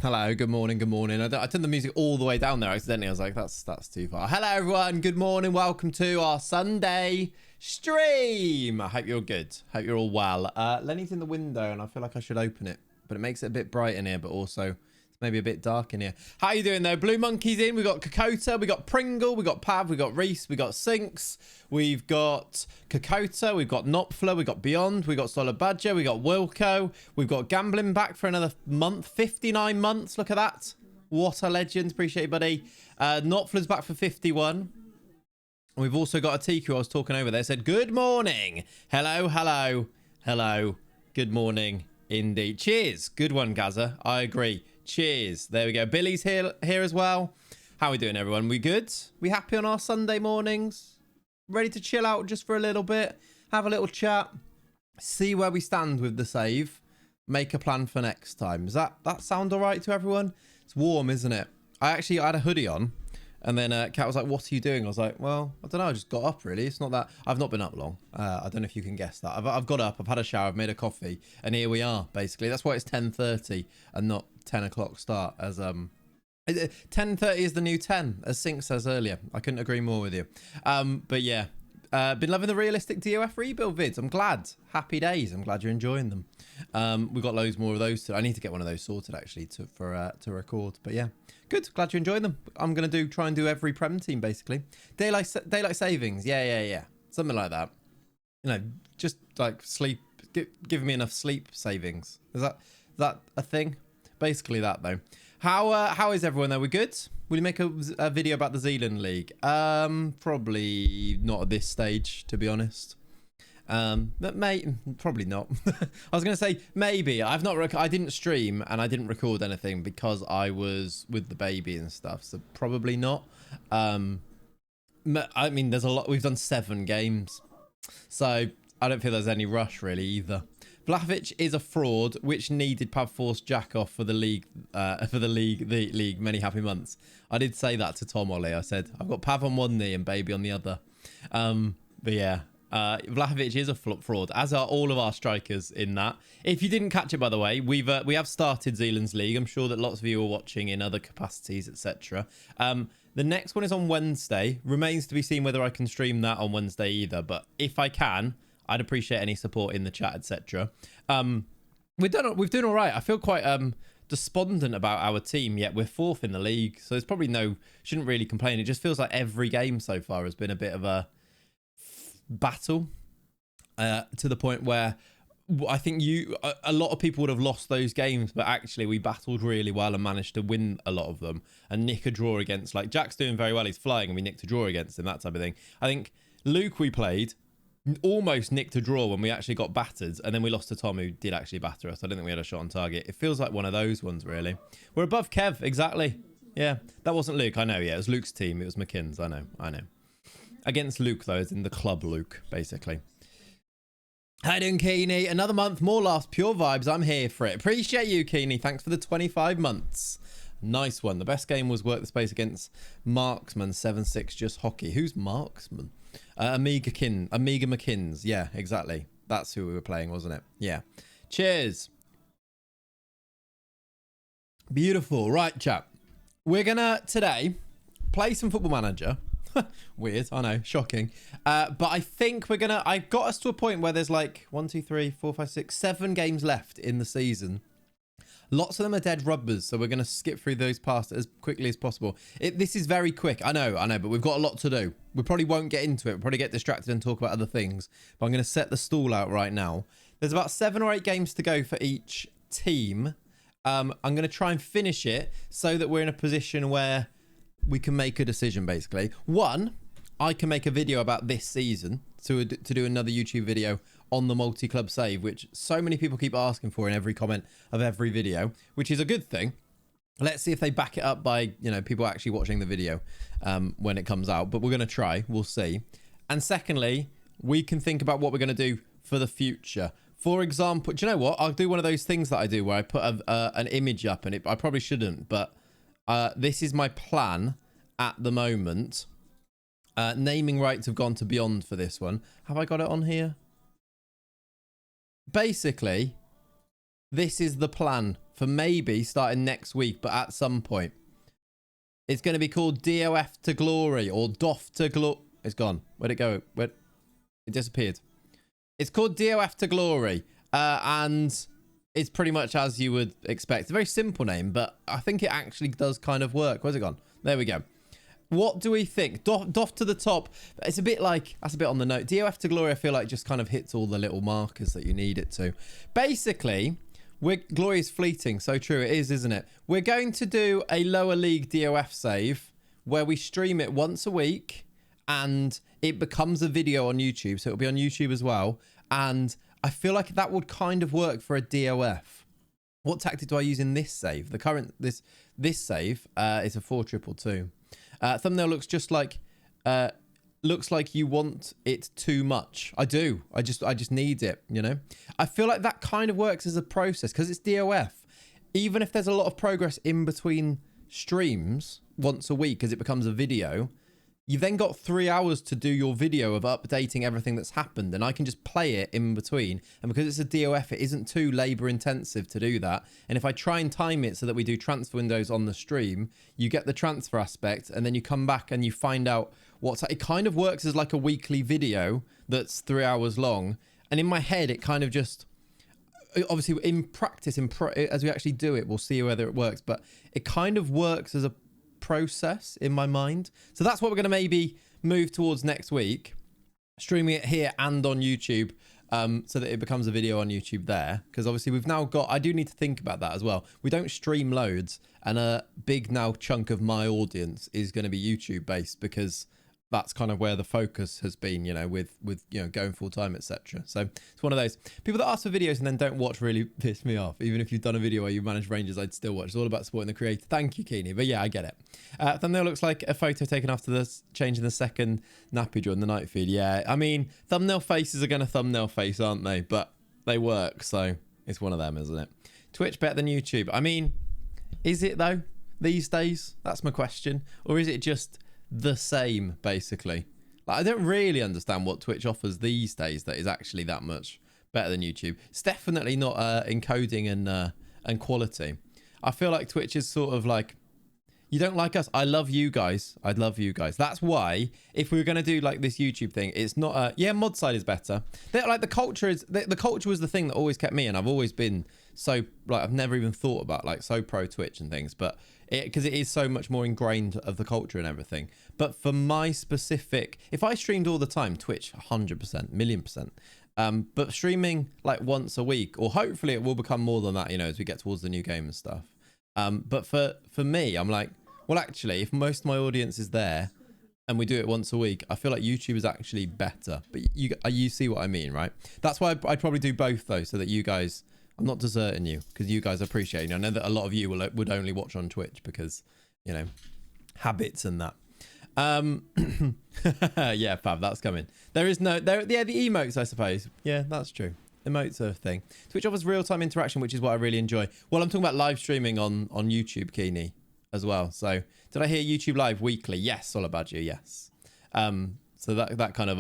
Hello, good morning, good morning. I turned the music all the way down there accidentally. I was like, that's too far. Hello, everyone. Good morning. Welcome to our Sunday stream. I hope you're good. Hope you're all well. Lenny's in the window, and I feel like I should open it, but it makes it a bit bright in here, but also it's maybe a bit dark in here. How you doing, though? Blue Monkey's in. We got Kokota. We got Pringle. We got Pav. We got Reese. We got Sinks. We've got Kokota. We've got Nopfler. We got Beyond. We got Solid Badger. We got Wilco. We've got Gambling back for another month. 59 months. Look at that. What a legend. Appreciate it, buddy. Nopfler's back for 51. We've also got a TQ I was talking over there. Said, good morning. Hello, hello, hello. Good morning indeed. Cheers. Good one, Gaza. I agree. Cheers. There we go. Billy's here as well. How are we doing, everyone? We good? We happy on our Sunday mornings? Ready to chill out just for a little bit? Have a little chat? See where we stand with the save? Make a plan for next time. Does that sound all right to everyone? It's warm, isn't it? I had a hoodie on. And then Kat was like, what are you doing? I was like, well, I don't know. I just got up, really. It's not that... I've not been up long. I don't know if you can guess that. I've got up. I've had a shower. I've made a coffee. And here we are, basically. That's why it's 10:30 and not 10 o'clock start. As 10:30 is the new 10, as Sink says earlier. I couldn't agree more with you. But yeah. Been loving the realistic DOF rebuild vids. I'm glad. Happy days. I'm glad you're enjoying them. We've got loads more of those. I need to get one of those sorted, actually, to record. But yeah. Good. Glad you're enjoying them. I'm going to try and do every Prem team, basically. Daylight savings. Yeah. Something like that. You know, just like sleep. Give me enough sleep savings. Is that a thing? Basically that, though. How is everyone, though? We good? Will you make a video about the Zealand League? Probably not at this stage, to be honest. But probably not. I was going to say maybe. I didn't stream and I didn't record anything because I was with the baby and stuff. So probably not. I mean, there's a lot. We've done 7 games, so I don't feel there's any rush really either. Vlahovic is a fraud, which needed Pav force Jack off for the league. The league. Many happy months. I did say that to Tom Ollie. I said I've got Pav on one knee and baby on the other. But yeah. Vlahovic is a fraud, as are all of our strikers in that. If you didn't catch it, by the way, we have started Zealand's League. I'm sure that lots of you are watching in other capacities, etc. The next one is on Wednesday. Remains to be seen whether I can stream that on Wednesday either. But if I can, I'd appreciate any support in the chat, etc. We've done all right. I feel quite despondent about our team, yet we're 4th in the league. So there's probably shouldn't really complain. It just feels like every game so far has been a bit of a battle to the point where I think a lot of people would have lost those games, but actually we battled really well and managed to win a lot of them and nick a draw against, like, Jack's doing very well, he's flying, and we nicked a draw against him, that type of thing. I think Luke, we played, almost nicked a draw when we actually got battered, and then we lost to Tom, who did actually batter us. I don't think we had a shot on target. It feels like one of those ones, really. We're above Kev, exactly. Yeah, that wasn't Luke, I know. Yeah, it was Luke's team. It was McKinn's, I know. Against Luke, though, as in the club Luke, basically. Hi, doing, Keeney. Another month, more laughs, pure vibes. I'm here for it. Appreciate you, Keeney. Thanks for the 25 months. Nice one. The best game was Work the Space against Marksman 7-6 just hockey. Who's Marksman? Amiga McKinns. Yeah, exactly. That's who we were playing, wasn't it? Yeah. Cheers. Beautiful. Right, chap. We're going to, today, play some Football Manager. Weird, I know, shocking. But I think I've got us to a point where there's like 1, 2, 3, 4, 5, 6, 7 games left in the season. Lots of them are dead rubbers, so we're going to skip through those past as quickly as possible. This is very quick. I know, but we've got a lot to do. We probably won't get into it. We'll probably get distracted and talk about other things. But I'm going to set the stall out right now. There's about 7 or 8 games to go for each team. I'm going to try and finish it so that we're in a position where we can make a decision, basically. One, I can make a video about this season to do another YouTube video on the multi-club save, which so many people keep asking for in every comment of every video, which is a good thing. Let's see if they back it up by, people actually watching the video when it comes out. But we're going to try. We'll see. And secondly, we can think about what we're going to do for the future. For example, do you know what? I'll do one of those things that I do where I put an image up, and I probably shouldn't, but this is my plan at the moment. Naming rights have gone to Beyond for this one. Have I got it on here? Basically, this is the plan for maybe starting next week, but at some point. It's going to be called DOF to Glory or DOF to Glory. It's gone. Where'd it go? It disappeared. It's called DOF to Glory. And it's pretty much as you would expect. It's a very simple name, but I think it actually does kind of work. Where's it gone? There we go. What do we think? DOF to the top. It's a bit like, that's a bit on the note. DOF to Glory, I feel like just kind of hits all the little markers that you need it to. Basically, glory is fleeting. So true it is, isn't it? We're going to do a lower league DOF save where we stream it once a week and it becomes a video on YouTube. So it'll be on YouTube as well. And I feel like that would kind of work for a DOF. What tactic do I use in this save? The current, this save is a 4-2-2. Thumbnail looks just like, looks like you want it too much. I do. I just need it, you know? I feel like that kind of works as a process because it's DOF. Even if there's a lot of progress in between streams once a week as it becomes a video, you've then got 3 hours to do your video of updating everything that's happened, and I can just play it in between. And because it's a DOF, it isn't too labor intensive to do that. And if I try and time it so that we do transfer windows on the stream, you get the transfer aspect, and then you come back and you find out it kind of works as like a weekly video that's 3 hours long. And in my head, it kind of just, obviously in practice, as we actually do it, we'll see whether it works, but it kind of works as a process in my mind. So that's what we're going to maybe move towards next week, streaming it here and on YouTube, so that it becomes a video on YouTube there, because obviously we've now got, I do need to think about that as well. We don't stream loads, and a big now chunk of my audience is going to be YouTube based, because that's kind of where the focus has been, you know, with you know, going full time, etc. So it's one of those people that ask for videos and then don't watch really piss me off. Even if you've done a video where you manage Rangers, I'd still watch. It's all about supporting the creator. Thank you, Keeney. But yeah, I get it. Thumbnail looks like a photo taken after this changing the second nappy during the night feed. Yeah, I mean, thumbnail faces are going to thumbnail face, aren't they? But they work, so it's one of them, isn't it? Twitch better than YouTube. I mean, is it though these days? That's my question. Or is it just the same, basically? Like, I don't really understand what Twitch offers these days that is actually that much better than YouTube. It's definitely not encoding and quality. I feel like Twitch is sort of like, you don't like us, I love you guys, I'd love you guys. That's why if we were going to do like this YouTube thing, it's not yeah, mod side is better. Like the culture is, the culture was the thing that always kept me, and I've always been so, like, I've never even thought about like so pro Twitch and things, but because it is so much more ingrained of the culture and everything. But for my specific, if I streamed all the time, Twitch 100%, million percent. But streaming like once a week, or hopefully it will become more than that, you know, as we get towards the new game and stuff. But for me, I'm like, well, actually, if most of my audience is there and we do it once a week, I feel like YouTube is actually better. But you see what I mean, right? That's why I'd probably do both though, so that you guys, I'm not deserting you, because you guys appreciate it. I know that a lot of you would only watch on Twitch because, you know, habits and that. Yeah, Fab, that's coming. There is no, yeah, the emotes, I suppose. Yeah, that's true. Emotes are a thing. Twitch offers real-time interaction, which is what I really enjoy. Well, I'm talking about live streaming on YouTube, Keeney, as well. So, did I hear YouTube live weekly? Yes, all about you. Yes. So that kind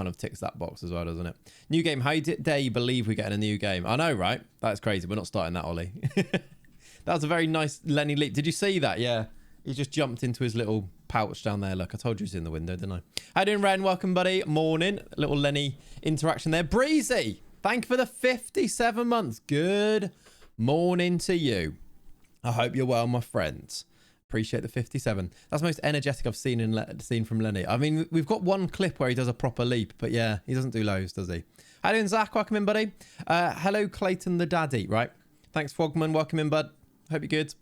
of ticks that box as well, doesn't it? New game. How dare you believe we're getting a new game? I know, right? That's crazy. We're not starting that, Ollie. That was a very nice Lenny leap. Did you see that? Yeah. He just jumped into his little pouch down there. Look, I told you he's in the window, didn't I? How you doing, Ren? Welcome, buddy. Morning. Little Lenny interaction there. Breezy, thank you for the 57 months. Good morning to you. I hope you're well, my friends. Appreciate the 57. That's the most energetic I've seen from Lenny. I mean, we've got one clip where he does a proper leap, but yeah, he doesn't do loads, does he? How you doing, Zach? Welcome in, buddy. Hello, Clayton the daddy, right? Thanks, Frogman. Welcome in, bud. Hope you're good.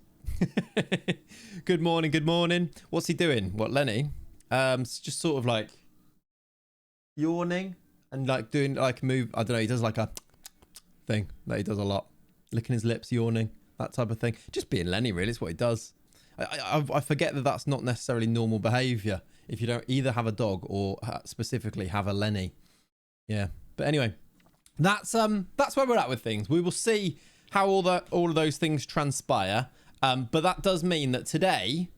Good morning, good morning. What's he doing? What, Lenny? It's just sort of like yawning and like doing like a move. I don't know, he does like a thing that he does a lot. Licking his lips, yawning, that type of thing. Just being Lenny, really, is what he does. I forget that that's not necessarily normal behaviour if you don't either have a dog or specifically have a Lenny. Yeah, but anyway, that's where we're at with things. We will see how all of those things transpire. But that does mean that today,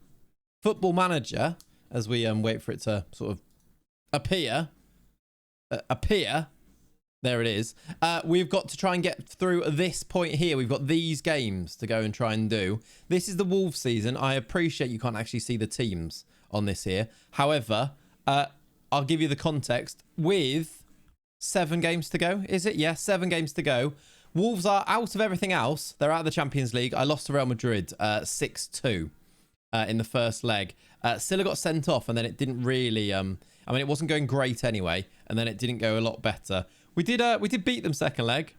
Football Manager, as we wait for it to sort of appear, There it is. We've got to try and get through this point here. We've got these games to go and try and do. This is the Wolves season. I appreciate you can't actually see the teams on this here. However, I'll give you the context. With 7 games to go, is it? Yes, 7 games to go. Wolves are out of everything else. They're out of the Champions League. I lost to Real Madrid 6-2 in the first leg. Silla got sent off, and then it didn't really... I mean, it wasn't going great anyway, and then it didn't go a lot better. We did beat them second leg,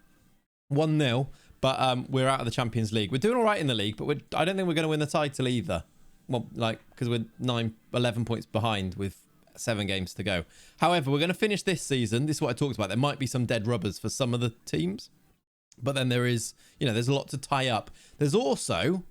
1-0, but we're out of the Champions League. We're doing all right in the league, but I don't think we're going to win the title either. Well, like, because we're 11 points behind with 7 games to go. However, we're going to finish this season. This is what I talked about. There might be some dead rubbers for some of the teams, but then there is, there's a lot to tie up. There's also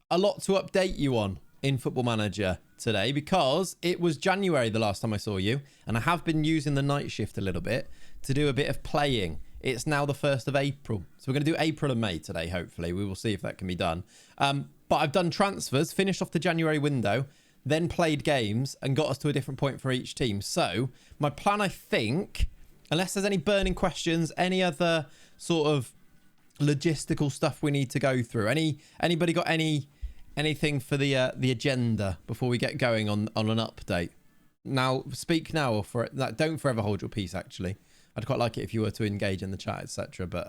a lot to update you on in Football Manager today, because it was January the last time I saw you, and I have been using the night shift a little bit to do a bit of playing. It's now the 1st of April, so we're going to do April and May today. Hopefully we will see if that can be done, but I've done transfers, finished off the January window, then played games and got us to a different point for each team. So my plan, I think, unless there's any burning questions, any other sort of logistical stuff we need to go through, anybody got anything for the agenda before we get going on an update? Now, speak now, or don't forever hold your peace. Actually, I'd quite like it if you were to engage in the chat, etc. But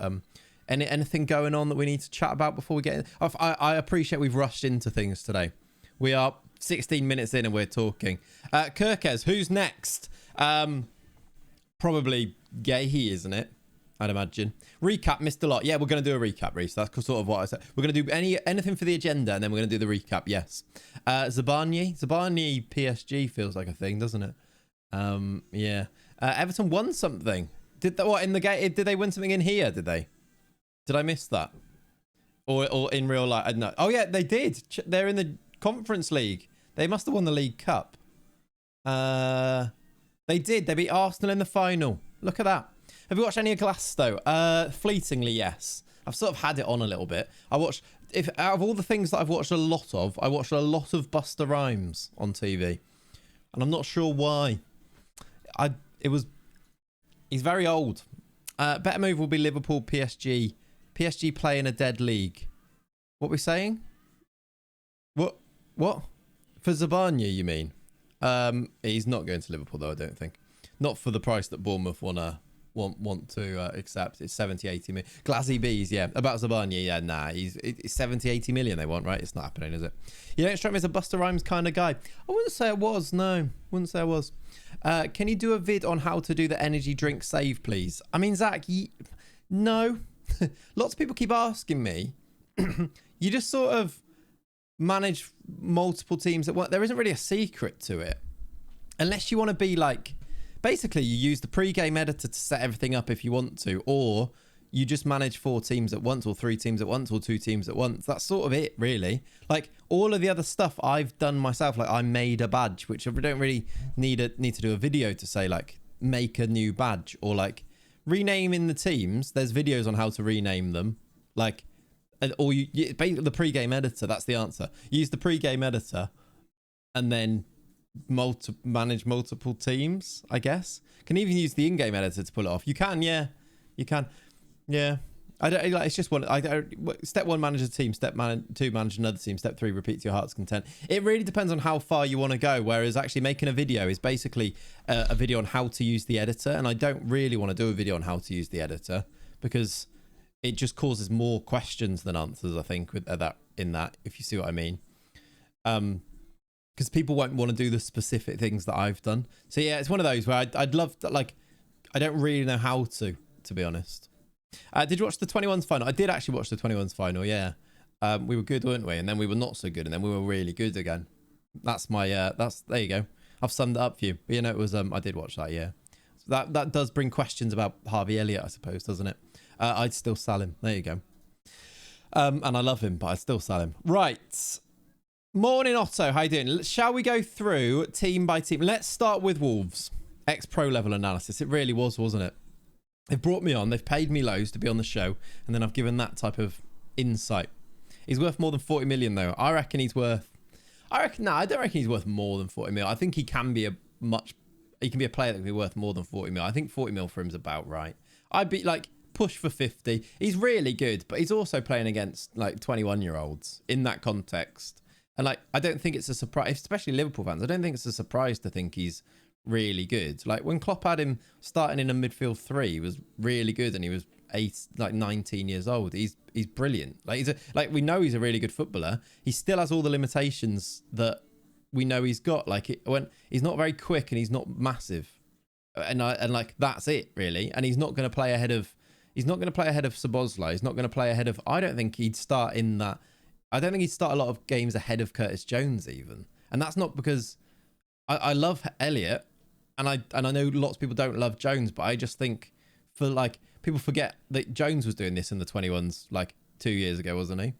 anything going on that we need to chat about before we get in? I appreciate we've rushed into things today. We are 16 minutes in and we're talking. Kirkes, who's next? Probably Gahey, isn't it? I'd imagine. Recap, missed a lot. Yeah, we're going to do a recap, Reese. That's sort of what I said. We're going to do anything for the agenda, and then we're going to do the recap, yes. Zabani PSG feels like a thing, doesn't it? Yeah. Everton won something. Did they win something in here, did they? Did I miss that? Or in real life? No. Oh, yeah, they did. They're in the Conference League. They must have won the League Cup. They did. They beat Arsenal in the final. Look at that. Have you watched any of Glasto? Fleetingly, yes. I've sort of had it on a little bit. Out of all the things that I've watched a lot of, I watched a lot of Busta Rhymes on TV. And I'm not sure why. He's very old. Better move will be Liverpool, PSG. PSG play in a dead league. What are we saying? What? For Zabanya, you mean? He's not going to Liverpool, though, I don't think. Not for the price that Bournemouth want to accept. It's 70-80 million. Glazzy Bees, yeah. About Zabanya, yeah, nah. It's 70-80 million they want, right? It's not happening, is it? You don't strike me as a Busta Rhymes kind of guy. I wouldn't say I was, no. Wouldn't say I was. Can you do a vid on how to do the energy drink save, please? I mean, Zach, no. Lots of people keep asking me. You just sort of manage multiple teams at once. There isn't really a secret to it. Unless you want to be like... Basically, you use the pre-game editor to set everything up if you want to, or you just manage 4 teams at once, or 3 teams at once, or 2 teams at once. That's sort of it, really. Like, all of the other stuff I've done myself. Like, I made a badge, which I don't really need to do a video to say, like, make a new badge, or, like, renaming the teams. There's videos on how to rename them. Like, or basically the pre-game editor, that's the answer. Use the pre-game editor, and then... manage multiple teams, I guess. Can even use the in-game editor to pull it off. You can, yeah. You can, yeah. I don't like. It's just one. Step 1, manage a team. Step 2, manage another team. Step 3, repeat to your heart's content. It really depends on how far you want to go. Whereas actually making a video is basically a video on how to use the editor, and I don't really want to do a video on how to use the editor because it just causes more questions than answers. I think with that, if you see what I mean. Because people won't want to do the specific things that I've done. So yeah, it's one of those where I'd love to, like, I don't really know how to be honest. Did you watch the 21s final? I did actually watch the 21s final, yeah. We were good, weren't we? And then we were not so good, and then we were really good again. That's my, there you go. I've summed it up for you. But it was, I did watch that, yeah. So that does bring questions about Harvey Elliott, I suppose, doesn't it? I'd still sell him. There you go. And I love him, but I'd still sell him. Right. Morning, Otto. How you doing? Shall we go through team by team? Let's start with Wolves. Ex-pro level analysis. It really was, wasn't it? They've brought me on. They've paid me loads to be on the show. And then I've given that type of insight. He's worth more than 40 million, though. I reckon he's worth... I don't reckon he's worth more than 40 million. I think he can be he can be a player that can be worth more than 40 million. I think 40 million for him is about right. I'd be like, push for 50. He's really good, but he's also playing against like 21-year-olds in that context. And like, I don't think it's a surprise, especially Liverpool fans. I don't think it's a surprise to think he's really good. Like when Klopp had him starting in a midfield three, he was really good, and he was 19 years old. He's brilliant. Like we know he's a really good footballer. He still has all the limitations that we know he's got. Like when he's not very quick and he's not massive, and like that's it really. And he's not going to play ahead of. He's not going to play ahead of Szoboszlai. He's not going to play ahead of. I don't think he'd start in that. I don't think he'd start a lot of games ahead of Curtis Jones even. And that's not because I love Elliott, and I know lots of people don't love Jones, but I just think for like people forget that Jones was doing this in the 21s like 2 years ago, wasn't he?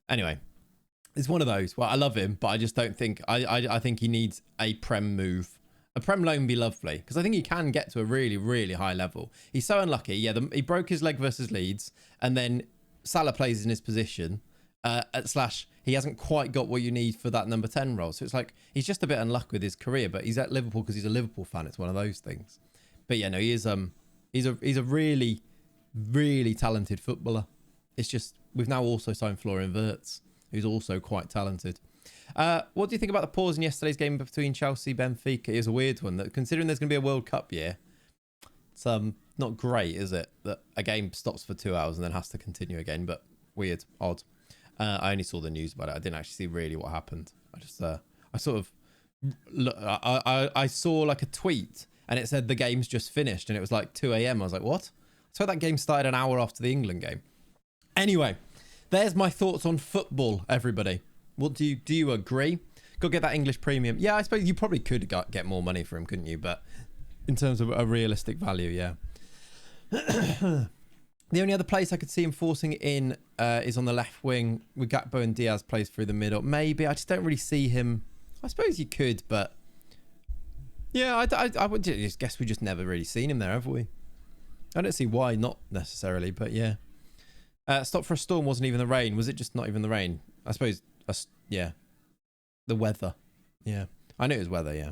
Anyway, it's one of those. Well, I love him, but I just don't think I think he needs a Prem move. A Prem loan would be lovely because I think he can get to a really, really high level. He's so unlucky. Yeah, he broke his leg versus Leeds, and then Salah plays in his position. / he hasn't quite got what you need for that number 10 role. So it's like he's just a bit unlucky with his career, but he's at Liverpool because he's a Liverpool fan. It's one of those things. But yeah, no, he is he's a really, really talented footballer. It's just we've now also signed Florian Wirtz, who's also quite talented. What do you think about the pause in yesterday's game between Chelsea Benfica? It is a weird one. That considering there's going to be a World Cup year, it's not great, is it? That a game stops for 2 hours and then has to continue again. But weird, odd. I only saw the news about it. I didn't actually see really what happened. I just I sort of I saw like a tweet and it said the game's just finished and it was like 2 a.m. I was like, what? So that game started an hour after the England game. Anyway, there's my thoughts on football, everybody. What do you agree? Go get that English premium. Yeah, I suppose you probably could get more money for him, couldn't you? But in terms of a realistic value, yeah. The only other place I could see him forcing it in is on the left wing with Gakpo and Diaz plays through the middle. Maybe. I just don't really see him. I suppose you could, but yeah, I would just guess we just never really seen him there, have we? I don't see why not necessarily, but yeah. Stop for a storm wasn't even the rain. Was it just not even the rain? I suppose, yeah. The weather. Yeah. I knew it was weather, yeah.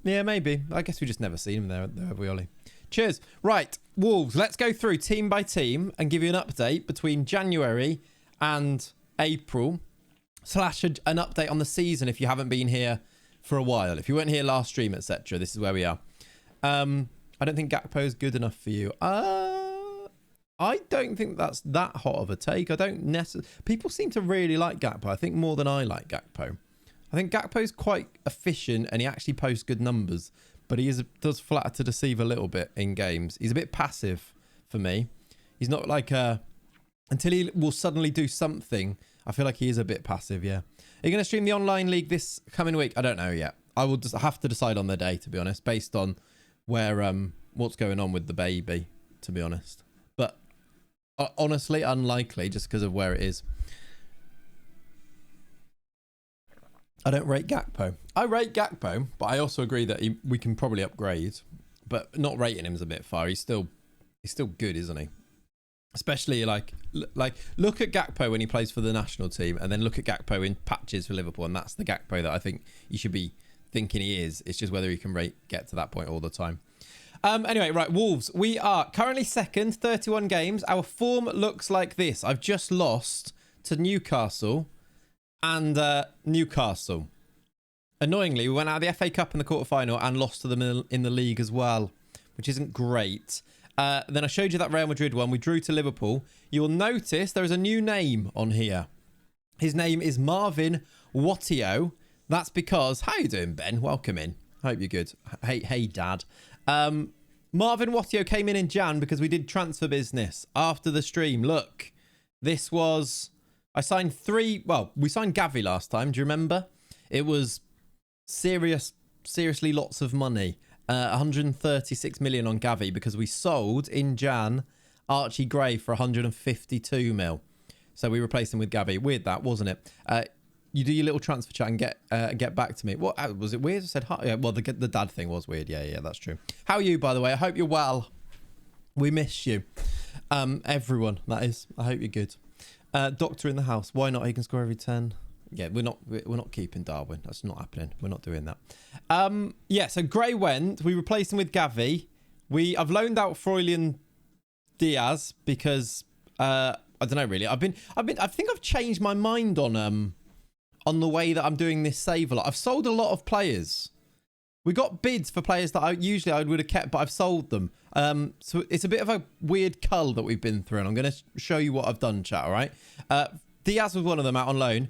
Yeah, maybe. I guess we just never seen him there, have we, Ollie? Cheers. Right, Wolves. Let's go through team by team and give you an update between January and April / an update on the season if you haven't been here for a while. If you weren't here last stream, etc., this is where we are. I don't think Gakpo is good enough for you. I don't think that's that hot of a take. I don't necessarily... People seem to really like Gakpo. I think more than I like Gakpo. I think Gakpo's quite efficient and he actually posts good numbers. But he does flatter to deceive a little bit in games. He's a bit passive for me. He's not like until he will suddenly do something. I feel like he is a bit passive, yeah. Are you going to stream the online league this coming week? I don't know yet. I will just have to decide on the day, to be honest, based on where what's going on with the baby, to be honest. But honestly, unlikely just because of where it is. I don't rate Gakpo. I rate Gakpo, but I also agree that we can probably upgrade. But not rating him is a bit far. He's still good, isn't he? Especially like look at Gakpo when he plays for the national team, and then look at Gakpo in patches for Liverpool, and that's the Gakpo that I think you should be thinking he is. It's just whether he can get to that point all the time. Anyway, right, Wolves. We are currently second, 31 games. Our form looks like this. I've just lost to Newcastle. And Newcastle. Annoyingly, we went out of the FA Cup in the quarterfinal and lost to them in the league as well, which isn't great. Then I showed you that Real Madrid one. We drew to Liverpool. You will notice there is a new name on here. His name is Marvin Wattio. That's because... How you doing, Ben? Welcome in. Hope you're good. Hey, Dad. Marvin Wattio came in Jan because we did transfer business after the stream. Look, this was... I signed we signed Gavi last time. Do you remember? It was seriously lots of money. 136 million on Gavi because we sold in Jan Archie Gray for 152 mil. So we replaced him with Gavi. Weird that, wasn't it? You do your little transfer chat and get back to me. What was it weird? I said hi. Yeah, well, the dad thing was weird. Yeah, that's true. How are you, by the way? I hope you're well. We miss you. Everyone, that is. I hope you're good. Doctor in the house. Why not? He can score every 10. Yeah, we're not keeping Darwin. That's not happening. We're not doing that. Yeah, so Gray went. We replaced him with Gavi. I've loaned out Froylian Diaz because I don't know really. I think I've changed my mind on the way that I'm doing this save a lot. I've sold a lot of players. We got bids for players that I would have kept, but I've sold them. So it's a bit of a weird cull that we've been through, and I'm going to show you what I've done, chat, all right? Diaz was one of them out on loan.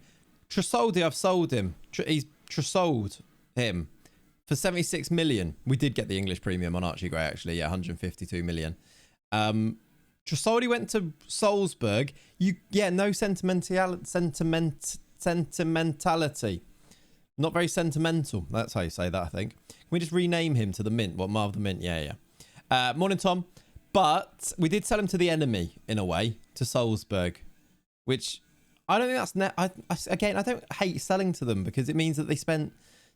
Tresoldi, I've sold him. He's Tresold him for 76 million. We did get the English premium on Archie Gray, actually. Yeah, 152 million. Tresoldi went to Wolfsburg. No sentimentality. Not very sentimental. That's how you say that, I think. Can we just rename him to the Mint? What, Marv the Mint? Yeah. Morning, Tom. But we did sell him to the enemy, in a way, to Wolfsburg, which I don't think that's... Again, I don't hate selling to them because it means that they spend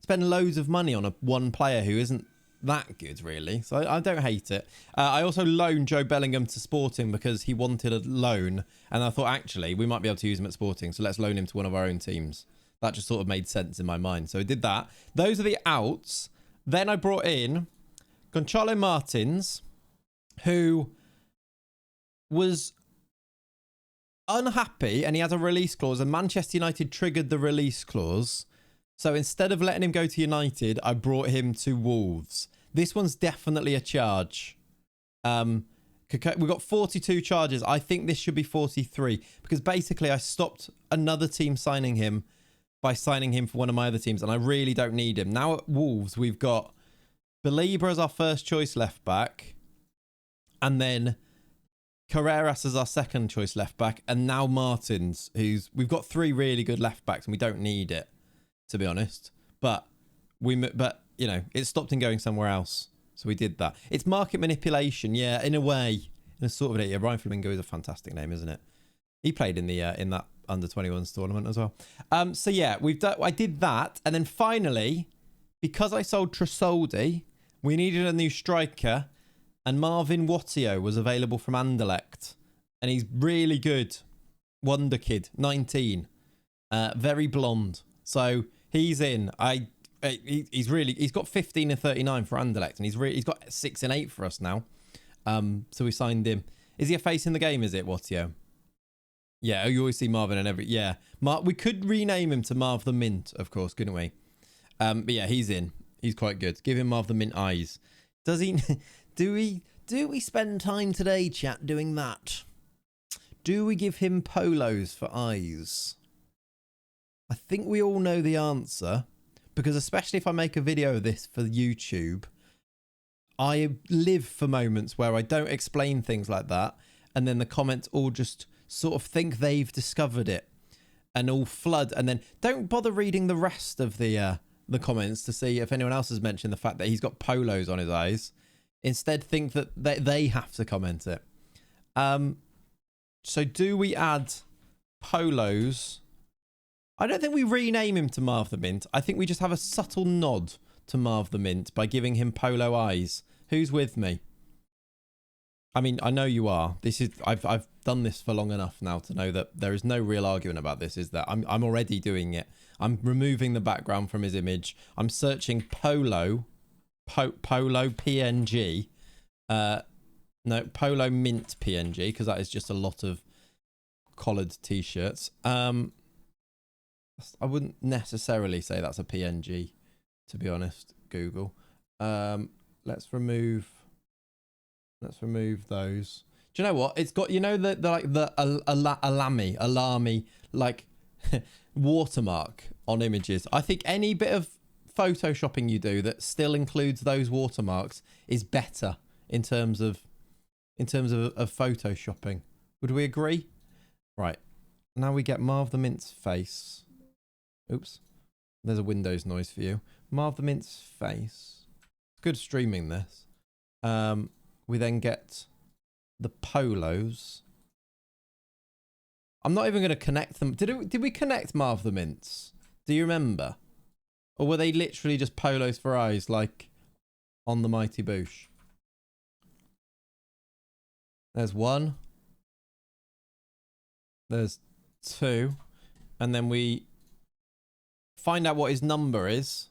loads of money on one player who isn't that good, really. So I don't hate it. I also loaned Joe Bellingham to Sporting because he wanted a loan. And I thought, actually, we might be able to use him at Sporting. So let's loan him to one of our own teams. That just sort of made sense in my mind. So I did that. Those are the outs. Then I brought in Gonçalo Martins, who was unhappy and he had a release clause, and Manchester United triggered the release clause. So instead of letting him go to United, I brought him to Wolves. This one's definitely a charge. We got 42 charges. I think this should be 43 because basically I stopped another team signing him by signing him for one of my other teams, and I really don't need him. Now at Wolves, we've got Belieber as our first choice left back, and then Carreras as our second choice left back, and now Martins, we've got 3 really good left backs, and we don't need it, to be honest. But you know, it stopped him going somewhere else, so we did that. It's market manipulation, yeah, in a way, in a sort of way. Yeah, Ryan Flamingo is a fantastic name, isn't it? He played in the in that under-21s tournament as well. So yeah, I did that, and then finally, because I sold Tresoldi, we needed a new striker, and Marvin Wattio was available from Anderlecht, and he's really good. Wonder kid, 19, very blonde. So he's in. He's got 15 and 39 for Anderlecht, and he's got 6 and 8 for us now. So we signed him. Is he a face in the game? Is it Wattio? Yeah, you always see Marvin and every... Yeah. We could rename him to Marv the Mint, of course, couldn't we? But yeah, he's in. He's quite good. Give him Marv the Mint eyes. Does he... Do we spend time today, chat, doing that? Do we give him polos for eyes? I think we all know the answer. Because especially if I make a video of this for YouTube, I live for moments where I don't explain things like that. And then the comments all just... sort of think they've discovered it and all flood, and then don't bother reading the rest of the comments to see if anyone else has mentioned the fact that he's got polos on his eyes. Instead think that they have to comment it. So do we add polos? I don't think we rename him to Marv the Mint. I think we just have a subtle nod to Marv the Mint by giving him polo eyes. Who's with me? I mean, I know you are. I've done this for long enough now to know that there is no real argument about this, is that I'm already doing it. I'm removing the background from his image. I'm searching polo PNG. No, polo mint PNG, because that is just a lot of collared t-shirts. I wouldn't necessarily say that's a PNG, to be honest, Google. Let's remove those. Do you know what? It's got, you know, the alarmy, like watermark on images. I think any bit of photoshopping you do that still includes those watermarks is better in terms of photoshopping. Would we agree? Right. Now we get Marv the Mint's face. Oops. There's a Windows noise for you. Marv the Mint's face. Good streaming this. We then get the polos. I'm not even going to connect them. Did we connect Marv the Mints? Do you remember? Or were they literally just polos for eyes, like on the Mighty Boosh? There's one. There's two. And then we find out what his number is.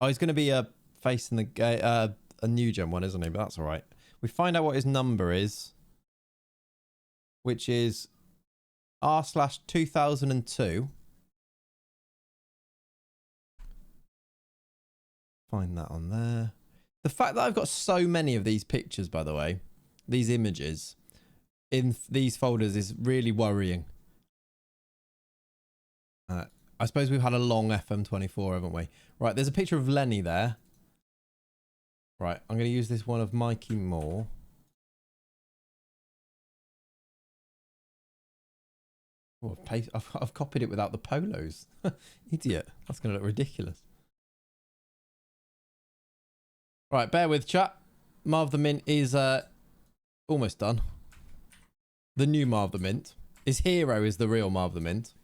Oh, he's going to be a face in the a new gen one, isn't he? But that's all right. We find out what his number is, which is r/2002. Find that on there. The fact that I've got so many of these pictures, by the way, these images in these folders is really worrying. I suppose we've had a long FM24, haven't we? Right, there's a picture of Lenny there. Right, I'm going to use this one of Mikey Moore. Oh, I've copied it without the polos. Idiot. That's going to look ridiculous. Right, bear with, chat. Marv the Mint is almost done. The new Marv the Mint. His hero is the real Marv the Mint.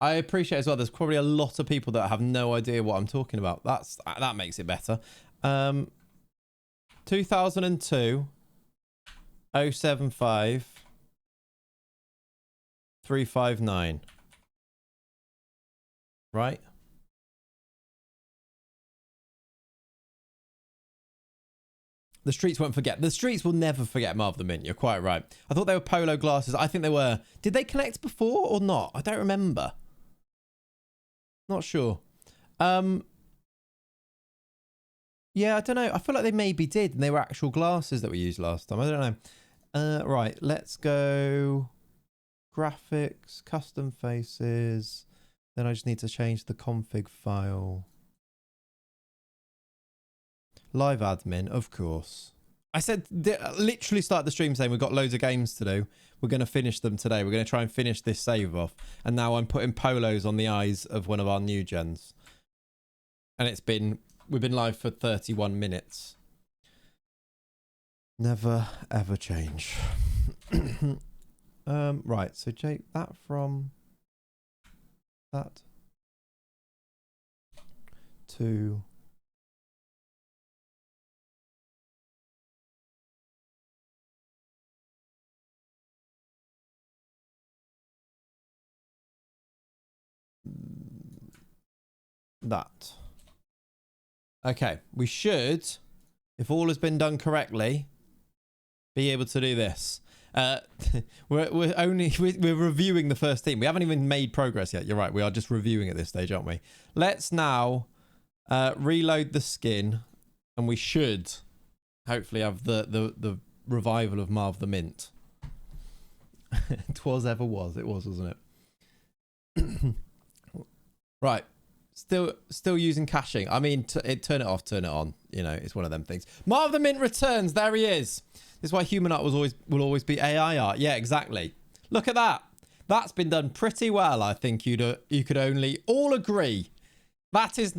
I appreciate as well, there's probably a lot of people that have no idea what I'm talking about. That makes it better. 2002 075 359. Right? The streets won't forget. The streets will never forget Marv the Mint. You're quite right. I thought they were polo glasses. I think they were. Did they connect before or not? I don't remember. Not sure. Yeah, I don't know. I feel like they maybe did, and they were actual glasses that we used last time. I don't know. Right, let's go graphics, custom faces. Then I just need to change the config file. Live admin, of course. I said, literally start the stream saying we've got loads of games to do. We're going to finish them today. We're going to try and finish this save off. And now I'm putting polos on the eyes of one of our new gens. And we've been live for 31 minutes. Never, ever change. Right, so Jake, that from that to that. Okay, we should, if all has been done correctly, be able to do this. We're reviewing the first team. We haven't even made progress yet. You're right. We are just reviewing at this stage, aren't we? Let's now reload the skin, and we should hopefully have the revival of Marv the Mint. Twas ever was. It was, wasn't it? Right. Still using caching. I mean, turn it off, turn it on. You know, it's one of them things. Marv the Mint returns. There he is. This is why human art will always be AI art. Yeah, exactly. Look at that. That's been done pretty well. I think you could only all agree. That is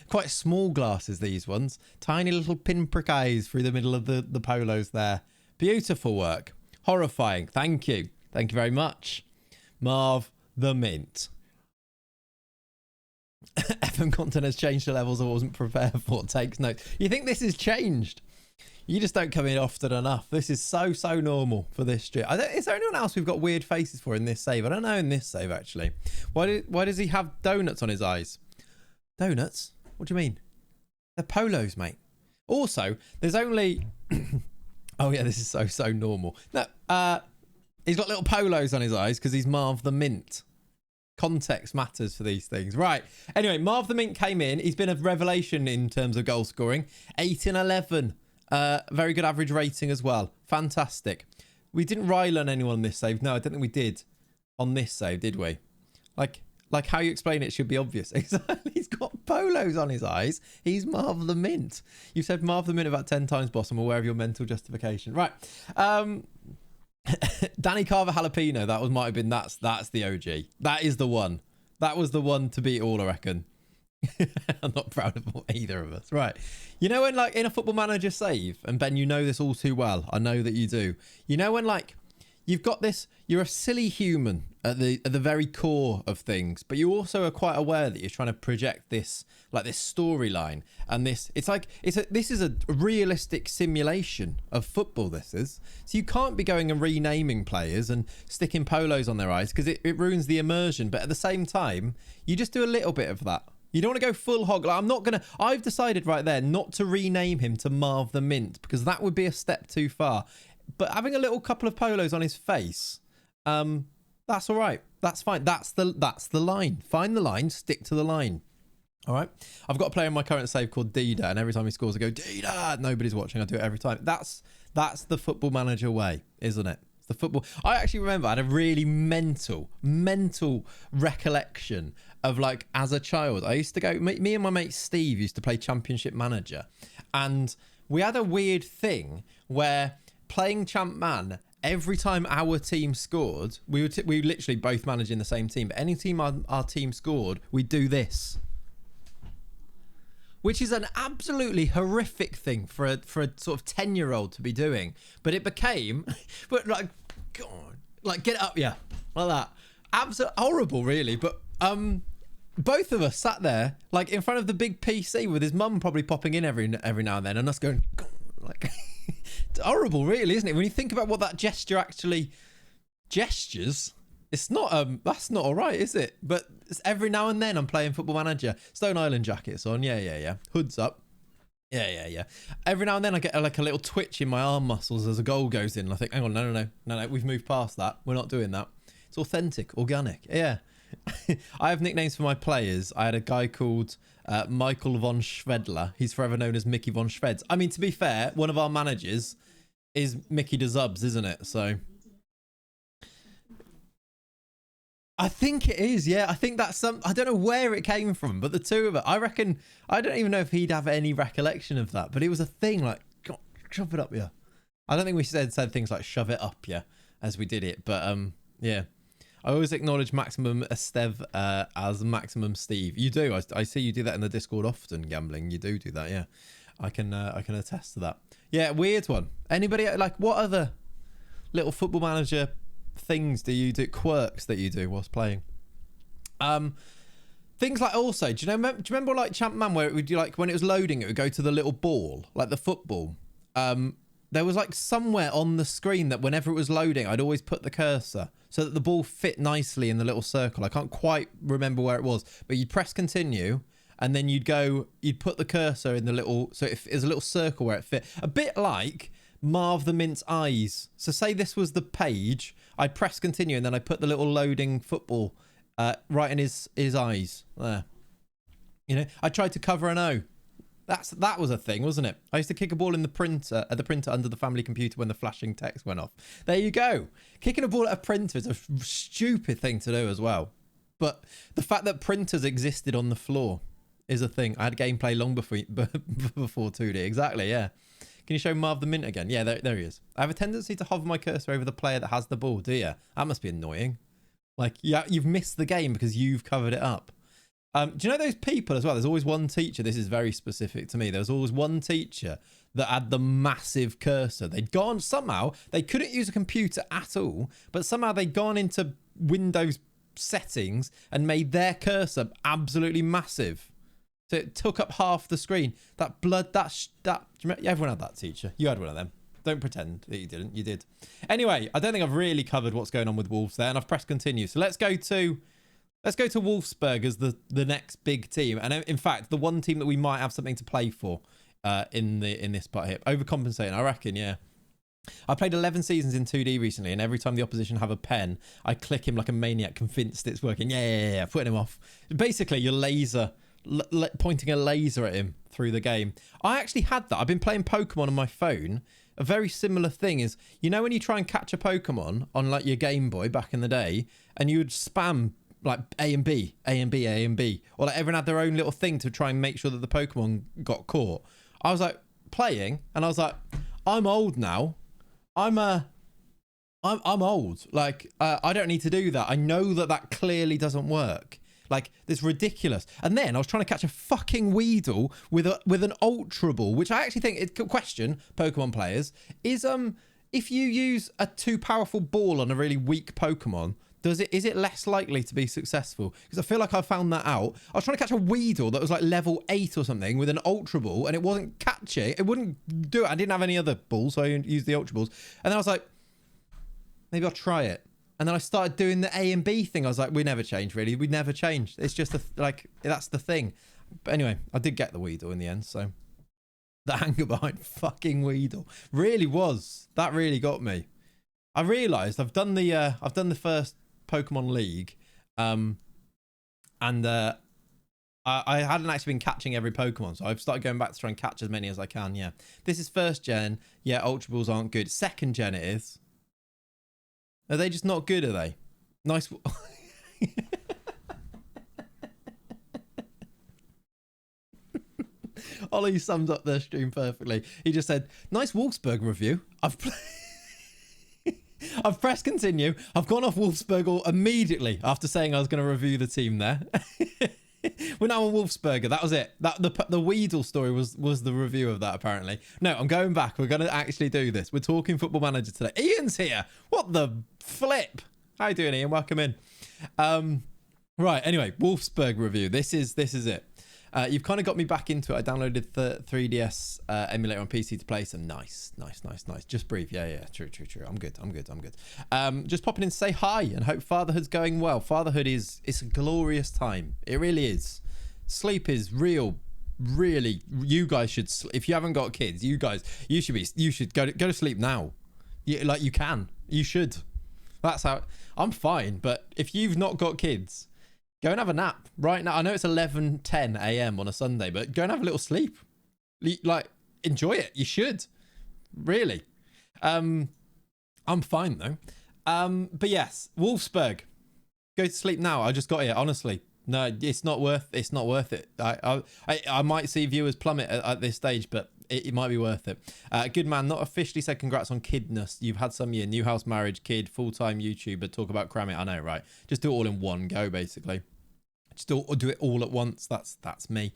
quite small glasses, these ones. Tiny little pinprick eyes through the middle of the polos there. Beautiful work. Horrifying. Thank you. Thank you very much. Marv the Mint. FM content has changed to levels I wasn't prepared for. Takes notes. You think this has changed? You just don't come in often enough. This is so normal for this stream. Is there anyone else we've got weird faces for in this save? I don't know in this save, actually. Why does he have donuts on his eyes? Donuts? What do you mean? They're polos, mate. Also, there's only... Oh, yeah, this is so normal. No, he's got little polos on his eyes because he's Marv the Mint. Context matters for these things. Right. Anyway, Marv the Mint came in. He's been a revelation in terms of goal scoring. 8 in 11. Very good average rating as well. Fantastic. We didn't rile on anyone on this save. No, I don't think we did on this save, did we? Like how you explain it should be obvious. Exactly. He's got polos on his eyes. He's Marv the Mint. You've said Marv the Mint about 10 times, boss. I'm aware of your mental justification. Right. Danny Carver Jalapeno. That might have been that's the OG. That is the one. That was the one to beat all, I reckon. I'm not proud of either of us. Right. You know when like in a Football Manager save, and Ben, you know this all too well. I know that you do. You know when like you've got this, you're a silly human at the very core of things, but you also are quite aware that you're trying to project this like this storyline, and this this is a realistic simulation of football. This is, so you can't be going and renaming players and sticking polos on their eyes because it ruins the immersion. But at the same time, you just do a little bit of that. You don't want to go full hog. Like, I'm not going to... I've decided right there not to rename him to Marv the Mint because that would be a step too far. But having a little couple of polos on his face, that's all right. That's fine. That's the line. Find the line. Stick to the line. All right. I've got a player in my current save called Dida, and every time he scores, I go, Dida. Nobody's watching. I do it every time. That's the Football Manager way, isn't it? It's the football. I actually remember I had a really mental recollection of, like, as a child, I used to go, me and my mate Steve used to play Championship Manager, and we had a weird thing where playing Champ Man, every time our team scored, we literally both managing the same team, but any team our team scored, we'd do this. Which is an absolutely horrific thing for a sort of 10-year-old to be doing. But it became, but like, God, like, get it up, yeah, like that. Absolutely horrible, really. But both of us sat there, like, in front of the big PC with his mum probably popping in every now and then, and us going, God, like, it's horrible, really, isn't it? When you think about what that gesture actually gestures. It's not, that's not all right, is it? But it's every now and then I'm playing Football Manager. Stone Island jackets on. Yeah. Hoods up. Yeah. Every now and then I get like a little twitch in my arm muscles as a goal goes in. And I think, hang on, no. We've moved past that. We're not doing that. It's authentic, organic. Yeah. I have nicknames for my players. I had a guy called Michael von Schwedler. He's forever known as Mickey von Schweds. I mean, to be fair, one of our managers is Mickey de Zubs, isn't it? So... I think it is, yeah. I think that's I don't know where it came from, but the two of it, I reckon, I don't even know if he'd have any recollection of that, but it was a thing, like, God, shove it up, yeah. I don't think we said things like shove it up, yeah, as we did it, but yeah. I always acknowledge Maximum Estev as Maximum Steve. You do. I see you do that in the Discord often, Gambling. You do that, yeah. I can attest to that. Yeah, weird one. Anybody, like, what other little Football Manager things do you do, quirks that you do whilst playing? Things like, also, do you remember like Champ Man, where it would do, like, when it was loading, it would go to the little ball, like the football. There was like somewhere on the screen that whenever it was loading, I'd always put the cursor so that the ball fit nicely in the little circle. I can't quite remember where it was, but you'd press continue and then you'd put the cursor in the little, so it is a little circle where it fit, a bit like Marv the Mint's eyes. So say this was the page, I'd press continue and then I put the little loading football right in his eyes there. You know, I tried to cover an O. That was a thing, wasn't it? I used to kick a ball in the printer under the family computer when the flashing text went off. There you go. Kicking a ball at a printer is a stupid thing to do as well. But the fact that printers existed on the floor is a thing. I had gameplay long before 2D. Exactly, yeah. Can you show Marv the Mint again? Yeah, there he is. I have a tendency to hover my cursor over the player that has the ball, do you? That must be annoying. Like, yeah, you've missed the game because you've covered it up. Do you know those people as well? There's always one teacher. This is very specific to me. There's always one teacher that had the massive cursor. They'd gone somehow. They couldn't use a computer at all, but somehow they'd gone into Windows settings and made their cursor absolutely massive. So it took up half the screen. Everyone had that teacher. You had one of them. Don't pretend that you didn't. You did. Anyway, I don't think I've really covered what's going on with Wolves there, and I've pressed continue. So let's go to Wolfsberg as the next big team, and in fact, the one team that we might have something to play for in this part here. Overcompensating, I reckon, yeah. I played 11 seasons in 2D recently, and every time the opposition have a pen, I click him like a maniac, convinced it's working. Yeah, putting him off. Basically, you're pointing a laser at him through the game. I actually had that. I've been playing Pokemon on my phone. A very similar thing is, you know when you try and catch a Pokemon on like your Game Boy back in the day, and you would spam like A and B, or like everyone had their own little thing to try and make sure that the Pokemon got caught. I was like playing, and I was like, I'm old now. I'm old. Like I don't need to do that. I know that clearly doesn't work. Like, it's ridiculous. And then I was trying to catch a fucking Weedle with an Ultra Ball, which I actually think, question, Pokemon players, is if you use a too powerful ball on a really weak Pokemon, is it less likely to be successful? Because I feel like I found that out. I was trying to catch a Weedle that was like level 8 or something with an Ultra Ball, and it wasn't catching. It wouldn't do it. I didn't have any other balls, so I used the Ultra Balls. And then I was like, maybe I'll try it. And then I started doing the A and B thing. I was like, we never change, really. We never change. It's just, that's the thing. But anyway, I did get the Weedle in the end, so. The anger behind fucking Weedle really was. That really got me. I realised I've done the first Pokemon League, and I hadn't actually been catching every Pokemon, so I've started going back to try and catch as many as I can. Yeah, this is first gen. Yeah, Ultra Balls aren't good. Second gen it is. Are they just not good? Are they? Nice. Ollie summed up their stream perfectly. He just said, "Nice Wolfsberg review. I've pressed continue. I've gone off Wolfsberger immediately after saying I was going to review the team there." We're now on Wolfsberger. That was it. The Weedle story was the review of that, apparently. No, I'm going back. We're going to actually do this. We're talking Football Manager today. Ian's here. What the flip? How you doing, Ian? Welcome in. Right. Anyway, Wolfsberg review. This is it. You've kind of got me back into it. I downloaded the 3DS emulator on PC to play some. Nice. Just breathe. Yeah. True. I'm good. Just popping in to say hi and hope fatherhood's going well. Fatherhood it's a glorious time. It really is. Sleep is real. Really, you guys should. If you haven't got kids, you should go to sleep now. You can. You should. That's how. I'm fine, but if you've not got kids, go and have a nap right now. I know it's 11:10 a.m. on a Sunday, but go and have a little sleep. Enjoy it. You should. Really. I'm fine though. But yes, Wolfsburg. Go to sleep now. I just got here. Honestly, no, it's not worth it. I might see viewers plummet at this stage, but it might be worth it. Good man, not officially said congrats on kidness. You've had some year. New house, marriage, kid, full-time YouTuber. Talk about cram it. I know, right? Just do it all in one go, basically. Just do it all at once. That's me.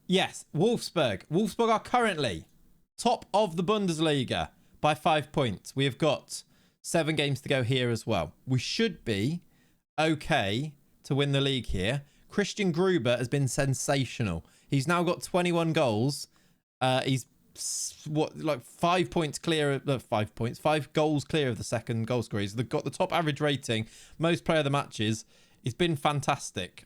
Yes, Wolfsburg. Wolfsburg are currently top of the Bundesliga by 5 points. We have got 7 games to go here as well. We should be okay to win the league here. Christian Gruber has been sensational. He's now got 21 goals. He's 5 points clear of 5 points, 5 goals clear of the second goal scorer. He's got the top average rating, most player of the matches. He's been fantastic.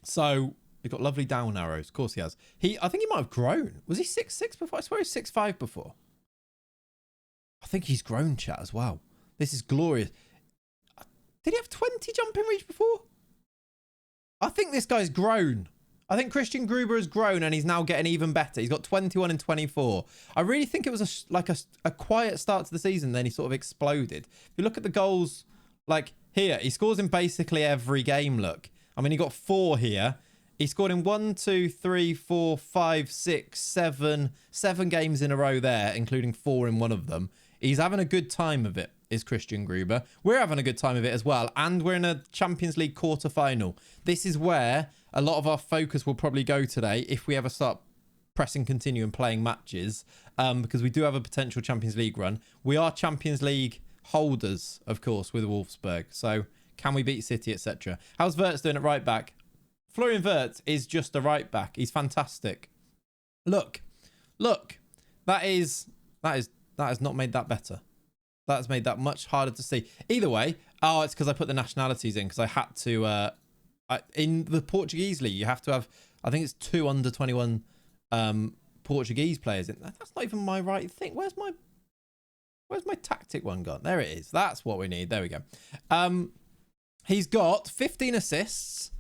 So he's got lovely down arrows. Of course he has. I think he might have grown. Was he 6'6" before? I swear he was 6'5" before. I think he's grown, chat, as well. This is glorious. Did he have 20 jumping reach before? I think this guy's grown. I think Christian Gruber has grown and he's now getting even better. He's got 21 and 24. I really think it was a quiet start to the season. Then he sort of exploded. If you look at the goals, here, he scores in basically every game. Look, I mean, he got 4 here. He scored in 1, 2, 3, 4, 5, 6, 7 games in a row there, including 4 in one of them. He's having a good time of it, is Christian Gruber. We're having a good time of it as well. And we're in a Champions League quarter-final. This is where a lot of our focus will probably go today if we ever start pressing continue and playing matches, because we do have a potential Champions League run. We are Champions League holders, of course, with Wolfsburg. So can we beat City, etc.? How's Wirtz doing at right back? Florian Wirtz is just a right back. He's fantastic. Look. That has not made that better. That has made that much harder to see. Either way, it's because I put the nationalities in because I had to. In the Portuguese league, you have to have, I think it's 2 under 21 Portuguese players. That's not even my right thing. Where's my tactic one gone? There it is. That's what we need. There we go. He's got 15 assists,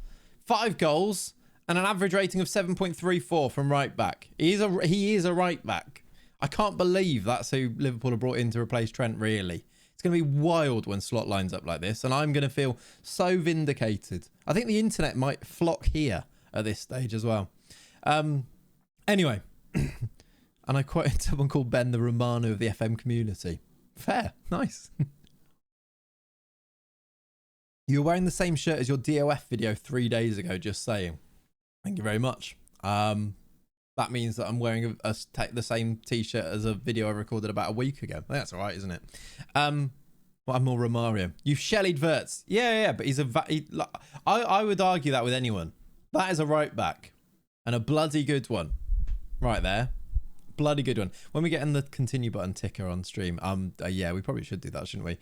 5 goals, and an average rating of 7.34 from right back. He is a right back. I can't believe that's who Liverpool have brought in to replace Trent, really. It's going to be wild when slot lines up like this, and I'm going to feel so vindicated. I think the internet might flock here at this stage as well. Anyway, and I quoted someone called Ben the Romano of the FM community. Fair. Nice. You were wearing the same shirt as your DOF video 3 days ago, just saying. Thank you very much. That means that I'm wearing the same t-shirt as a video I recorded about a week ago. That's all right, isn't it? Well, I'm more Romario. You've shellied Wirtz. Yeah, but he's I would argue that with anyone. That is a right back. And a bloody good one. Right there. Bloody good one. When we get in the continue button ticker on stream, yeah, we probably should do that, shouldn't we?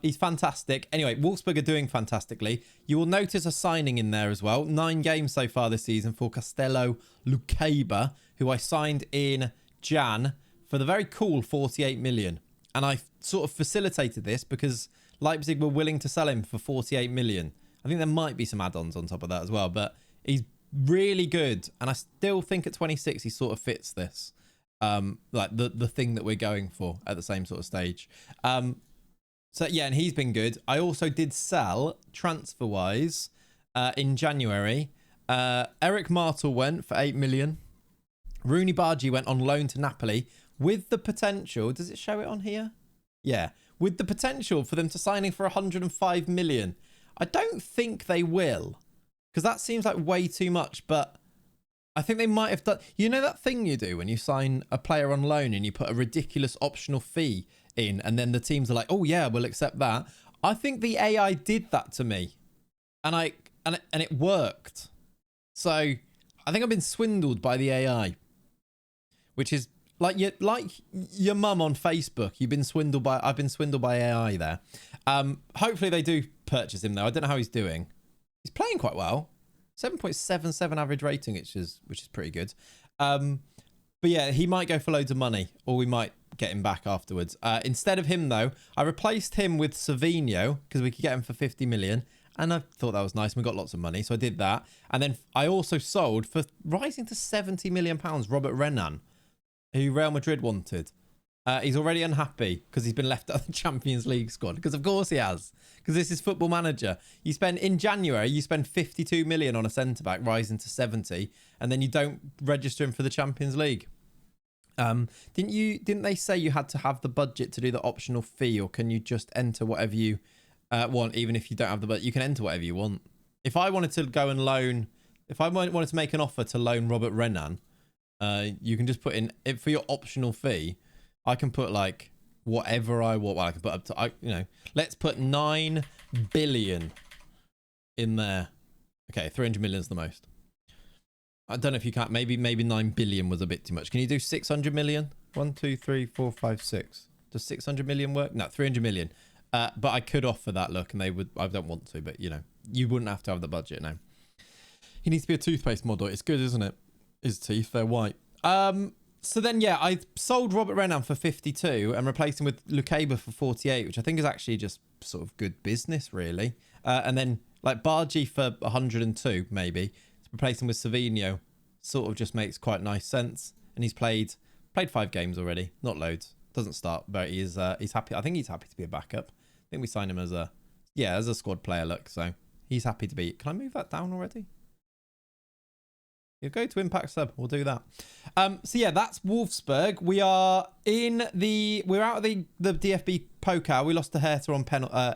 He's fantastic. Anyway, Wolfsburg are doing fantastically. You will notice a signing in there as well. 9 games so far this season for Castello Lucaba, who I signed in Jan for the very cool 48 million. And I sort of facilitated this because Leipzig were willing to sell him for 48 million. I think there might be some add-ons on top of that as well, but he's really good. And I still think at 26, he sort of fits this. Like the thing that we're going for at the same sort of stage. So yeah, and he's been good. I also did sell transfer-wise in January. Eric Martel went for 8 million. Rooney Bargi went on loan to Napoli with the potential. Does it show it on here? Yeah. With the potential for them to sign him for 105 million. I don't think they will, because that seems like way too much, but I think they might have done... You know that thing you do when you sign a player on loan and you put a ridiculous optional fee in, and then the teams are like, oh yeah, we'll accept that. I think the AI did that to me, and it worked. So I think I've been swindled by the AI, which is like your mum on Facebook. I've been swindled by AI there. Hopefully they do purchase him though. I don't know how he's doing. He's playing quite well. 7.77 average rating, which is pretty good. But yeah, he might go for loads of money, or we might get him back afterwards. Instead of him though, I replaced him with Savinho because we could get him for 50 million. And I thought that was nice. We got lots of money. So I did that. And then I also sold for rising to 70 million pounds, Robert Renan, who Real Madrid wanted. He's already unhappy because he's been left out of the Champions League squad. Because of course he has. Because this is Football Manager. In January, you spend 52 million on a centre-back, rising to 70. And then you don't register him for the Champions League. Didn't they say you had to have the budget to do the optional fee, or can you just enter whatever you want, even if you don't have the budget? You can enter whatever you want. If I wanted to go and loan, if I wanted to make an offer to loan Robert Renan, you can just put in for your optional fee. I can put like whatever I want. Well, I can put up to, let's put 9 billion in there. Okay, 300 million is the most. I don't know if you can't. Maybe 9 billion was a bit too much. Can you do 600 million? 1, 2, 3, 4, 5, 6. Does 600 million work? No, 300 million. But I could offer that look, and they would. I don't want to, but you wouldn't have to have the budget now. He needs to be a toothpaste model. It's good, isn't it? His teeth, they're white. So then, yeah, I sold Robert Renan for 52 and replaced him with Lucaba for 48, which I think is actually just sort of good business, really. And then like Bargi for 102, maybe. Replacing with Savinho sort of just makes quite nice sense. And he's played 5 games already, not loads. Doesn't start, but he's happy. I think he's happy to be a backup. I think we signed him as a squad player. Look, so he's happy to be. Can I move that down already? You go to Impact Sub. We'll do that. So yeah, that's Wolfsburg. We're out of the DFB Pokal. We lost to Hertha on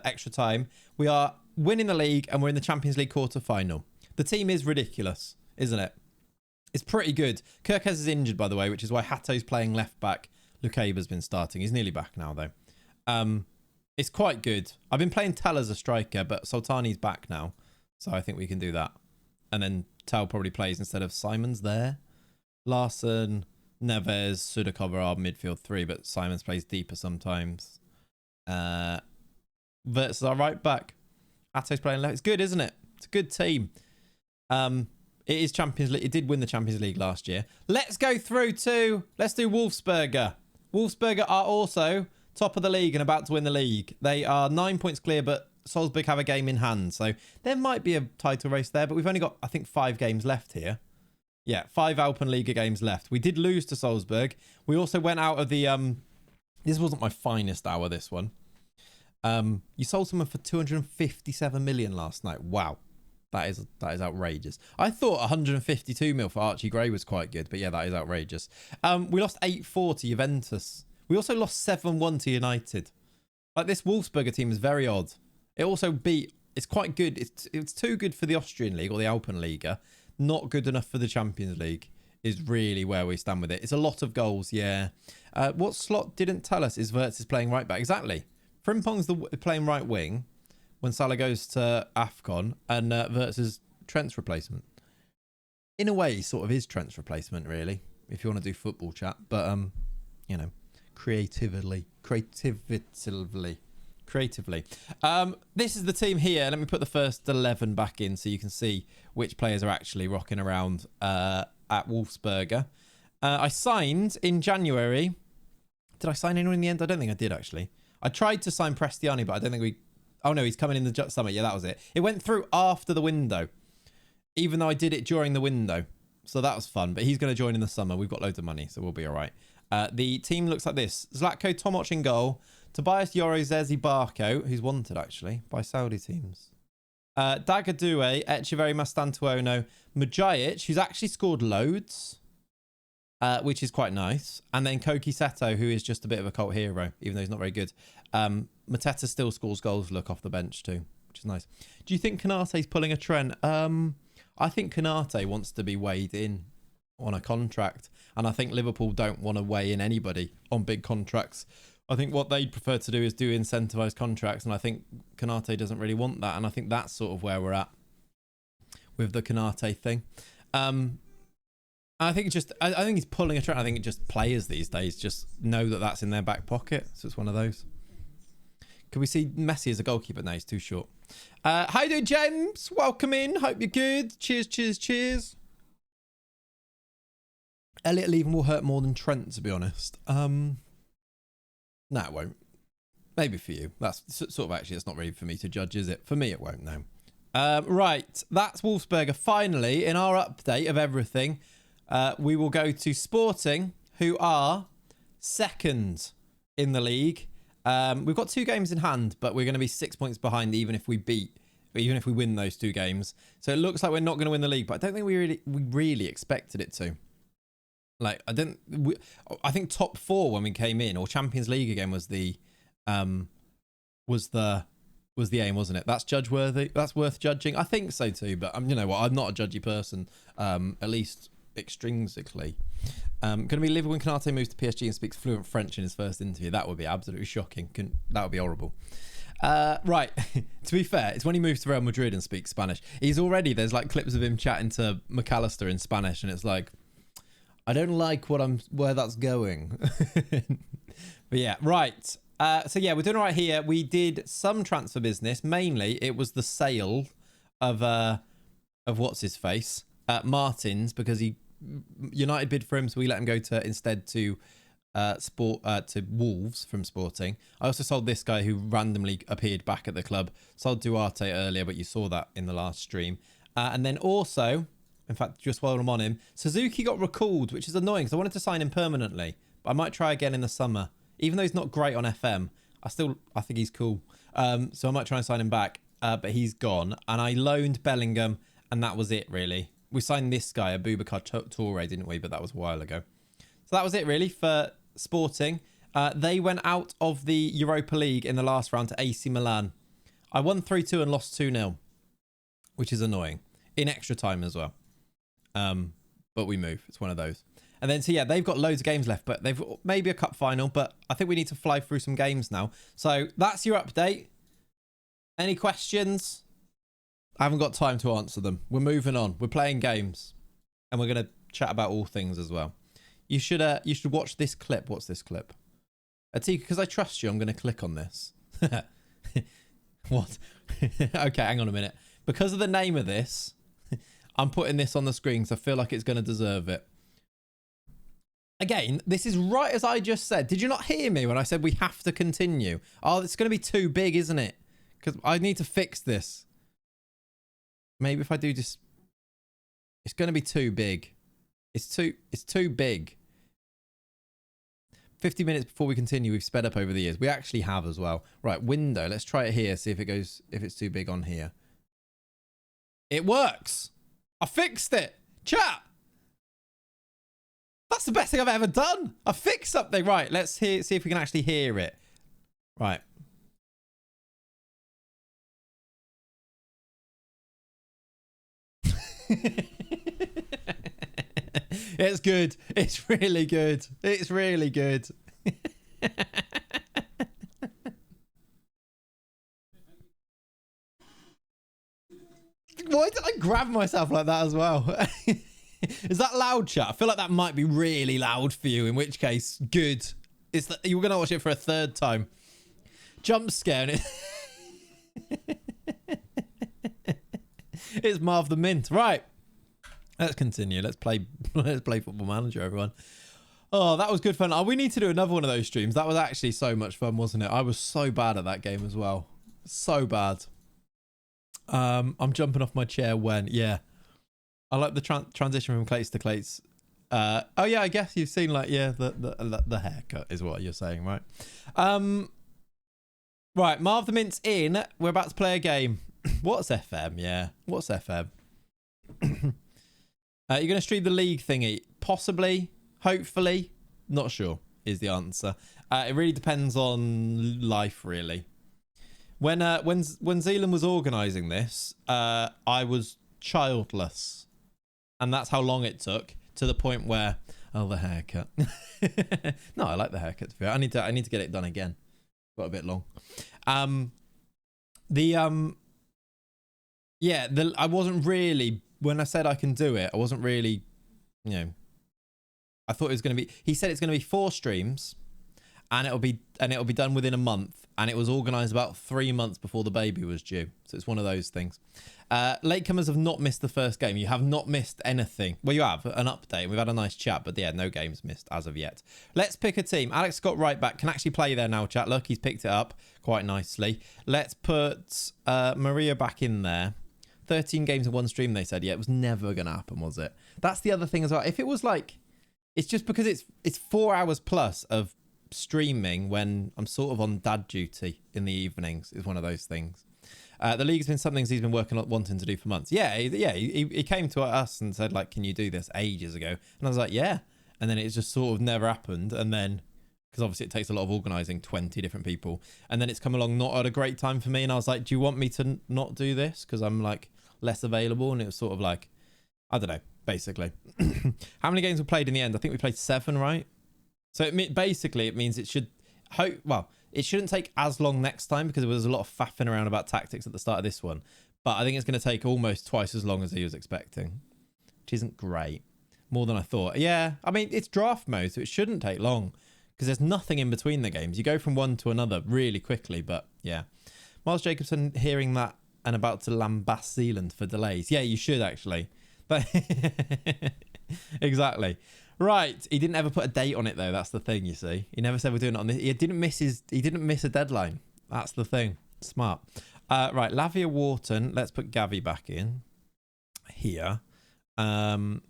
extra time. We are winning the league, and we're in the Champions League quarter-final. The team is ridiculous, isn't it? It's pretty good. Kirkes is injured, by the way, which is why Hatto's playing left back. Lucaba's been starting. He's nearly back now, though. It's quite good. I've been playing Tell as a striker, but Sultani's back now. So I think we can do that. And then Tell probably plays instead of Simons there. Larson, Neves, Sudakov are our midfield 3, but Simons plays deeper sometimes. Versus our right back. Hatto's playing left. It's good, isn't it? It's a good team. It is Champions League. It did win the Champions League last year. Let's go through to... Let's do Wolfsberger. Wolfsberger are also top of the league and about to win the league. They are 9 points clear, but Salzburg have a game in hand. So there might be a title race there, but we've only got, I think, 5 games left here. Yeah, 5 Alpenliga games left. We did lose to Salzburg. We also went out of the... This wasn't my finest hour, this one. You sold someone for 257 million last night. Wow. That is outrageous. I thought 152 mil for Archie Gray was quite good, but yeah, that is outrageous. We lost 8-4 to Juventus. We also lost 7-1 to United. Like, this Wolfsberger team is very odd. It also beat... It's quite good. It's too good for the Austrian League or the Alpenliga. Not good enough for the Champions League is really where we stand with it. It's a lot of goals, yeah. What Slot didn't tell us is Wirtz is playing right back. Exactly. Frimpong's playing right wing when Salah goes to AFCON, and Wirtz is Trent's replacement. In a way, sort of is Trent's replacement, really, if you want to do football chat. But, creatively. creatively. This is the team here. Let me put the first 11 back in so you can see which players are actually rocking around at Wolfsberger. I signed in January. Did I sign anyone in the end? I don't think I did, actually. I tried to sign Prestiani, but I don't think we... Oh, no, he's coming in the summer. Yeah, that was it. It went through after the window, even though I did it during the window. So that was fun, but he's going to join in the summer. We've got loads of money, so we'll be all right. The team looks like this. Zlatko Tomoc in goal. Tobias Yorozezi Barco, who's wanted, actually, by Saudi teams. Dagadue, Echeverri Mastantuono, Mujajic, who's actually scored loads, which is quite nice. And then Koki Seto, who is just a bit of a cult hero, even though he's not very good. Mateta still scores goals, look, off the bench too, which is nice. Do you think Konate's pulling a trend? I think Konate wants to be weighed in on a contract. And I think Liverpool don't want to weigh in anybody on big contracts. I think what they'd prefer to do is do incentivized contracts. And I think Konate doesn't really want that. And I think that's sort of where we're at with the Konate thing. I think it's just, I think he's pulling a trend. I think it just players these days just know that that's in their back pocket. So it's one of those. Can we see Messi as a goalkeeper? No, he's too short. How you doing, James? Welcome in. Hope you're good. Cheers, cheers, cheers. Elliot leaving will hurt more than Trent, to be honest. No, it won't. Maybe for you. That's sort of actually, it's not really for me to judge, is it? For me, it won't, no. Right, that's Wolfsberger. Finally, in our update of everything, we will go to Sporting, who are second in the league. We've got 2 games in hand, but we're going to be 6 points behind even if we win those 2 games. So it looks like we're not going to win the league, but I don't think we really expected it to. Like, I think top 4 when we came in, or Champions League again was the aim, wasn't it? That's judge-worthy. That's worth judging. I think so too, but you know what? I'm not a judgy person, at least extrinsically. Going to be livid when Konate moves to PSG and speaks fluent French in his first interview. That would be absolutely shocking. That would be horrible. Right. To be fair, it's when he moves to Real Madrid and speaks Spanish. There's like clips of him chatting to McAllister in Spanish, and it's like, I don't like where that's going. But yeah, right. So yeah, we're doing all right here. We did some transfer business. Mainly, it was the sale of what's his face, Martins, because United bid for him, so we let him go to Wolves from Sporting. I also sold this guy who randomly appeared back at the club. Sold Duarte earlier, but you saw that in the last stream. And then also, in fact, just while I'm on him, Suzuki got recalled, which is annoying because I wanted to sign him permanently, but I might try again in the summer. Even though he's not great on FM, I think he's cool. So I might try and sign him back, but he's gone. And I loaned Bellingham, and that was it, really. We signed this guy, Abubakar Toure, didn't we? But that was a while ago. So that was it, really, for Sporting. They went out of the Europa League in the last round to AC Milan. I won 3-2 and lost 2-0, which is annoying. In extra time as well. But we move. It's one of those. And then, so yeah, they've got loads of games left, but they've got maybe a cup final, but I think we need to fly through some games now. So that's your update. Any questions? I haven't got time to answer them. We're moving on. We're playing games, and we're going to chat about all things as well. You should watch this clip. What's this clip? Atika, because I trust you, I'm going to click on this. What? Okay, hang on a minute. Because of the name of this, I'm putting this on the screen because I feel like it's going to deserve it. Again, this is right as I just said. Did you not hear me when I said we have to continue? Oh, it's going to be too big, isn't it? Because I need to fix this. Maybe if I do just... It's going to be too big. It's too big. 50 minutes before we continue, we've sped up over the years. We actually have as well. Right, window. Let's try it here, see if it's too big on here. It works. I fixed it. Chat. That's the best thing I've ever done. I fixed something. Right, let's see if we can actually hear it. Right. It's good. It's really good. It's really good. Why did I grab myself like that as well? Is that loud, chat? I feel like that might be really loud for you, in which case, good. You're going to watch it for a third time. jump scare and it's Marv the Mint. Right. Let's continue. Let's play Football Manager, everyone. Oh, that was good fun. Oh, we need to do another one of those streams. That was actually so much fun, wasn't it? I was so bad at that game as well. So bad. I'm jumping off my chair when, yeah. I like the transition from Clates to Clates. Oh yeah, I guess you've seen like, yeah, the haircut is what you're saying, right? Right, Marv the Mint's in. We're about to play a game. What's FM? Yeah, what's FM? You're going to stream the league thingy? Possibly, hopefully, not sure is the answer. It really depends on life, really. When Zealand was organising this, I was childless, and that's how long it took. To the point where, oh, the haircut. No, I like the haircut. To be fair. I need to get it done again. Got a bit long. Yeah, I wasn't really, when I said I can do it, I wasn't really, you know, I thought it was going to be, he said it's going to be 4 streams and it'll be done within a month, and it was organised about 3 months before the baby was due. So it's one of those things. Latecomers have not missed the first game. You have not missed anything. Well, you have an update. We've had a nice chat, but yeah, no games missed as of yet. Let's pick a team. Alex got right back. Can actually play there now, chat. Look, he's picked it up quite nicely. Let's put Maria back in there. 13 games in one stream, they said. Yeah, it was never going to happen, was it? That's the other thing as well. If it was like, it's just because it's 4 hours plus of streaming when I'm sort of on dad duty in the evenings is one of those things. The league's been something he's been wanting to do for months. Yeah, he came to us and said, like, can you do this ages ago? And I was like, yeah. And then it just sort of never happened. And then, because obviously it takes a lot of organising 20 different people. And then it's come along not at a great time for me. And I was like, do you want me to not do this? Because I'm like less available. And it was sort of like, I don't know, basically. How many games we played in the end? I think we played 7, right? So basically it means it should it shouldn't take as long next time, because there was a lot of faffing around about tactics at the start of this one. But I think it's going to take almost twice as long as he was expecting, which isn't great. More than I thought. Yeah, I mean, it's draft mode, so it shouldn't take long because there's nothing in between the games. You go from one to another really quickly, but yeah. Miles Jacobson hearing that and about to lambast Zealand for delays. Yeah, you should actually. But exactly. Right, he didn't ever put a date on it though. That's the thing, you see. He never said we're doing it on this. He didn't miss a deadline. That's the thing. Smart. Right, Lavia Wharton. Let's put Gavi back in here. Naipan.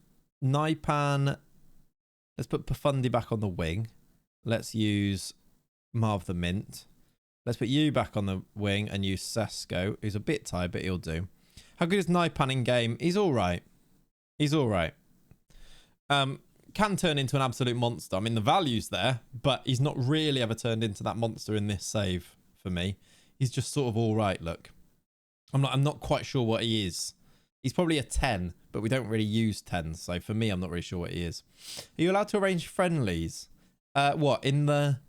Let's put Pafundi back on the wing. Let's use Marv the Mint. Let's put you back on the wing and use Sesko, who's a bit tired, but he'll do. How good is Naipan in game? He's all right. He's all right. Can turn into an absolute monster. I mean, the value's there, but he's not really ever turned into that monster in this save for me. He's just sort of all right, look. I'm not quite sure what he is. He's probably a 10, but we don't really use 10s, so for me, I'm not really sure what he is. Are you allowed to arrange friendlies? What now?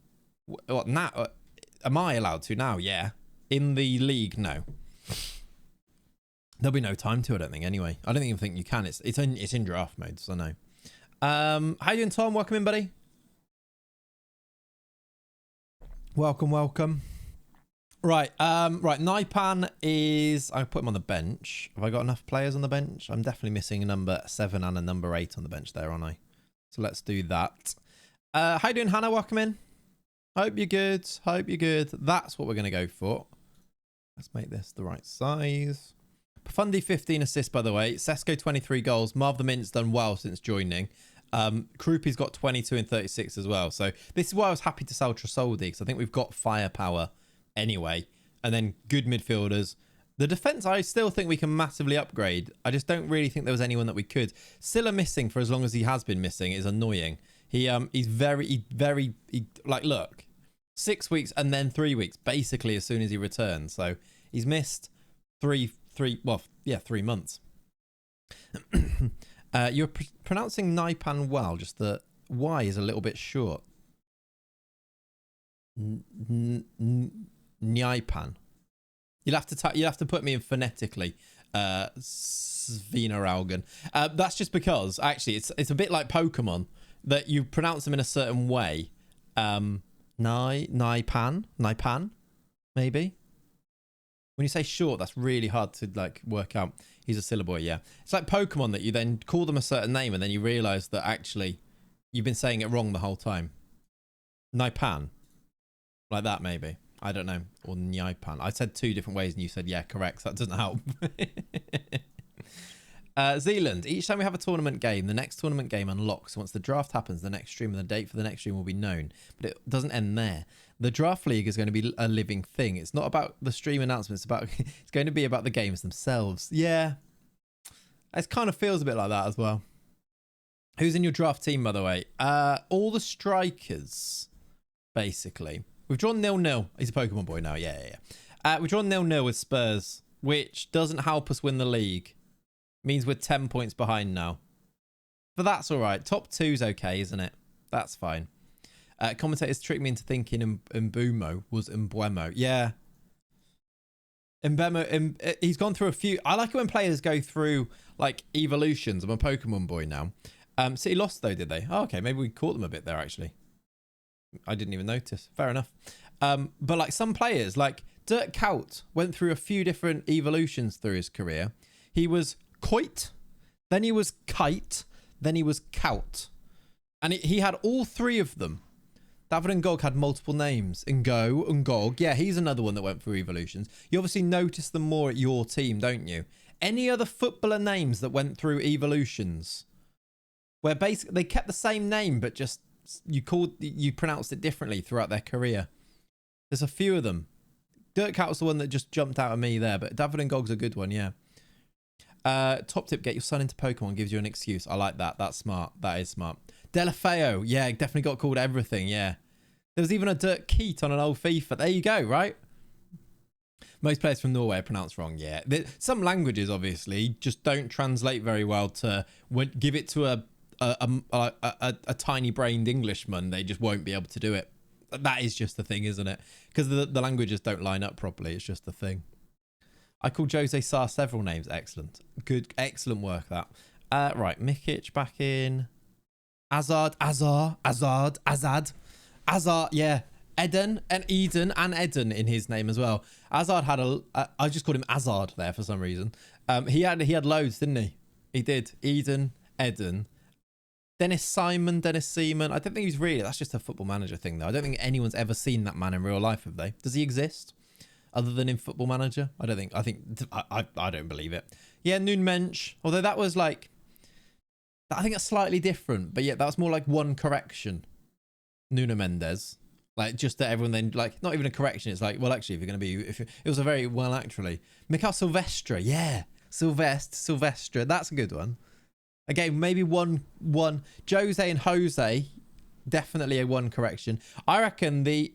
Am I allowed to now? Yeah. In the league, no. There'll be no time to, I don't think, anyway. I don't even think you can. It's in draft mode, so no. How you doing, Tom? Welcome in, buddy. Welcome. Right, Naipan is... I put him on the bench. Have I got enough players on the bench? I'm definitely missing a number 7 and a number 8 on the bench there, aren't I? So let's do that. How you doing, Hannah? Welcome in. Hope you're good. That's what we're going to go for. Let's make this the right size. Pafundi 15 assists, by the way. Sesko 23 goals. Marv the Mint's done well since joining. Krupi's got 22 and 36 as well. So this is why I was happy to sell Trasoldi, because I think we've got firepower anyway. And then good midfielders. The defence, I still think we can massively upgrade. I just don't really think there was anyone that we could. Silla missing for as long as he has been missing is annoying. He's very, like, look, 6 weeks and then 3 weeks, basically as soon as he returns. So he's missed 3 months. You're pronouncing Naipan well, just the Y is a little bit short. Naipan. You'll have to put me in phonetically. Svina Augen. That's just because actually it's a bit like Pokemon that you pronounce them in a certain way. Naipan. maybe. When you say short, that's really hard to like work out. He's a syllable, yeah. It's like Pokemon that you then call them a certain name and then you realise that actually you've been saying it wrong the whole time. Naipan. Like that, maybe. I don't know. Or Nyaipan. I said 2 different ways and you said, yeah, correct. So that doesn't help. Zealand. Each time we have a tournament game, the next tournament game unlocks. Once the draft happens, the next stream and the date for the next stream will be known. But it doesn't end there. The draft league is going to be a living thing. It's not about the stream announcements. It's going to be about the games themselves. Yeah. It kind of feels a bit like that as well. Who's in your draft team, by the way? All the strikers, basically. We've drawn 0-0. He's a Pokemon boy now. Yeah. We've drawn 0-0 with Spurs, which doesn't help us win the league. Means we're 10 points behind now. But that's all right. Top 2's okay, isn't it? That's fine. Commentators tricked me into thinking Mbumo was Mbuemo. Yeah. Mbemo, he's gone through a few. I like it when players go through like evolutions. I'm a Pokemon boy now. City lost though, did they? Oh, okay, maybe we caught them a bit there actually. I didn't even notice. Fair enough. But like some players, like Dirk Kuyt went through a few different evolutions through his career. He was Kuyt, then he was Kite, then he was Kuyt. And he had all 3 of them. David Ngog had multiple names. Ngog. Yeah, he's another one that went through evolutions. You obviously notice them more at your team, don't you? Any other footballer names that went through evolutions? Where basically they kept the same name, but just you pronounced it differently throughout their career. There's a few of them. Dirk Kuyt was the one that just jumped out at me there, but David Ngog's a good one, yeah. Top tip, get your son into Pokemon, gives you an excuse. I like that. That's smart. That is smart. Delafeo, yeah, definitely got called everything, yeah. There was even a Dirk Kuyt on an old FIFA. There you go, right? Most players from Norway are pronounced wrong, yeah. Some languages, obviously, just don't translate very well to... Give it to a tiny-brained Englishman, they just won't be able to do it. That is just the thing, isn't it? Because the languages don't line up properly. It's just the thing. I called Jose Sarr several names. Excellent. Good, excellent work, that. Right, Mikic back in... Azad, yeah. Eden in his name as well. Azard had I just called him Azard there for some reason. He had loads, didn't he? He did. Eden. Dennis Seaman. I don't think he's really, that's just a Football Manager thing though. I don't think anyone's ever seen that man in real life, have they? Does he exist? Other than in Football Manager? I don't believe it. Yeah, Noon Mensch. Although that was like, I think that's slightly different, but yeah, that's more like one correction. Nuno Mendes, like just that everyone then like not even a correction. It's like, well, actually, if you're going to be, it was a very well actually. Mikael Silvestre, yeah, Silvestre, that's a good one. Again, maybe one. Jose and Jose, definitely a one correction. I reckon the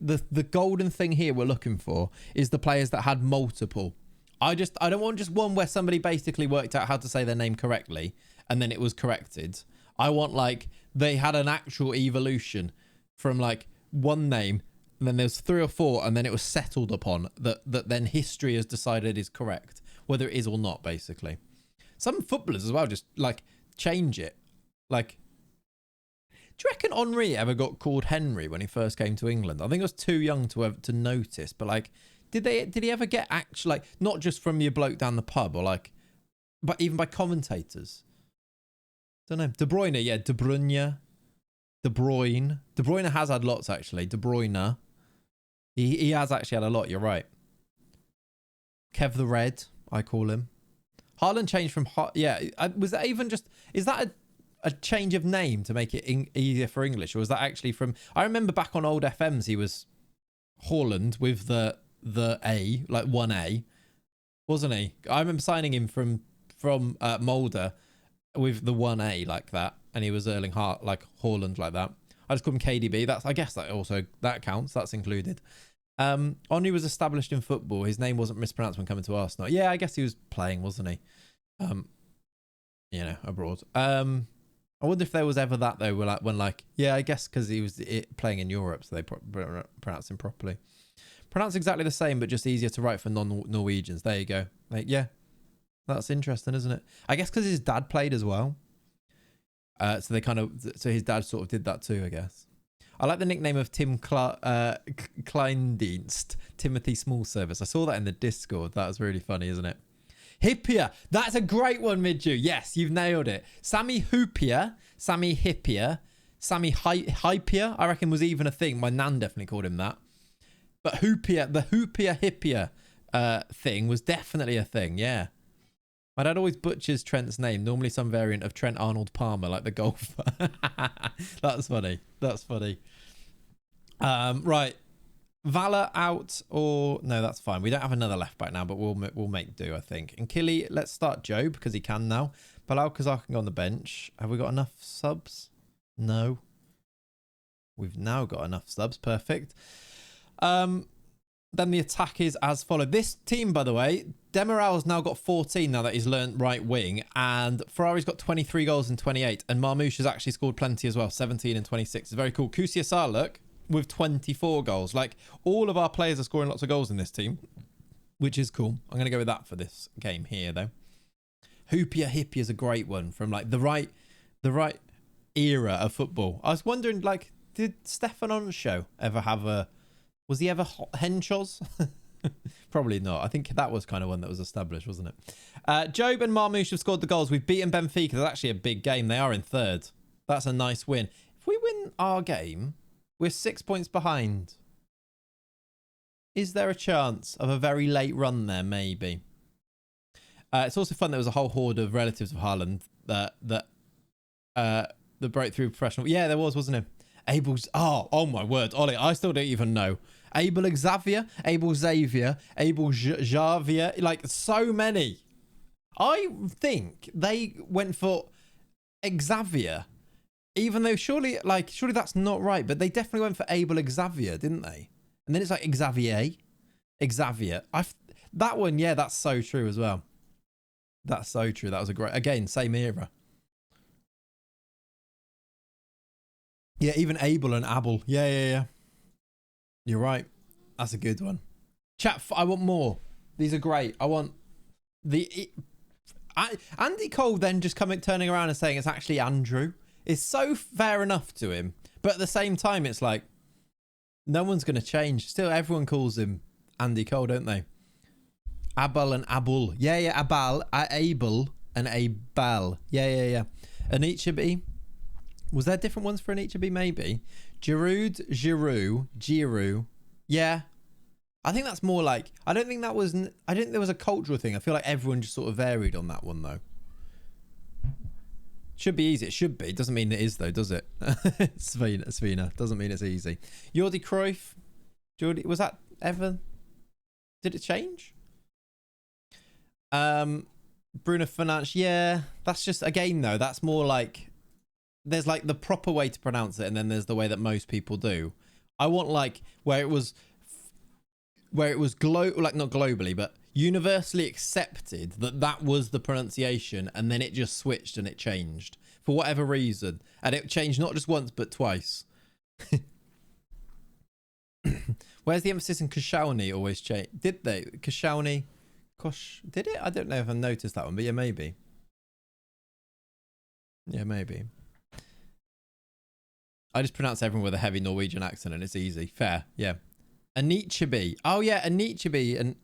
golden thing here we're looking for is the players that had multiple. I don't want just one where somebody basically worked out how to say their name correctly and then it was corrected. I want like they had an actual evolution from like one name and then there's 3 or 4 and then it was settled upon that then history has decided is correct, whether it is or not, basically. Some footballers as well just like change it. Like, do you reckon Henry ever got called Henry when he first came to England? I think I was too young to notice, but like, did he ever get actually like not just from your bloke down the pub or like, but even by commentators? Don't know. De Bruyne, yeah, De Bruyne. De Bruyne has had lots actually. De Bruyne, he has actually had a lot. You're right. Kev the Red, I call him. Haaland changed from yeah. Was that even just? Is that a change of name to make it easier for English, or was that actually from? I remember back on old FMs, he was Haaland with the A, like 1A, wasn't he? I remember signing him from Mulder with the 1A like that, and he was Erling Haaland like that. I just called him KDB. I guess that counts. That's included. Henry was established in football. His name wasn't mispronounced when coming to Arsenal. Yeah, I guess he was playing, wasn't he? Abroad. I wonder if there was ever that though, when yeah, I guess because he was playing in Europe, so they pronounced him properly. Pronounced exactly the same, but just easier to write for non-Norwegians. There you go. Like, yeah, that's interesting, isn't it? I guess because his dad played as well. So his dad sort of did that too, I guess. I like the nickname of Kleindienst, Timothy Small Service. I saw that in the Discord. That was really funny, isn't it? Hippier. That's a great one, Midju. Yes, you've nailed it. Sammy Hoopier, Sammy Hippier, Sammy Hypier, I reckon was even a thing. My nan definitely called him that. But Hoopier, the Hoopier Hippier thing was definitely a thing, yeah. My dad always butchers Trent's name, normally some variant of Trent Arnold Palmer, like the golfer. That's funny. That's funny. Right. Valor out or... No, that's fine. We don't have another left back now, but we'll make do, I think. And Killy, let's start Joe because he can now. Bilal Kazak can go on the bench. Have we got enough subs? No. We've now got enough subs. Perfect. Then the attack is as followed. This team, by the way, Demiral's now got 14 now that he's learnt right wing. And Ferrari's got 23 goals and 28. And Marmouche has actually scored plenty as well. 17 and 26. It's very cool. Kusiasar, look, with 24 goals. Like, all of our players are scoring lots of goals in this team, which is cool. I'm going to go with that for this game here, though. Hoopier Hippie is a great one from, like, the right era of football. I was wondering, like, did Stefan Onshow ever have a... Was he ever Henchos? Probably not. I think that was kind of one that was established, wasn't it? Job and Marmouche have scored the goals. We've beaten Benfica. That's actually a big game. They are in third. That's a nice win. If we win our game, we're 6 points behind. Is there a chance of a very late run there? Maybe. It's also fun. There was a whole horde of relatives of Haaland that broke through professional. Yeah, there was, wasn't it? Abel's... Oh my word. Ollie, I still don't even know. Abel Xavier, Abel Xavier, Abel Javier. Like, so many. I think they went for Xavier. Even though surely that's not right. But they definitely went for Abel Xavier, didn't they? And then it's like Xavier. That one, yeah, that's so true as well. That's so true. That was a great... Again, same era. Yeah, even Abel and Abel. Yeah. You're right. That's a good one. Chat, I want more. These are great. I want the... Andy Cole then just turning around and saying it's actually Andrew is so fair enough to him. But at the same time, it's like, no one's going to change. Still, everyone calls him Andy Cole, don't they? Abel and Abul. Yeah, Abel. Abel and Abel. Yeah. Anichabi. Was there different ones for Anichabi? Maybe. Giroud. Yeah. I think that's more like... I don't think there was a cultural thing. I feel like everyone just sort of varied on that one, though. Should be easy. It should be. Doesn't mean it is, though, does it? Svina. Doesn't mean it's easy. Jordi Cruyff. Was that ever... Did it change? Bruno Fernandes. Yeah. That's just... Again, though, that's more like... There's like the proper way to pronounce it, and then there's the way that most people do. I want like where it was not globally, but universally accepted that was the pronunciation, and then it just switched and it changed for whatever reason, and it changed not just once but twice. Where's the emphasis in Koscielny always change? Did they Koscielny? Did it? I don't know if I noticed that one, but yeah, maybe. Yeah, maybe. I just pronounce everyone with a heavy Norwegian accent and it's easy. Fair, yeah. Anichabi. Oh, yeah, Anichabi and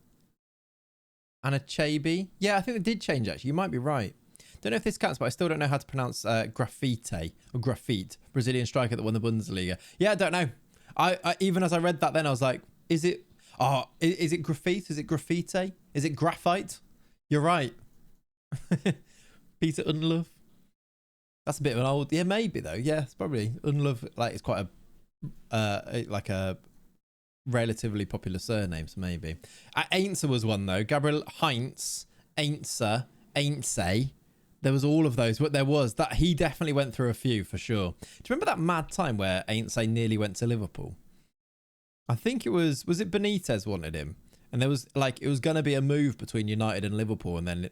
Anachabi. Yeah, I think they did change, actually. You might be right. Don't know if this counts, but I still don't know how to pronounce Graffite or Graffite, Brazilian striker that won the Bundesliga. Yeah, I don't know. I even as I read that then, I was like, is it graffite? Is it graffiti? Is it graphite? You're right. Peter Unlove. That's a bit of an old... Yeah, maybe, though. Yeah, it's probably... Unlove, like, it's quite a relatively popular surname, so maybe. Ainsa was one, though. Gabriel Heinz, Ainsa, Ainse. There was all of those. But there was... that he definitely went through a few, for sure. Do you remember that mad time where Ainse nearly went to Liverpool? I think it was... Was it Benitez wanted him? And there was, like... It was going to be a move between United and Liverpool, and then...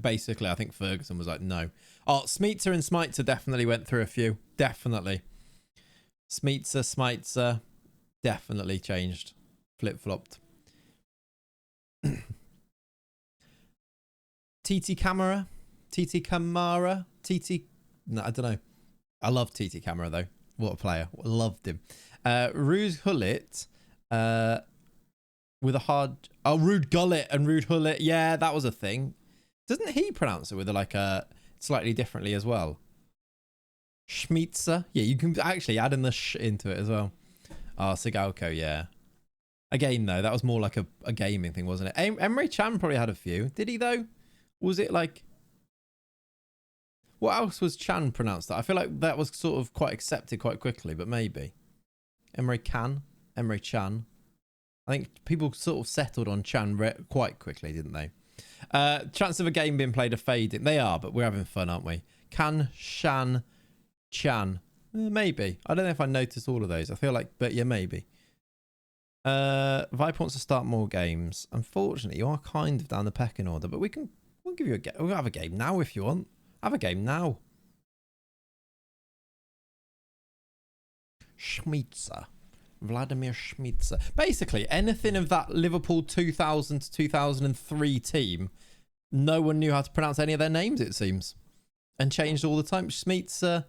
basically, I think Ferguson was like, no. Oh, Smeetzer and Smeitzer definitely went through a few. Definitely. Smeitzer, definitely changed. Flip-flopped. TT Camara? No, I don't know. I love TT Camara, though. What a player. Loved him. Ruud Gullit with a hard... Oh, Ruud Gullit and Ruud Gullit. Yeah, that was a thing. Doesn't he pronounce it with like a slightly differently as well? Schmitzer. Yeah, you can actually add in the sh into it as well. Oh, Sigalko, yeah. Again, though, that was more like a gaming thing, wasn't it? Emre Can probably had a few. Did he, though? Was it like... What else was Chan pronounced that? I feel like that was sort of quite accepted quite quickly, but maybe. Emre Can. Emre Can. I think people sort of settled on Chan quite quickly, didn't they? Chance of a game being played are fading. They are, but we're having fun, aren't we? Can, Shan, Chan. Maybe. I don't know if I noticed all of those. I feel like, but yeah, maybe. Viper wants to start more games. Unfortunately, you are kind of down the pecking order, but we'll give you a game. We'll have a game now if you want. Have a game now. Schmitzer. Vladimir Schmitzer. Basically, anything of that Liverpool 2000 to 2003 team, no one knew how to pronounce any of their names, it seems. And changed all the time. Schmitzer,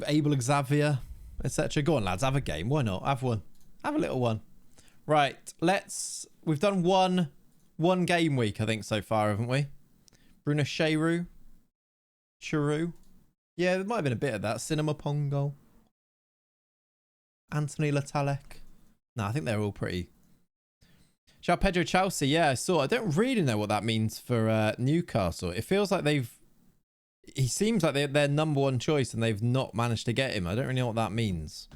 Abel Xavier, etc. Go on, lads, have a game. Why not? Have one. Have a little one. Right, we've done one game week, I think, so far, haven't we? Bruno Cheru. Yeah, there might have been a bit of that. Cinema Pongo. Anthony Latalek. No, I think they're all pretty. João Pedro Chelsea. Yeah, I saw. I don't really know what that means for Newcastle. It feels like he seems like they're their number one choice and they've not managed to get him. I don't really know what that means.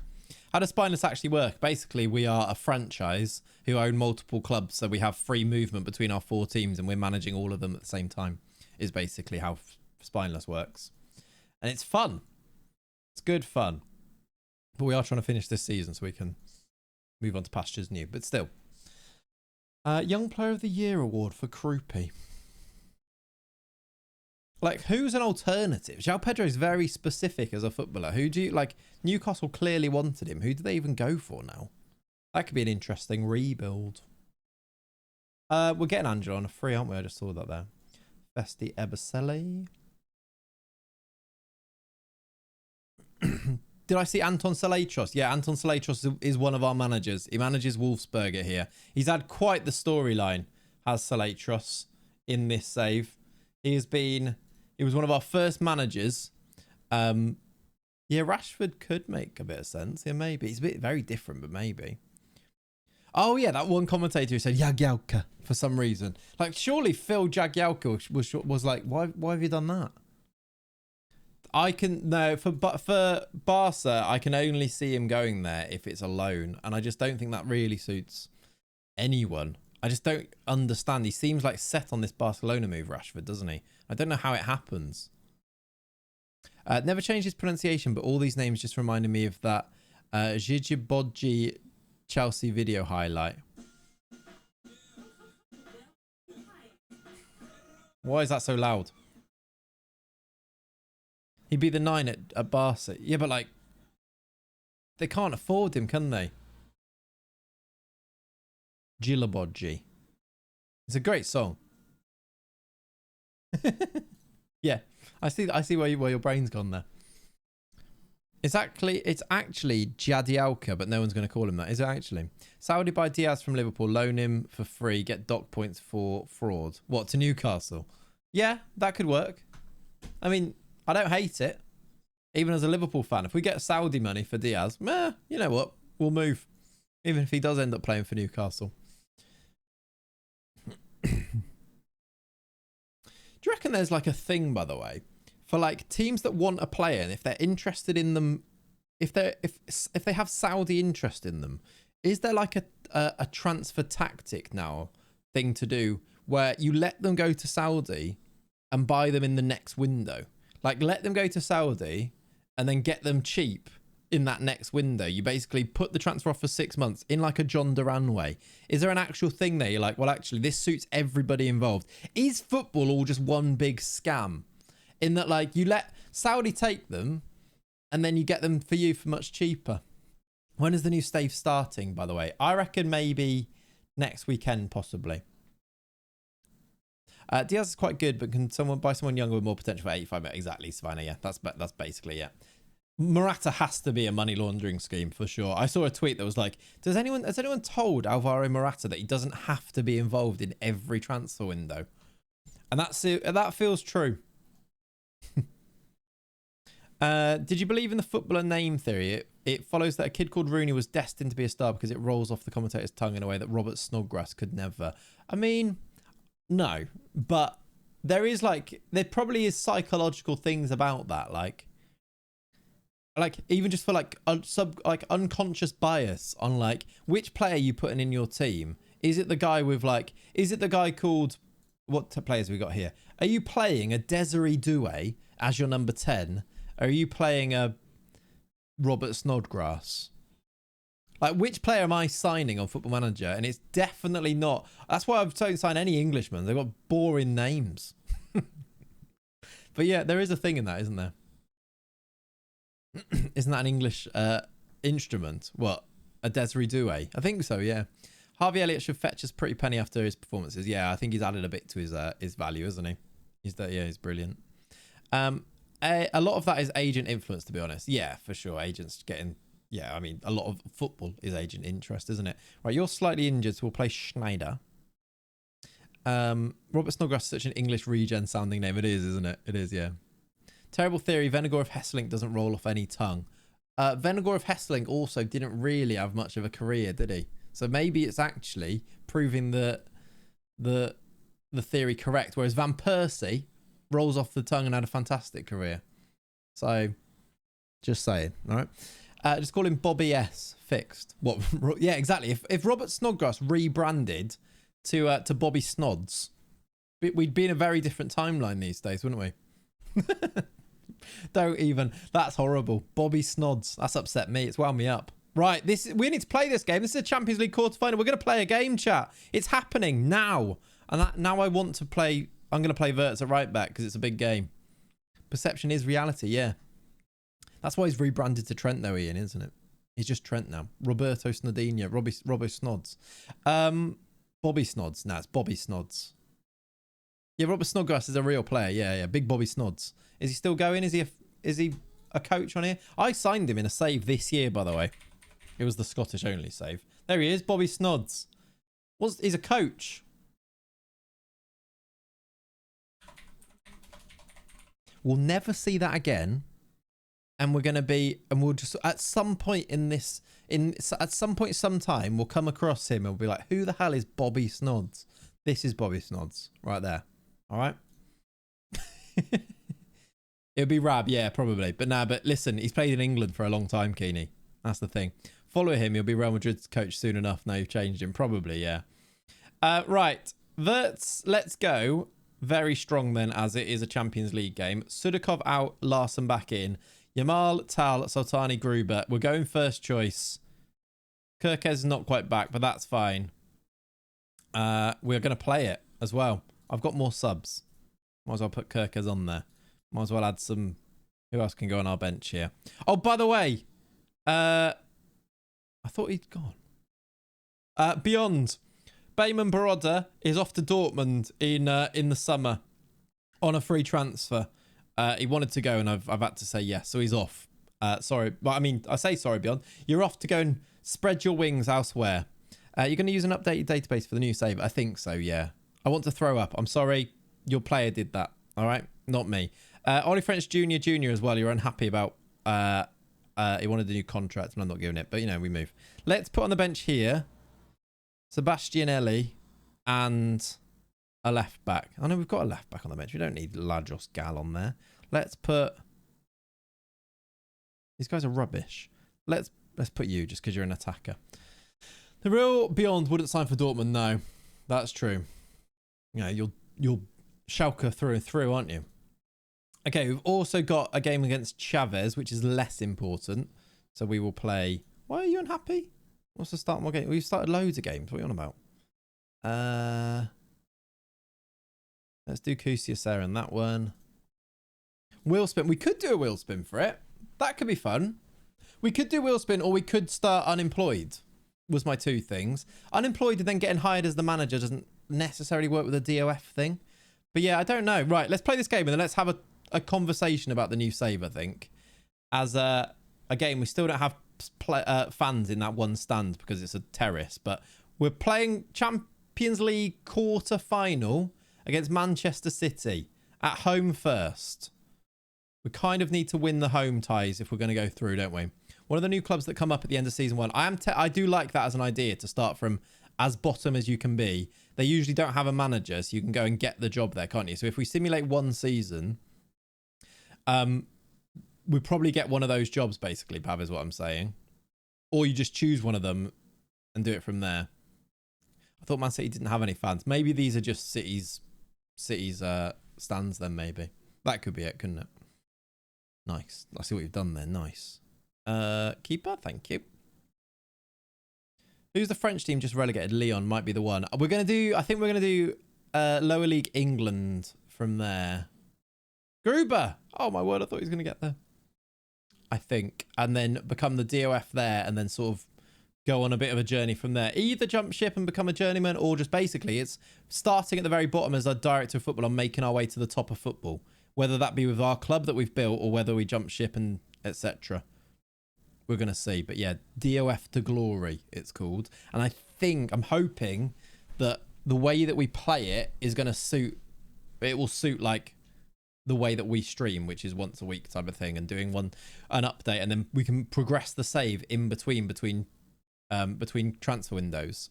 How does Spineless actually work? Basically, we are a franchise who own multiple clubs, so we have free movement between our 4 teams and we're managing all of them at the same time, is basically how Spineless works. And it's fun. It's good fun. But we are trying to finish this season so we can move on to pastures new. But still. Young Player of the Year award for Krupi. Like, who's an alternative? João Pedro is very specific as a footballer. Who do you... Like, Newcastle clearly wanted him. Who do they even go for now? That could be an interesting rebuild. We're getting Angela on a free, aren't we? I just saw that there. Festi Ebasele. Did I see Anton Salatros? Yeah, Anton Salatros is one of our managers. He manages Wolfsberger here. He's had quite the storyline, has Salatros, in this save. He was one of our first managers. Yeah, Rashford could make a bit of sense. Yeah, maybe. He's very different, but maybe. Oh, yeah, that one commentator who said Jagielka for some reason. Like, surely Phil Jagielka was like, why have you done that? For Barca, I can only see him going there if it's a loan. And I just don't think that really suits anyone. I just don't understand. He seems like set on this Barcelona move, Rashford, doesn't he? I don't know how it happens. Never changed his pronunciation, but all these names just reminded me of that Gigi Chelsea video highlight. Why is that so loud? He'd be the 9 at Barca. Yeah, but like, they can't afford him, can they? Gilabodji. It's a great song. Yeah, I see where your brain's gone there. It's actually Jadialka, but no one's going to call him that. Is it actually? Saudi buy Diaz from Liverpool, loan him for free, get dock points for fraud. What, to Newcastle? Yeah, that could work. I mean, I don't hate it. Even as a Liverpool fan, if we get Saudi money for Diaz, you know what? We'll move. Even if he does end up playing for Newcastle. Do you reckon there's like a thing, by the way, for like teams that want a player and if they're interested in them, if they have Saudi interest in them, is there like a transfer tactic now thing to do where you let them go to Saudi and buy them in the next window? Like, let them go to Saudi and then get them cheap in that next window. You basically put the transfer off for 6 months in like a John Duran way. Is there an actual thing there? You're like, well, actually, this suits everybody involved. Is football all just one big scam? In that, like, you let Saudi take them and then you get them for you for much cheaper. When is the new stave starting, by the way? I reckon maybe next weekend, possibly. Diaz is quite good, but can someone buy someone younger with more potential for 85? Exactly, Savannah. Yeah, that's basically it. Morata has to be a money laundering scheme for sure. I saw a tweet that was like, has anyone told Alvaro Morata that he doesn't have to be involved in every transfer window? And that feels true. Did you believe in the footballer name theory? It follows that a kid called Rooney was destined to be a star because it rolls off the commentator's tongue in a way that Robert Snodgrass could never. I mean, no, but there probably is psychological things about that, like even just for like unconscious bias on like which player you putting in your team. Is it the guy called, what players have we got here? Are you playing a Desiree Doué as your number 10? Are you playing a Robert Snodgrass? Like, which player am I signing on Football Manager? And it's definitely not. That's why I don't sign any Englishmen. They've got boring names. But yeah, there is a thing in that, isn't there? Isn't that an English instrument? What? A Desiree Doué? I think so, yeah. Harvey Elliott should fetch us pretty penny after his performances. Yeah, I think he's added a bit to his value, isn't he? He's brilliant. A lot of that is agent influence, to be honest. Yeah, for sure. Agents getting... Yeah, I mean, a lot of football is agent interest, isn't it? Right, you're slightly injured, so we'll play Schneider. Robert Snodgrass is such an English regen sounding name. It is, isn't it? It is, yeah. Terrible theory. Venegor of Hesselink doesn't roll off any tongue. Venegor of Hesselink also didn't really have much of a career, did he? So maybe it's actually proving the theory correct, whereas Van Persie rolls off the tongue and had a fantastic career. So, just saying, all right? Just call him Bobby S. Fixed. What? Yeah, exactly. If Robert Snodgrass rebranded to Bobby Snods, we'd be in a very different timeline these days, wouldn't we? Don't even. That's horrible. Bobby Snods. That's upset me. It's wound me up. Right, we need to play this game. This is a Champions League quarterfinal. We're going to play a game, chat. It's happening now. And now I want to play... I'm going to play Wirtz at right back because it's a big game. Perception is reality, yeah. That's why he's rebranded to Trent, though, Ian, isn't it? He's just Trent now. Roberto Snodinho. Robbo Snods. Bobby Snods. No, it's Bobby Snods. Yeah, Robert Snodgrass is a real player. Yeah. Big Bobby Snods. Is he still going? Is he a coach on here? I signed him in a save this year, by the way. It was the Scottish only save. There he is, Bobby Snods. He's a coach. We'll never see that again. And we'll just, at some point sometime, we'll come across him and we'll be like, who the hell is Bobby Snods? This is Bobby Snods right there. All right. It'll be Rab, yeah, probably. But listen, he's played in England for a long time, Keeney. That's the thing. Follow him. He'll be Real Madrid's coach soon enough. Now you've changed him. Probably, yeah. Right. Wirtz, let's go. Very strong then, as it is a Champions League game. Sudakov out, Larson back in. Yamal, Tal, Sultani, Gruber. We're going first choice. Kirkez is not quite back, but that's fine. We're going to play it as well. I've got more subs. Might as well put Kirkez on there. Might as well add some... Who else can go on our bench here? Oh, by the way, I thought he'd gone. Beyond. Bayman Baroda is off to Dortmund in the summer on a free transfer. He wanted to go and I've had to say yes, so he's off. Sorry. Well, I mean, I say sorry, Beyond. You're off to go and spread your wings elsewhere. You're going to use an updated database for the new save? I think so, yeah. I want to throw up. I'm sorry. Your player did that. All right? Not me. Ollie French Jr. as well. You're unhappy about... he wanted a new contract, and I'm not giving it. But, you know, we move. Let's put on the bench here Sebastianelli and a left back. I know we've got a left back on the bench. We don't need Lajos Gal on there. Let's put... These guys are rubbish. Let's put you just because you're an attacker. The real Beyond wouldn't sign for Dortmund. No, that's true. Yeah, you'll Schalke through and through, aren't you? Okay, we've also got a game against Chavez, which is less important. So we will play... Why are you unhappy? What's the start of my game? We've started loads of games. What are you on about? Let's do Kusia Sarah in that one. Wheel spin. We could do a wheel spin for it. That could be fun. We could do wheel spin, or we could start unemployed. Was my two things. Unemployed and then getting hired as the manager doesn't necessarily work with the DOF thing. But yeah, I don't know. Right, let's play this game and then let's have a conversation about the new save, I think. as again, we still don't have fans in that one stand because it's a terrace, but we're playing Champions League quarter final against Manchester City at home first. We kind of need to win the home ties if we're going to go through, don't we? One of the new clubs that come up at the end of season 1. I do like that as an idea, to start from as bottom as you can be. They usually don't have a manager, so you can go and get the job there, can't you? So if we simulate one season, we probably get one of those jobs, basically, Pav, is what I'm saying. Or you just choose one of them and do it from there. I thought Man City didn't have any fans. Maybe these are just City's stands then, maybe. That could be it, couldn't it? Nice. I see what you've done there. Nice. Keeper, thank you. Who's the French team just relegated? Lyon might be the one. I think we're going to do Lower League England from there. Gruber. Oh, my word. I thought he was going to get there. I think. And then become the DOF there and then sort of go on a bit of a journey from there. Either jump ship and become a journeyman, or just basically it's starting at the very bottom as a director of football and making our way to the top of football. Whether that be with our club that we've built or whether we jump ship and etc. We're going to see. But yeah, DOF to glory, it's called. And I'm hoping that the way that we play it is going to suit, it will suit like the way that we stream, which is once a week type of thing, and doing an update, and then we can progress the save in between transfer windows.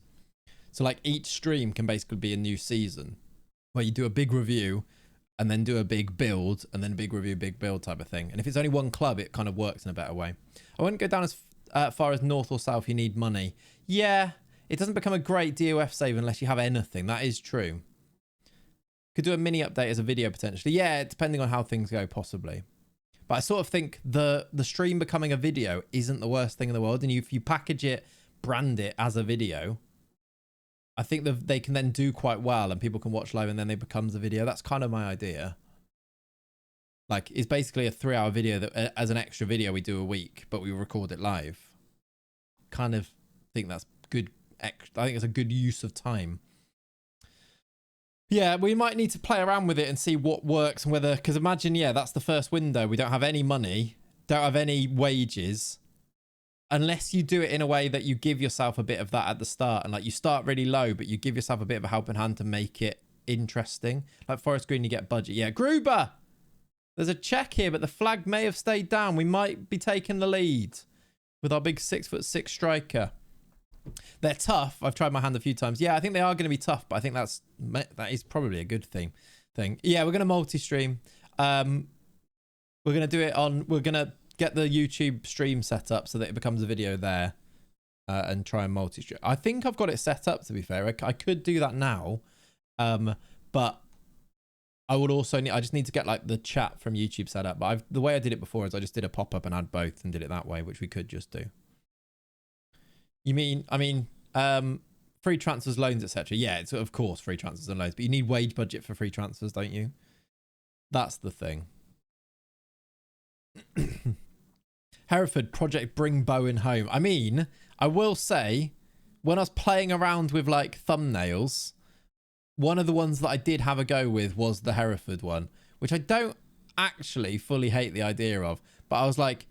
So like each stream can basically be a new season where you do a big review and then do a big build and then big review, big build type of thing. And if it's only one club, it kind of works in a better way. I wouldn't go down as far as north or south. You need money. Yeah, it doesn't become a great DOF save unless you have anything. That is true. Could do a mini update as a video potentially. Yeah, depending on how things go, possibly. But I sort of think the stream becoming a video isn't the worst thing in the world. And if you package it, brand it as a video, I think that they can then do quite well and people can watch live and then it becomes a video. That's kind of my idea. Like, it's basically a 3-hour video that as an extra video we do a week, but we record it live. Kind of think that's good. I think it's a good use of time. Yeah, we might need to play around with it and see what works and whether, because imagine, yeah, that's the first window. We don't have any money, don't have any wages. Unless you do it in a way that you give yourself a bit of that at the start, and like you start really low, but you give yourself a bit of a helping hand to make it interesting. Like Forest Green, you get budget. Yeah, Gruber. There's a check here, but the flag may have stayed down. We might be taking the lead with our big 6'6" striker. They're tough. I've tried my hand a few times. Yeah, I think they are going to be tough, but I think that is probably a good thing. Yeah, we're going to multi-stream. We're going to do it on. We're going to get the YouTube stream set up so that it becomes a video there, and try and multi-stream. I think I've got it set up, to be fair. I could do that now, but I would also I just need to get like the chat from YouTube set up. But the way I did it before is I just did a pop-up and had both and did it that way, which we could just do. You mean, free transfers, loans, etc. Yeah, it's of course free transfers and loans, but you need wage budget for free transfers, don't you? That's the thing. Hereford Project Bring Bowen Home. I mean, I will say, when I was playing around with like thumbnails, one of the ones that I did have a go with was the Hereford one, which I don't actually fully hate the idea of, but I was like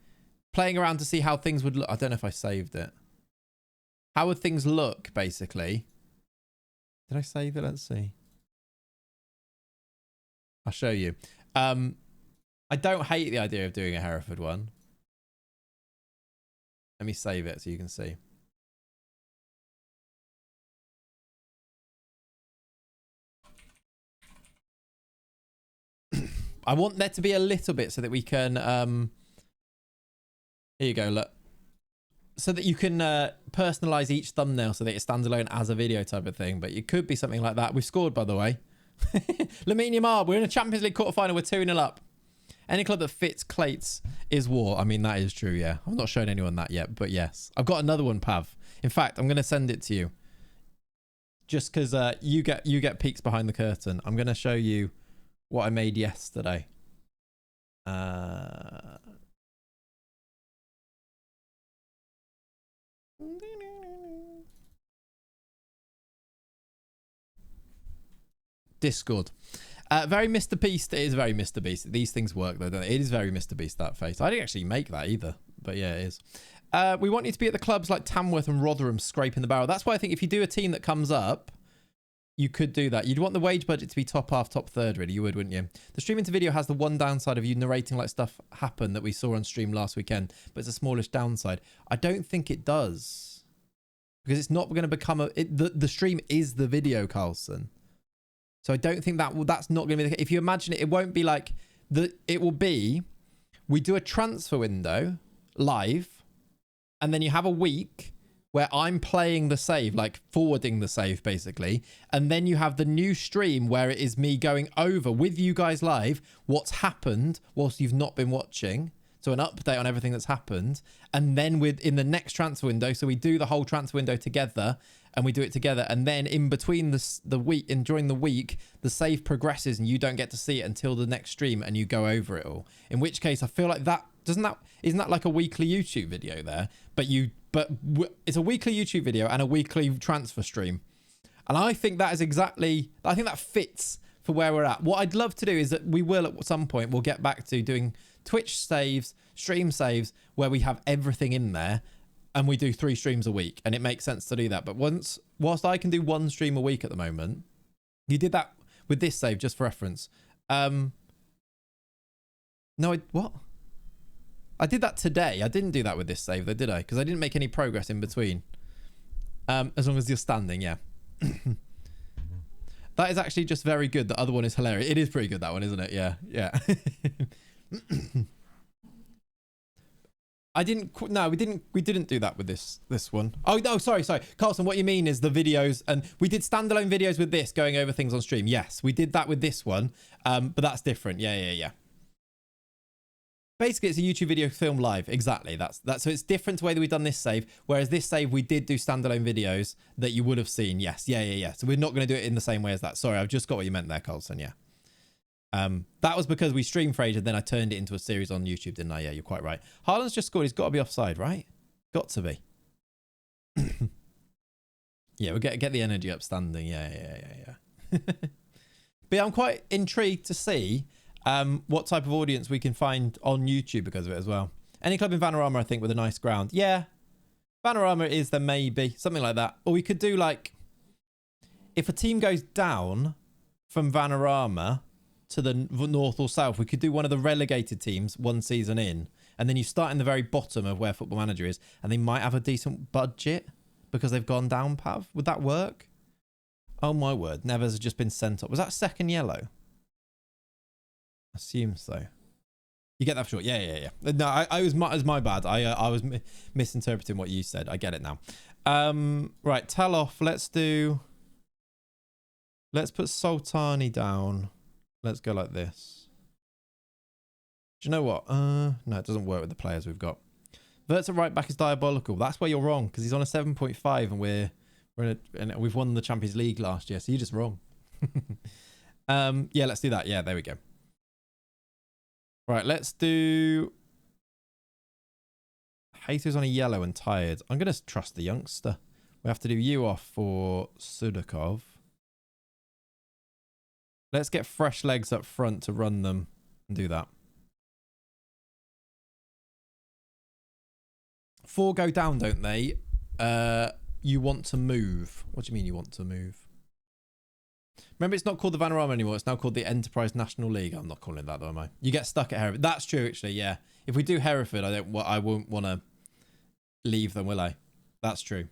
playing around to see how things would look. I don't know if I saved it. How would things look, basically? Did I save it? Let's see. I'll show you. I don't hate the idea of doing a Hereford one. Let me save it so you can see. I want there to be a little bit so that we can... Here you go, look. So that you can personalize each thumbnail so that it stands alone as a video type of thing. But it could be something like that. We've scored, by the way. Lamine Yamal, we're in a Champions League quarterfinal. We're 2-0 up. Any club that fits Clates is war. I mean, that is true, yeah. I've not shown anyone that yet, but yes. I've got another one, Pav. In fact, I'm going to send it to you. Just because you get peeks behind the curtain. I'm going to show you what I made yesterday. Discord. Very Mr. Beast. It is very Mr. Beast. These things work though, don't they? It is very Mr. Beast, that face. I didn't actually make that either, but yeah, it is. We want you to be at the clubs like Tamworth and Rotherham scraping the barrel. That's why I think if you do a team that comes up, you could do that. You'd want the wage budget to be top half, top third, really. You would, wouldn't you? The streaming to video has the one downside of you narrating like stuff happened that we saw on stream last weekend, but it's a smallish downside. I don't think it does. Because it's not going to become the stream is the video, Carlson. So I don't think that's not going to be the case. If you imagine it, it won't be like it will be, we do a transfer window live, and then you have a week where I'm playing the save, like forwarding the save basically. And then you have the new stream where it is me going over with you guys live what's happened whilst you've not been watching. So an update on everything that's happened. And then in the next transfer window, so we do the whole transfer window together and we do it together. And then in between the week and during the week, the save progresses and you don't get to see it until the next stream and you go over it all. In which case I feel like isn't that like a weekly YouTube video there? But it's a weekly YouTube video and a weekly transfer stream. And I think that is I think that fits for where we're at. What I'd love to do is that we will at some point, we'll get back to doing Twitch saves, stream saves, where we have everything in there and we do 3 streams a week. And it makes sense to do that. But whilst I can do 1 stream a week at the moment, you did that with this save just for reference. What? I did that today. I didn't do that with this save though, did I? Because I didn't make any progress in between. As long as you're standing, yeah. That is actually just very good. The other one is hilarious. It is pretty good, that one, isn't it? Yeah, yeah. We didn't do that with this one. Oh, no, sorry. Carlson, what you mean is the videos, and we did standalone videos with this going over things on stream. Yes, we did that with this one, but that's different. Yeah. Basically, it's a YouTube video film live. Exactly. That's so it's different to the way that we've done this save. Whereas this save, we did do standalone videos that you would have seen. Yes. Yeah. So we're not going to do it in the same way as that. Sorry, I've just got what you meant there, Colson. Yeah. That was because we streamed Fraser, then I turned it into a series on YouTube, didn't I? Yeah, you're quite right. Haaland's just scored. He's got to be offside, right? Got to be. Yeah, we'll get the energy up standing. Yeah. But yeah, I'm quite intrigued to see what type of audience we can find on YouTube because of it as well. Any club in Vanarama, I think, with a nice ground. Yeah. Vanarama is there, maybe. Something like that. Or we could do like, if a team goes down from Vanarama to the north or south, we could do one of the relegated teams 1 season in. And then you start in the very bottom of where Football Manager is. And they might have a decent budget because they've gone down, Pav. Would that work? Oh my word. Nevers has just been sent up. Was that second yellow? Assume so. You get that for sure. Yeah. No, I was my bad. I was misinterpreting what you said. I get it now. Right, tell off. Let's put Sultani down. Let's go like this. Do you know what? No, it doesn't work with the players we've got. Verts at right back is diabolical. That's where you're wrong because he's on a 7.5 and we've won the Champions League last year. So you're just wrong. Yeah, let's do that. Yeah, there we go. Right, let's do... Jesus on a yellow and tired. I'm going to trust the youngster. We have to do you off for Sudakov. Let's get fresh legs up front to run them and do that. 4 go down, don't they? You want to move. What do you mean you want to move? Remember, it's not called the Vanarama anymore. It's now called the Enterprise National League. I'm not calling it that, though, am I? You get stuck at Hereford. That's true, actually, yeah. If we do Hereford, I won't want to leave them, will I? That's true.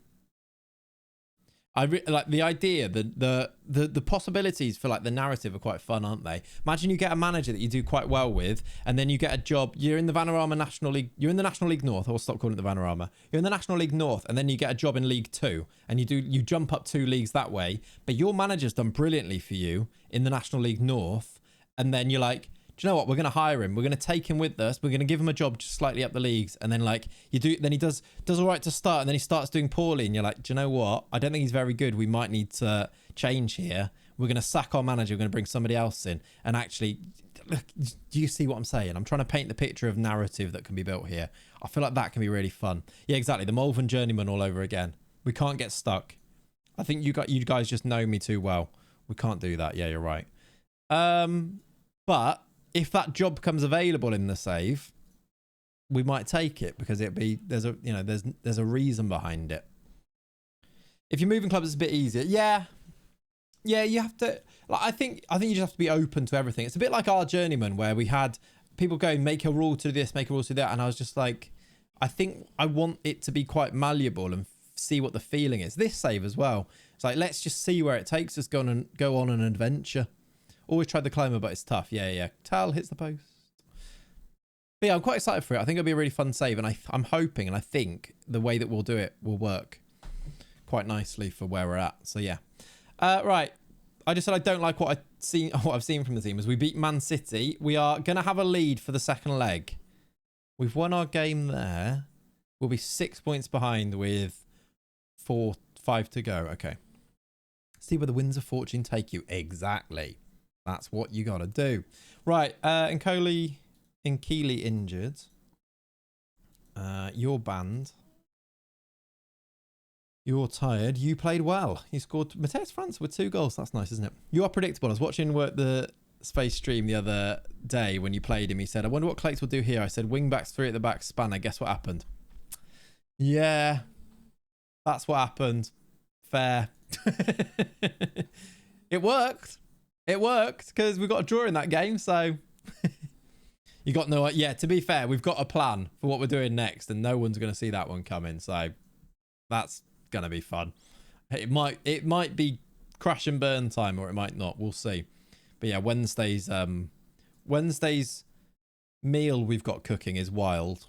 Like the idea, the possibilities for like the narrative are quite fun, aren't they? Imagine you get a manager that you do quite well with, and then you get a job. You're in the Vanarama National League. You're in the National League North. I'll stop calling it the Vanarama. You're in the National League North, and then you get a job in League 2, and you jump up 2 leagues that way. But your manager's done brilliantly for you in the National League North, and then you're like, do you know what? We're going to hire him. We're going to take him with us. We're going to give him a job just slightly up the leagues. And then like then he does all right to start. And then he starts doing poorly. And you're like, do you know what? I don't think he's very good. We might need to change here. We're going to sack our manager. We're going to bring somebody else in. And actually, look, do you see what I'm saying? I'm trying to paint the picture of narrative that can be built here. I feel like that can be really fun. Yeah, exactly. The Malvern Journeyman all over again. We can't get stuck. I think you guys just know me too well. We can't do that. Yeah, you're right. But if that job comes available in the save, we might take it because there's a reason behind it. If you're moving clubs, it's a bit easier. Yeah, you have to. Like, I think you just have to be open to everything. It's a bit like our journeyman where we had people going, make a rule to this, make a rule to that, and I was just like, I think I want it to be quite malleable and see what the feeling is. This save as well. It's like, let's just see where it takes us. Go on an adventure. Always tried the climber, but it's tough. Yeah. Tal hits the post. But yeah, I'm quite excited for it. I think it'll be a really fun save, and I'm hoping, and I think the way that we'll do it will work quite nicely for where we're at. So yeah. Right. I just said I don't like what I've seen from the team. As we beat Man City, we are going to have a lead for the second leg. We've won our game there. We'll be 6 points behind with 5 to go. Okay. See where the winds of fortune take you. Exactly. That's what you got to do. Right. Nkoli injured. You're banned. You're tired. You played well. You scored Mateus France with 2 goals. That's nice, isn't it? You are predictable. I was watching the Space stream the other day when you played him. He said, I wonder what Clates will do here. I said, wing backs 3 at the back, spanner. Guess what happened? Yeah. That's what happened. Fair. It worked. It worked because we got a draw in that game. So you got no... Yeah, to be fair, we've got a plan for what we're doing next and no one's going to see that one coming. So that's going to be fun. It might be crash and burn time or it might not. We'll see. But yeah, Wednesday's meal we've got cooking is wild.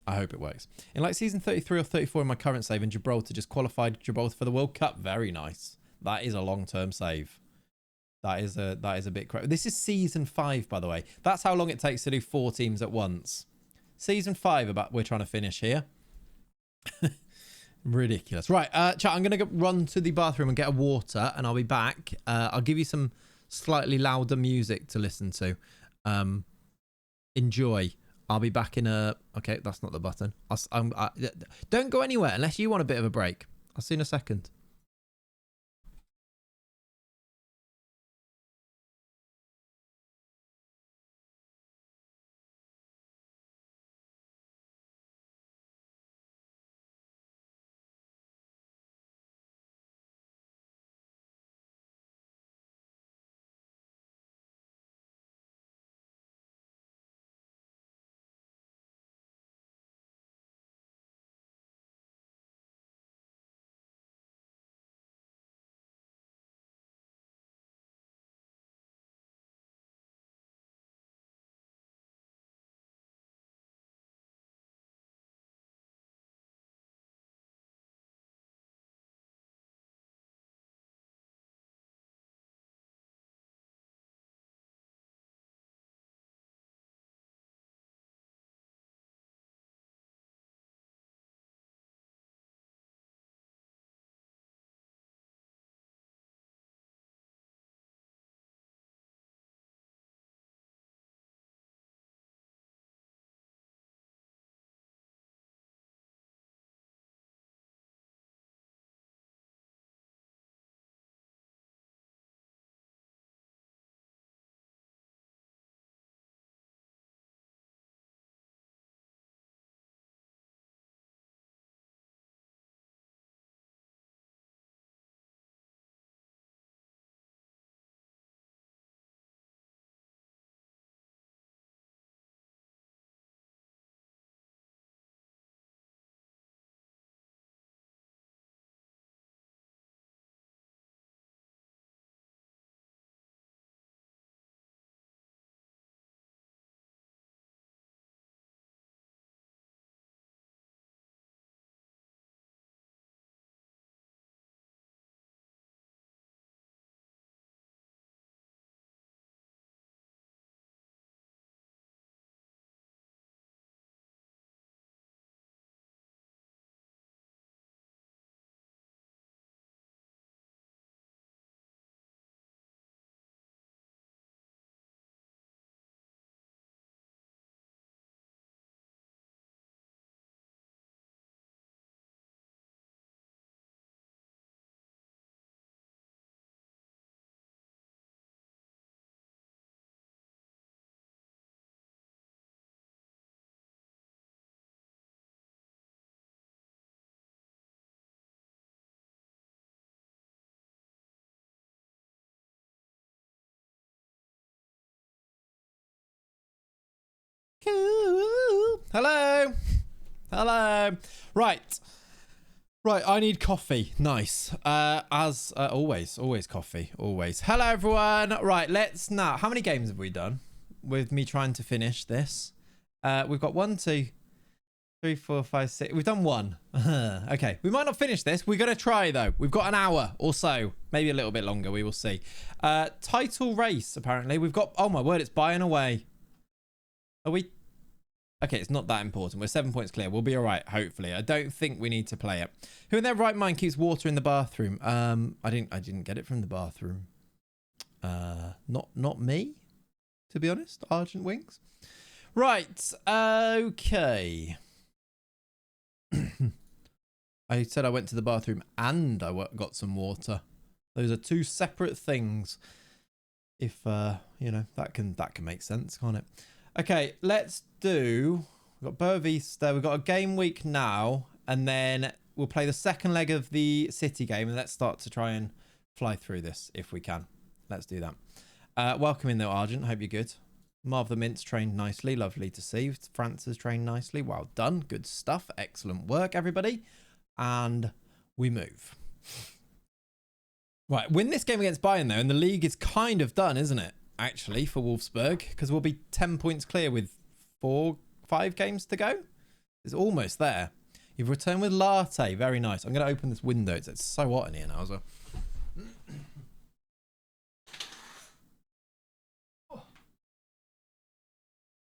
I hope it works. In like season 33 or 34 in my current save in Gibraltar, just qualified Gibraltar for the World Cup. Very nice. That is a long-term save. That is a bit crazy. This is season 5, by the way. That's how long it takes to do 4 teams at once. Season 5, we're trying to finish here. Ridiculous. Right, chat, I'm going to run to the bathroom and get a water, and I'll be back. I'll give you some slightly louder music to listen to. Enjoy. I'll be back in a... Okay, that's not the button. Don't go anywhere unless you want a bit of a break. I'll see you in a second. Hello. Hello. Right. Right, I need coffee. Nice. As always coffee. Always. Hello, everyone. Right, let's now. How many games have we done with me trying to finish this? We've got 1, 2, 3, 4, 5, 6. We've done 1. Okay, we might not finish this. We're going to try, though. We've got an hour or so. Maybe a little bit longer. We will see. Title race, apparently. We've got... Oh, my word. It's buying away. Are we... Okay, it's not that important. We're 7 points clear. We'll be all right, hopefully. I don't think we need to play it. Who in their right mind keeps water in the bathroom? I didn't get it from the bathroom. Not me, to be honest. Argent Wings. Right. Okay. I said I went to the bathroom and I got some water. Those are two separate things. If you know, that can make sense, can't it? Okay, let's do... We've got Boavista. We've got a game week now. And then we'll play the second leg of the City game. And let's start to try and fly through this if we can. Let's do that. Welcome in, though, Argent. Hope you're good. Marv the Mint's trained nicely. Lovely to see. France has trained nicely. Well done. Good stuff. Excellent work, everybody. And we move. Right, win this game against Bayern, though. And the league is kind of done, isn't it? Actually, for Wolfsburg, because we'll be 10 points clear with 5 games to go. It's almost there. You've returned with latte. Very nice. I'm going to open this window. It's so hot in here now as well.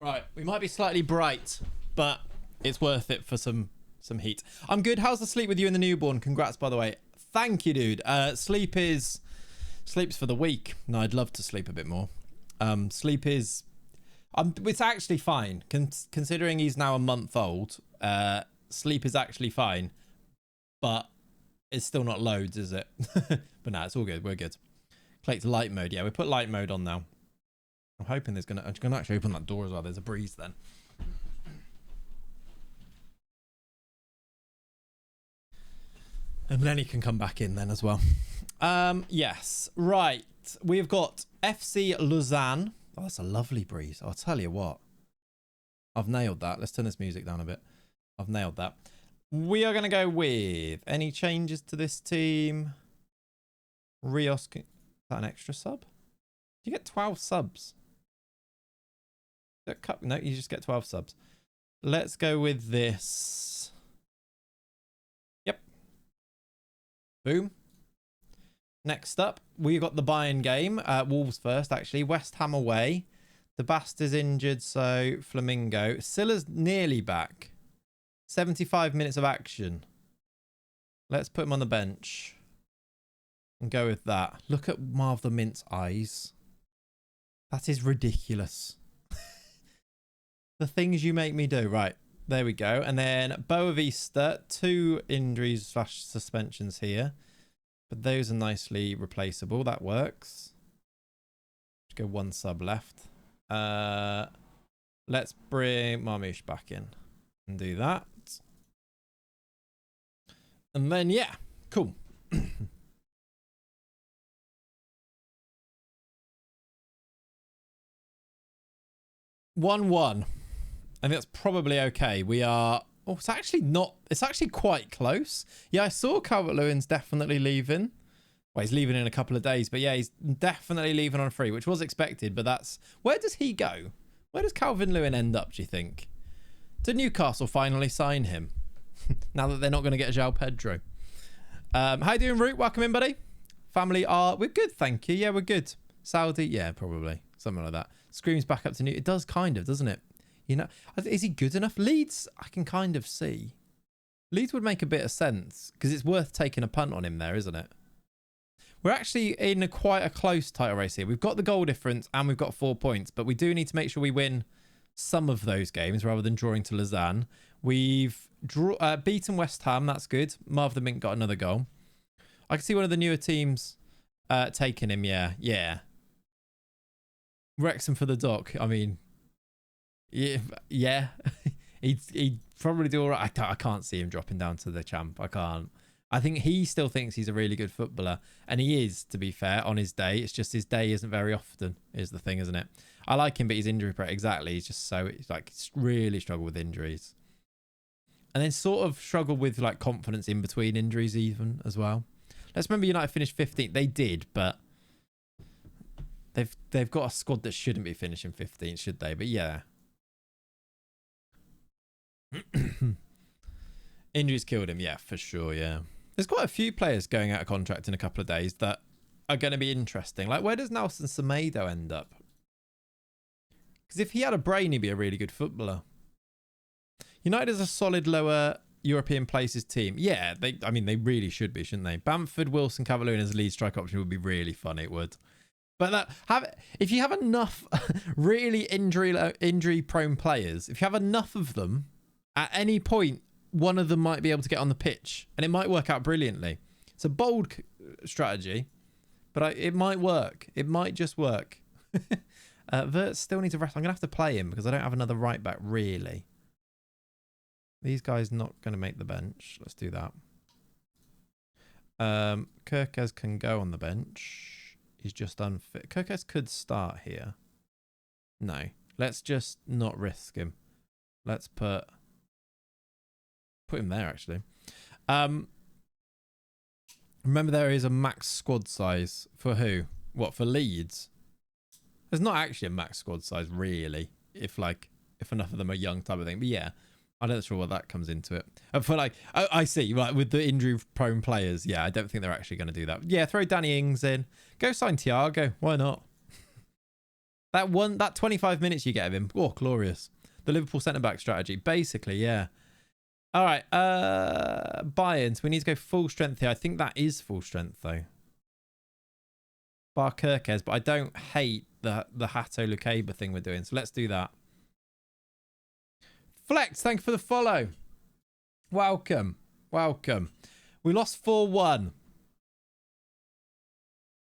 Right, we might be slightly bright, but it's worth it for some heat. I'm good. How's the sleep with you and the newborn? Congrats, by the way. Thank you, dude. Sleep's for the weak. No, I'd love to sleep a bit more. Sleep is... it's actually fine. Considering he's now a month old, sleep is actually fine. But it's still not loads, is it? But no, it's all good. We're good. Click to light mode. Yeah, we put light mode on now. I'm hoping I'm gonna actually open that door as well. There's a breeze then. And Lenny can come back in then as well. Yes, right. We've got FC Lausanne. Oh, that's a lovely breeze. I'll tell you what. I've nailed that. Let's turn this music down a bit. I've nailed that. We are going to go with any changes to this team. Rios, is that an extra sub? You get 12 subs. No, you just get 12 subs. Let's go with this. Yep. Boom. Next up, we got the Bayern game. Wolves first, actually. West Ham away. The Bastard's injured, so Flamingo. Silla's nearly back. 75 minutes of action. Let's put him on the bench. And go with that. Look at Marv the Mint's eyes. That is ridiculous. The things you make me do. Right, there we go. And then Boavista. 2 injuries / suspensions here. But those are nicely replaceable. That works. Let's go 1 sub left. Let's bring Marmouche back in and do that. And then, yeah, cool. 1-1. I think that's probably okay. We are... Oh, it's actually not... It's actually quite close. Yeah, I saw Calvert-Lewin's definitely leaving. Well, he's leaving in a couple of days. But yeah, he's definitely leaving on free, which was expected. But that's... Where does he go? Where does Calvert-Lewin end up, do you think? Did Newcastle finally sign him? Now that they're not going to get João Pedro. How you doing, Root? Welcome in, buddy. Family are... We're good, thank you. Yeah, we're good. Saudi? Yeah, probably. Something like that. Screams back up to New... It does kind of, doesn't it? You know, is he good enough? Leeds, I can kind of see. Leeds would make a bit of sense because it's worth taking a punt on him there, isn't it? We're actually in quite a close title race here. We've got the goal difference and we've got 4 points, but we do need to make sure we win some of those games rather than drawing to Lausanne. We've beaten West Ham. That's good. Marv the Mint got another goal. I can see one of the newer teams taking him. Yeah. Wrexham for the dock. I mean... Yeah. he'd probably do all right. I can't see him dropping down to the champ. I can't. I think he still thinks he's a really good footballer, and he is, to be fair, on his day. It's just his day isn't very often, is the thing, isn't it? I like him, but he's injury prone. Exactly. He's just so, like, really struggled with injuries. And then sort of struggled with, like, confidence in between injuries even as well. Let's remember United finished 15th. They did, but they've got a squad that shouldn't be finishing 15th, should they? But yeah. Injuries killed him, yeah, for sure, yeah. There's quite a few players going out of contract in a couple of days that are going to be interesting. Like, where does Nelson Semedo end up? Because if he had a brain, he'd be a really good footballer. United is a solid lower European places team. Yeah, they really should be, shouldn't they? Bamford, Wilson, Cavalier as lead strike option would be really fun. It would. But if you have enough really injury-prone players, if you have enough of them, at any point, one of them might be able to get on the pitch, and it might work out brilliantly. It's a bold strategy, but it might work. It might just work. Wirtz still needs a rest. I'm going to have to play him because I don't have another right back, really. These guys not going to make the bench. Let's do that. Kirkes can go on the bench. He's just unfit. Kirkes could start here. No. Let's just not risk him. Let's put him there, actually. Remember, there is a max squad size for who? What, for Leeds? There's not actually a max squad size, really, if enough of them are young type of thing. But yeah, I'm not sure what that comes into it. For I see, like with the injury-prone players, yeah, I don't think they're actually going to do that. Yeah, throw Danny Ings in. Go sign Thiago. Why not? That 25 minutes you get of him, oh, glorious. The Liverpool centre-back strategy, basically, yeah. All right, Bayern. So we need to go full strength here. I think that is full strength, though. Bar Kirkes, but I don't hate the Hato Lukeba thing we're doing. So let's do that. Flex, thank you for the follow. Welcome. Welcome. We lost 4-1.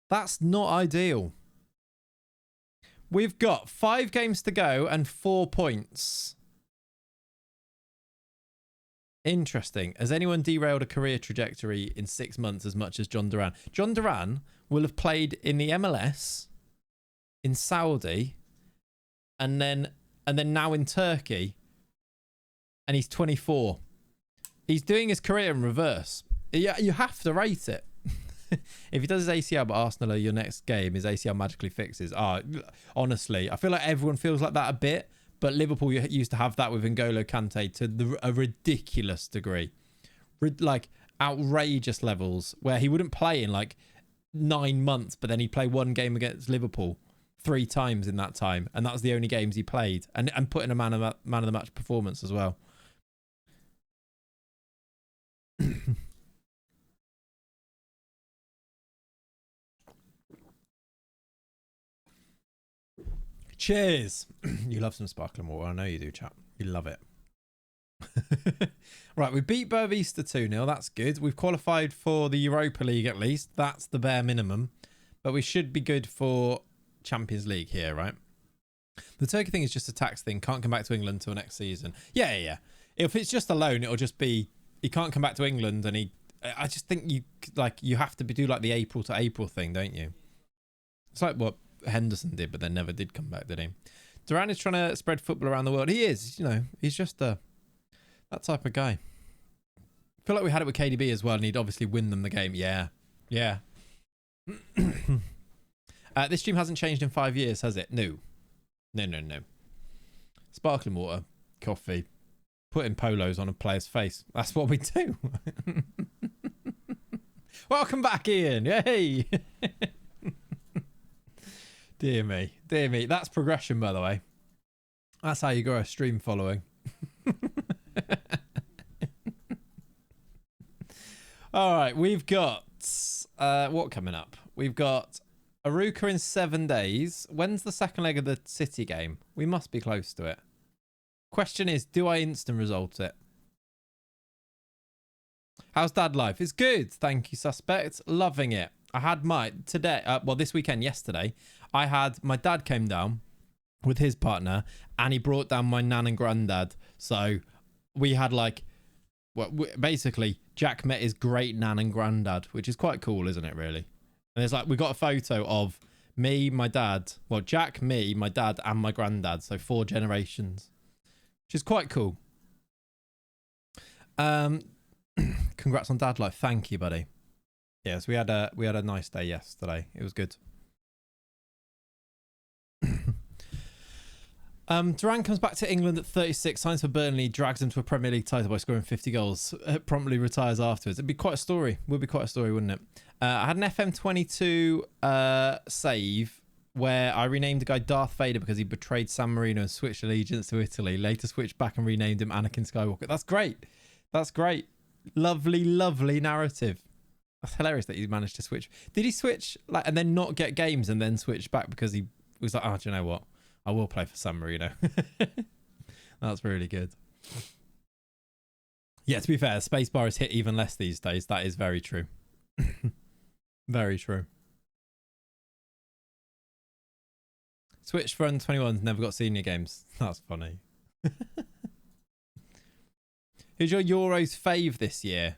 That's not ideal. We've got 5 games to go and 4 points. Interesting. Has anyone derailed a career trajectory in 6 months as much as John Duran? John Duran will have played in the MLS, in Saudi, and then now in Turkey, and he's 24. He's doing his career in reverse. Yeah, you have to rate it. If he does his ACL, but Arsenal are your next game, his ACL magically fixes. Honestly, I feel like everyone feels like that a bit. But Liverpool used to have that with N'Golo Kante to a ridiculous degree. Like, outrageous levels where he wouldn't play in, 9 months, but then he'd play one game against Liverpool 3 times in that time. And that was the only games he played. And put in a man of the match performance as well. Cheers. You love some sparkling water. I know you do, chap. You love it. Right, we beat Boavista 2-0. That's good. We've qualified for the Europa League at least. That's the bare minimum. But we should be good for Champions League here, right? The Turkey thing is just a tax thing. Can't come back to England until next season. Yeah. If it's just a loan, it'll just be he can't come back to England, and I just think you have to do the April to April thing, don't you? It's like what Henderson did, but then never did come back, did he? Duran is trying to spread football around the world. He is, he's just that type of guy. I feel like we had it with KDB as well, and he'd obviously win them the game. Yeah. This stream hasn't changed in 5 years, has it? No. Sparkling water, coffee, putting polos on a player's face. That's what we do. Welcome back, Ian. Yay. Dear me. That's progression, by the way. That's how you grow a stream following. All right, we've got what coming up? We've got Aruka in 7 days. When's the second leg of the City game? We must be close to it. Question is, do I instant result it? How's dad life? It's good. Thank you, suspect. Loving it. I had this weekend, yesterday, my dad came down with his partner and he brought down my nan and granddad. So we had well, basically, Jack met his great nan and granddad, which is quite cool, isn't it, really? And it's like, we got a photo of me, my dad, well, Jack, me, my dad, and my granddad. So 4 generations, which is quite cool. Congrats on dad life. Thank you, buddy. Yes, we had a nice day yesterday. It was good. Duran comes back to England at 36, signs for Burnley, drags him to a Premier League title by scoring 50 goals, promptly retires afterwards. It'd be quite a story. Would be quite a story, wouldn't it? I had an FM22 save where I renamed the guy Darth Vader because he betrayed San Marino and switched allegiance to Italy. Later switched back and renamed him Anakin Skywalker. That's great. That's great. Lovely, lovely narrative. That's hilarious that he managed to switch. Did he switch and then not get games and then switch back because he was like, oh, do you know what? I will play for San Marino. That's really good. Yeah, to be fair, spacebar is hit even less these days. That is very true. Very true. Switch for under 21s, never got senior games. That's funny. Who's your Euros fave this year?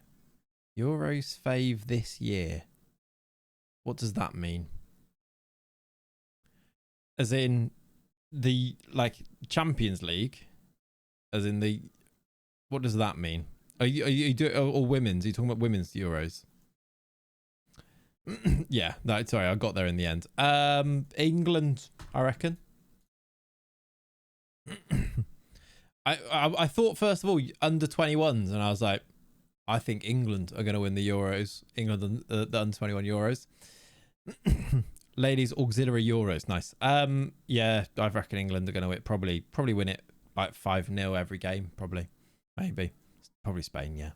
Euros fave this year. What does that mean? As in the Champions League? As in the, what does that mean? Are you doing, or women's? Are you talking about women's Euros? Yeah, no, sorry, I got there in the end. England, I reckon. I thought first of all under 21s, and I was like, I think England are going to win the Euros. England, the under 21 Euros. Ladies auxiliary Euros, nice. Yeah, I reckon England are going to win. Probably win it like 5-0 every game. Probably, maybe, probably Spain. Yeah.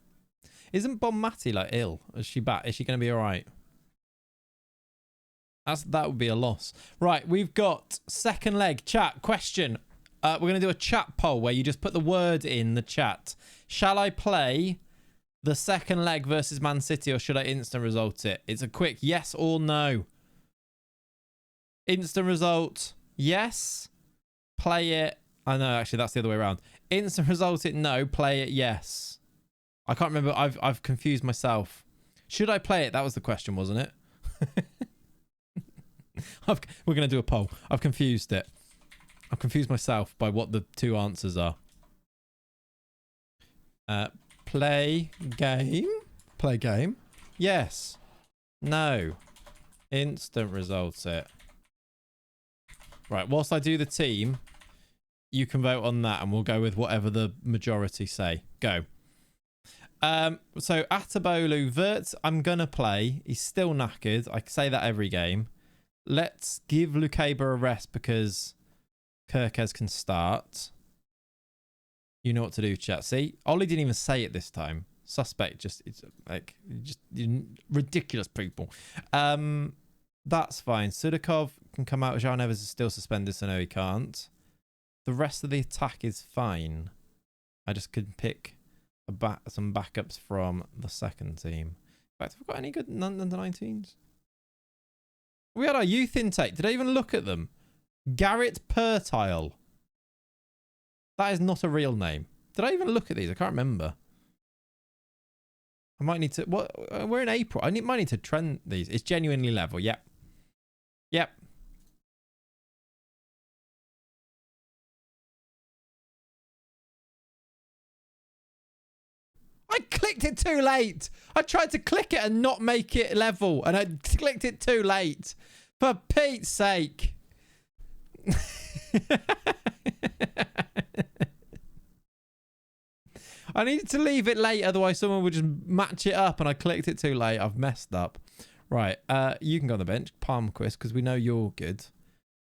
Isn't Bonmati like ill? Is she back? Is she going to be all right? That would be a loss. Right, we've got second leg chat question. We're going to do a chat poll where you just put the word in the chat. Shall I play the second leg versus Man City or should I instant result it? It's a quick yes or no. Instant result, yes. Play it. I know, actually, that's the other way around. Instant result it, no. Play it, yes. I can't remember. I've confused myself. Should I play it? That was the question, wasn't it? We're going to do a poll. I've confused it. I've confused myself by what the two answers are. Play game. Play game. Yes. No. Instant results it. Right. Whilst I do the team, you can vote on that and we'll go with whatever the majority say. Go. So Atabolu, Vert, I'm going to play. He's still knackered. I say that every game. Let's give Lukeba a rest because Kirkez can start. You know what to do, chat. See, Ollie didn't even say it this time. Suspect, it's like ridiculous people. That's fine. Sudakov can come out. Jean Neves is still suspended, so no, he can't. The rest of the attack is fine. I just could pick some backups from the second team. In fact, have we got any good under 19s? We had our youth intake. Did I even look at them? Garrett Pertile. That is not a real name. Did I even look at these? I can't remember. I might need to... What? We're in April. Might need to trend these. It's genuinely level. Yep. Yep. I clicked it too late. I tried to click it and not make it level, and I clicked it too late. For Pete's sake. I needed to leave it late, otherwise someone would just match it up, and I clicked it too late. I've messed up. Right, you can go on the bench. Palmquist, because we know you're good.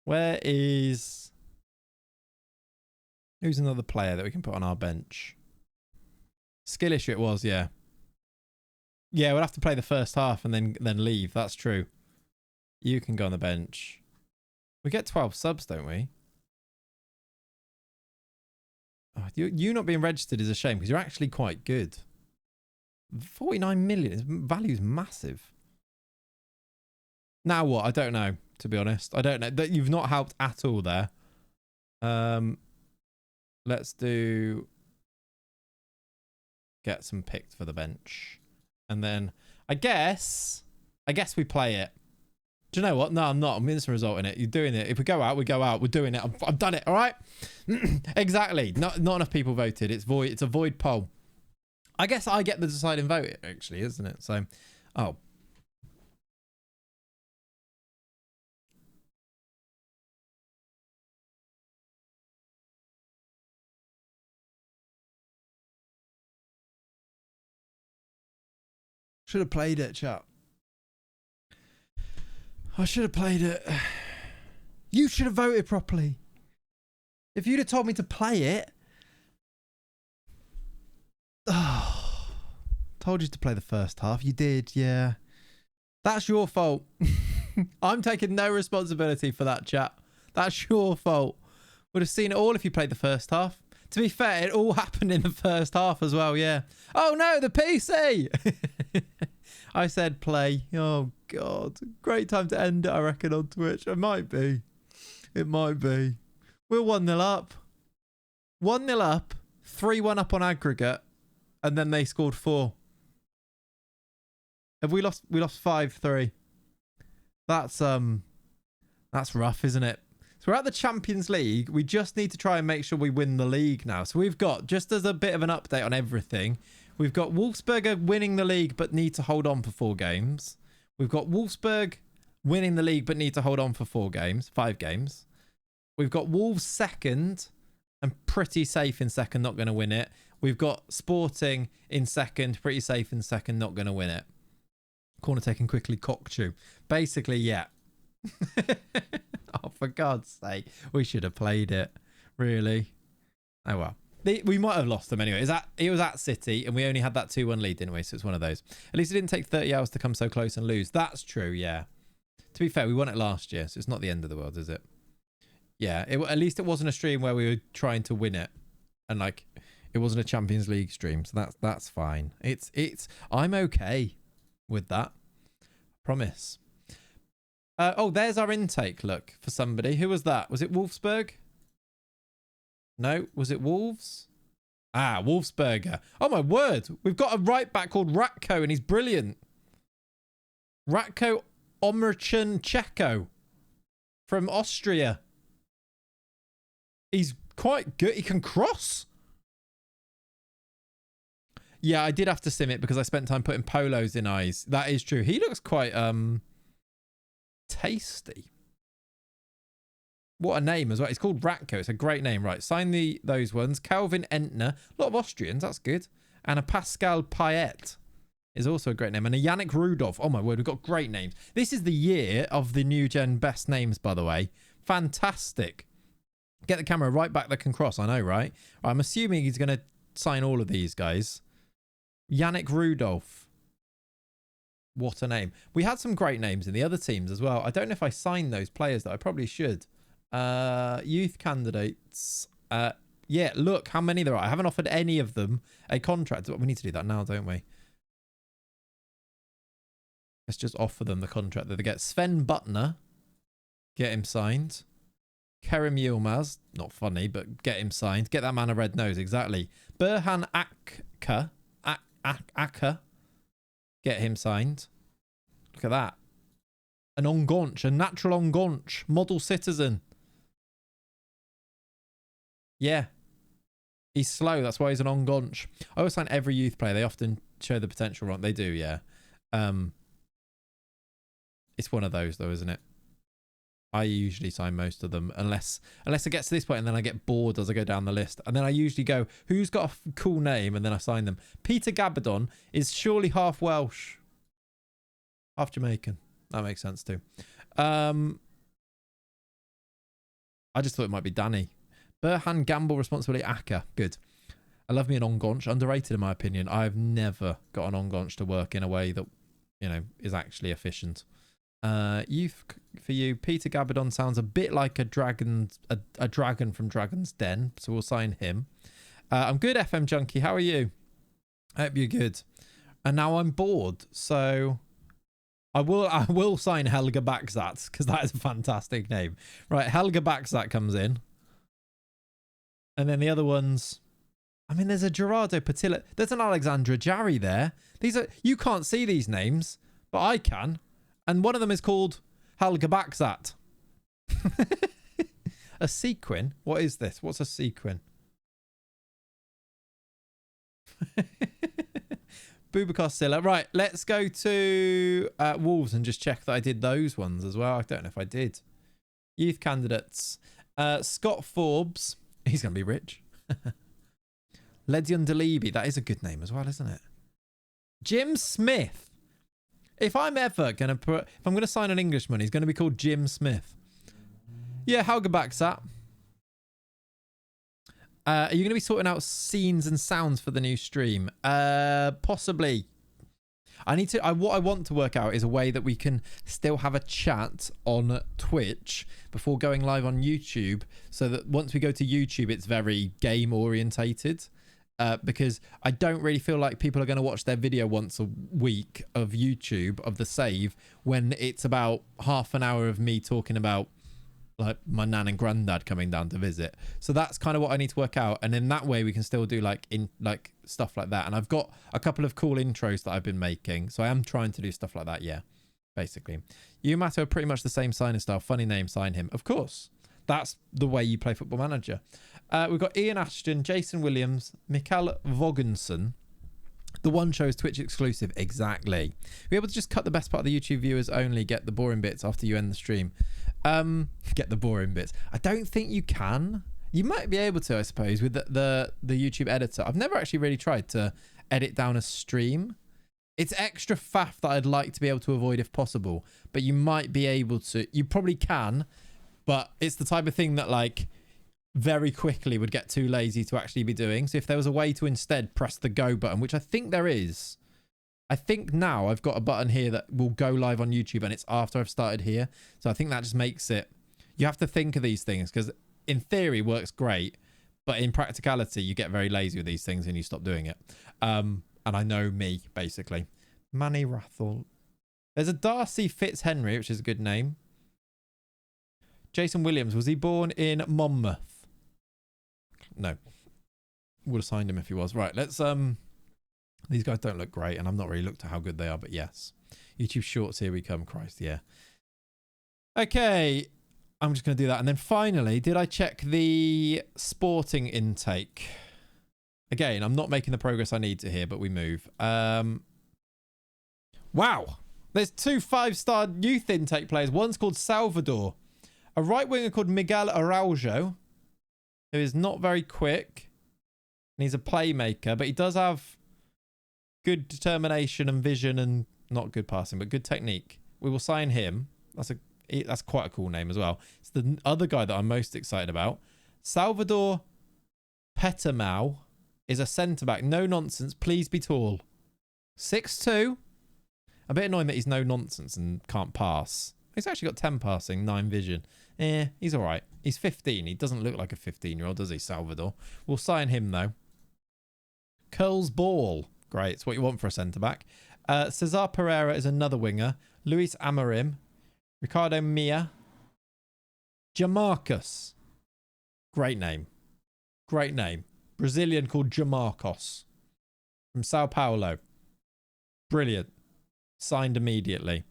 Where is... Who's another player that we can put on our bench? Skill issue it was, yeah. Yeah, we'll have to play the first half and then leave. That's true. You can go on the bench. We get 12 subs, don't we? Oh, you not being registered is a shame because you're actually quite good. 49 million. His value is massive. Now what? I don't know, to be honest. I don't know. You've not helped at all there. Let's do... get some picked for the bench. And then I guess we play it. Do you know what? No, I'm not. I'm instant result in it. You're doing it. If we go out, we go out. We're doing it. I've done it. All right. Exactly. Not enough people voted. It's void. It's a void poll. I guess I get the deciding vote, actually, isn't it? So, oh. Should have played it, chat. I should have played it. You should have voted properly. If you'd have told me to play it. Oh, told you to play the first half. You did, yeah. That's your fault. I'm taking no responsibility for that, chat. That's your fault. Would have seen it all if you played the first half. To be fair, it all happened in the first half as well, yeah. Oh no, the PC! I said play. Oh God. Great time to end it, I reckon, on Twitch. It might be. It might be. We're 1-0 up. 1-0 up. 3-1 up on aggregate. And then they scored 4. Have we lost? We lost 5-3. That's rough, isn't it? So we're at the Champions League. We just need to try and make sure we win the league now. So we've got, just as a bit of an update on everything, we've got Wolfsberger winning the league but need to hold on for 4 games. We've got Wolfsburg winning the league but need to hold on for 5 games. We've got Wolves second and pretty safe in second, not going to win it. We've got Sporting in second, pretty safe in second, not going to win it. Corner taken quickly, cockchew. Basically, yeah. Oh, for God's sake. We should have played it. Really? Oh, well. We might have lost them anyway. It was at City, and we only had that 2-1 lead, didn't we? So it's one of those. At least it didn't take 30 hours to come so close and lose. That's true, yeah. To be fair, we won it last year, so it's not the end of the world, is it? Yeah, at least it wasn't a stream where we were trying to win it. And, like, it wasn't a Champions League stream, so that's fine. I'm okay with that. Promise. Oh, there's our intake, look, for somebody. Who was that? Was it Wolfsburg? No, was it Wolves? Ah, Wolfsberger. Oh, my word. We've got a right back called Ratko, and he's brilliant. Ratko Omerchun Cheko from Austria. He's quite good. He can cross. Yeah, I did have to sim it because I spent time putting polos in eyes. That is true. He looks quite tasty. What a name as well. It's called Ratko. It's a great name. Right, sign those ones. Calvin Entner. A lot of Austrians. That's good. And a Pascal Payet is also a great name. And a Yannick Rudolph. Oh, my word. We've got great names. This is the year of the new gen best names, by the way. Fantastic. Get the camera right back that can cross. I know, right? I'm assuming he's going to sign all of these guys. Yannick Rudolph. What a name. We had some great names in the other teams as well. I don't know if I signed those players that I probably should. Youth candidates. Yeah, look how many there are. I haven't offered any of them a contract. We need to do that now, don't we? Let's just offer them the contract that they get. Sven Butner. Get him signed. Kerem Yilmaz. Not funny, but get him signed. Get that man a red nose, exactly. Burhan Aka. Get him signed. Look at that. An Ongonch, a natural Ongonch, model citizen. Yeah. He's slow, that's why he's an Ongonch. I always sign every youth player. They often show the potential wrong. They do, yeah. It's one of those though, isn't it? I usually sign most of them unless it gets to this point and then I get bored as I go down the list. And then I usually go, who's got a cool name? And then I sign them. Peter Gabadon is surely half Welsh. Half Jamaican. That makes sense too. I just thought it might be Danny. Burhan Gamble responsibility Aka. Good. I love me an Ongonch. Underrated in my opinion. I've never got an Ongonch to work in a way that, you know, is actually efficient. Youth for you. Peter Gabadon sounds a bit like a dragon from Dragon's Den, so we'll sign him. I'm good, FM Junkie. How are you? I hope you're good. And now I'm bored, so I will sign Helga Backzat because that is a fantastic name. Right, Helga Backzat comes in, and then the other ones I mean, there's a Gerardo Patillo. There's an Alexandra Jarry there. You can't see these names, but I can. And one of them is called Helga Baxat. A sequin? What is this? What's a sequin? Boubacar Silla. Right, let's go to Wolves and just check that I did those ones as well. I don't know if I did. Youth candidates. Scott Forbes. He's going to be rich. Ledion Delibi. That is a good name as well, isn't it? Jim Smith. If I'm ever going to if I'm going to sign an Englishman, he's going to be called Jim Smith. Yeah, Helga Baxat. Are you going to be sorting out scenes and sounds for the new stream? Possibly. What I want to work out is a way that we can still have a chat on Twitch before going live on YouTube, so that once we go to YouTube, it's very game orientated. Because I don't really feel like people are going to watch their video once a week of YouTube of the save when it's about half an hour of me talking about like my nan and granddad coming down to visit. So that's kind of what I need to work out, and in that way we can still do like stuff like that. And I've got a couple of cool intros that I've been making, so I am trying to do stuff like that. Yeah, basically you Matto are pretty much the same signing style. Funny name, sign him. Of course, that's the way you play Football Manager. We've got Ian Ashton, Jason Williams, Mikael Vogensen. The one show is Twitch exclusive. Exactly. Be able to just cut the best part of the YouTube viewers only, get the boring bits after you end the stream. Get the boring bits. I don't think you can. You might be able to, I suppose, with the YouTube editor. I've never actually really tried to edit down a stream. It's extra faff that I'd like to be able to avoid if possible, but you might be able to. You probably can, but it's the type of thing that like very quickly would get too lazy to actually be doing. So if there was a way to instead press the go button, which I think there is. I think now I've got a button here that will go live on YouTube, and it's after I've started here. So I think that just makes it, you have to think of these things, because in theory works great, but in practicality you get very lazy with these things and you stop doing it. And I know me, basically. Manny Rathel. There's a Darcy Fitzhenry, which is a good name. Jason Williams, was he born in Monmouth? No. Would have signed him if he was. Right, let's these guys don't look great, and I've not really looked at how good they are, but yes. YouTube Shorts, here we come. Christ, yeah. Okay, I'm just going to do that. And then finally, did I check the sporting intake? Again, I'm not making the progress I need to here, but we move. Wow. There's 2 5-star youth intake players. One's called Salvador. A right winger called Miguel Araujo, who is not very quick. And he's a playmaker, but he does have good determination and vision, and not good passing, but good technique. We will sign him. That's quite a cool name as well. It's the other guy that I'm most excited about. Salvador Petamau is a centre-back. No nonsense. Please be tall. 6'2". A bit annoying that he's no nonsense and can't pass. He's actually got 10 passing, 9 vision. He's all right. He's 15. He doesn't look like a 15-year-old, does he, Salvador? We'll sign him, though. Curls Ball. Great. It's what you want for a centre-back. Cesar Pereira is another winger. Luis Amorim. Ricardo Mia. Jamarcus. Great name. Great name. Brazilian called Jamarcos. From Sao Paulo. Brilliant. Signed immediately.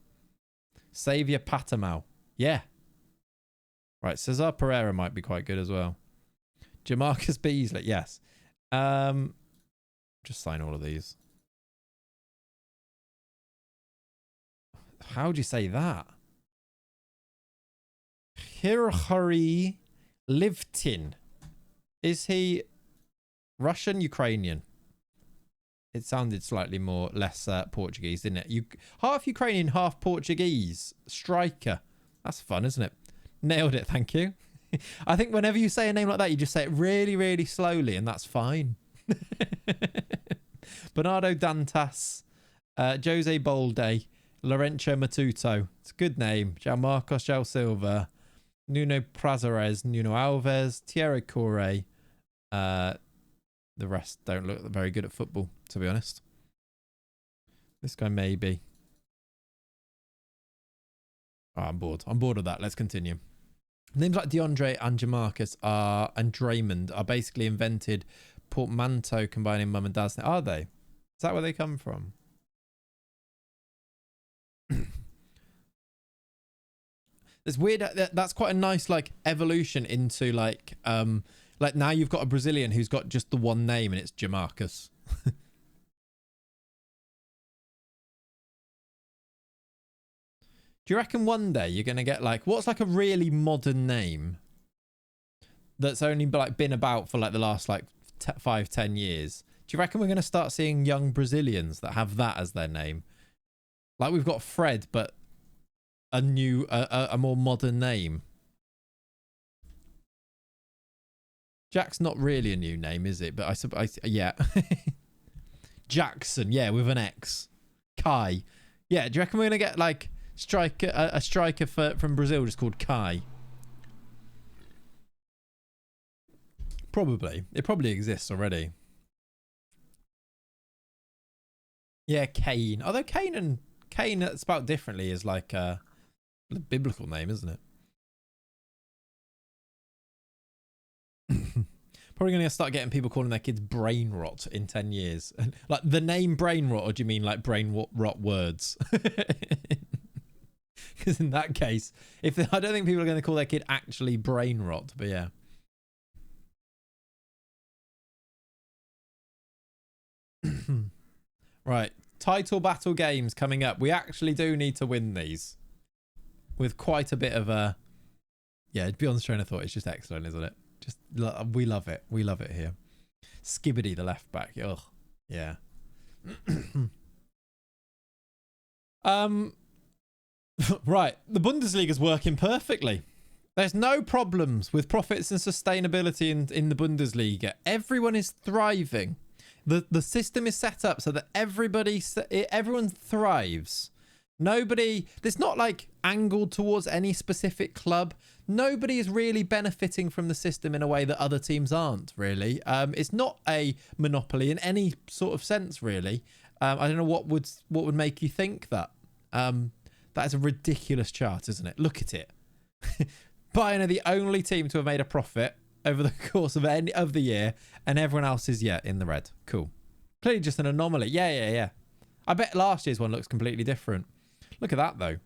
Xavier Patamau. Yeah. Right, Cesar Pereira might be quite good as well. Jamarcus Beasley, yes. Just sign all of these. How do you say that? Hirhari Livtin. Is he Russian, Ukrainian? It sounded slightly less Portuguese, didn't it? Half Ukrainian, half Portuguese. Striker. That's fun, isn't it? Nailed it, thank you. I think whenever you say a name like that, you just say it really, really slowly, and that's fine. Bernardo Dantas, Jose Bolde, Lorenzo Matuto. It's a good name. João Marcos, João Silva, Nuno Prazeres, Nuno Alves, Thierry Corre. The rest don't look very good at football, to be honest. This guy maybe. Oh, I'm bored. I'm bored of that. Let's continue. Names like DeAndre and Jamarcus and Draymond are basically invented portmanteau combining mum and dad's name. Are they? Is that where they come from? It's weird. That's quite a nice like evolution into like now you've got a Brazilian who's got just the one name and it's Jamarcus. Do you reckon one day you're gonna get like what's like a really modern name that's only like been about for like the last like 5-10 years? Do you reckon we're gonna start seeing young Brazilians that have that as their name? Like we've got Fred, but a new, a more modern name. Jack's not really a new name, is it? But I suppose, yeah. Jackson, yeah, with an X. Kai, yeah. Do you reckon we're gonna get like a striker from Brazil just called Kai? Probably. It probably exists already. Yeah, Cain. Although Cain spelled differently is like a biblical name, isn't it? Probably going to start getting people calling their kids brain rot in 10 years. Like the name brain rot, or do you mean like brain rot words? Because in that case, I don't think people are going to call their kid actually brain rot, but yeah. Right, title battle games coming up. We actually do need to win these with quite a bit of a, yeah, beyond train of thought. It's just excellent, isn't it? Just we love it. We love it here. Skibbity, the left back. Ugh, yeah. Right, the Bundesliga is working perfectly. There's no problems with profits and sustainability in the Bundesliga. Everyone is thriving. The system is set up so that everyone thrives. Nobody, it's not like angled towards any specific club. Nobody is really benefiting from the system in a way that other teams aren't, really. It's not a monopoly in any sort of sense, really. I don't know what would make you think that. That is a ridiculous chart, isn't it? Look at it. Bayern are the only team to have made a profit over the course of the year, and everyone else is in the red. Cool. Clearly just an anomaly. Yeah. I bet last year's one looks completely different. Look at that though.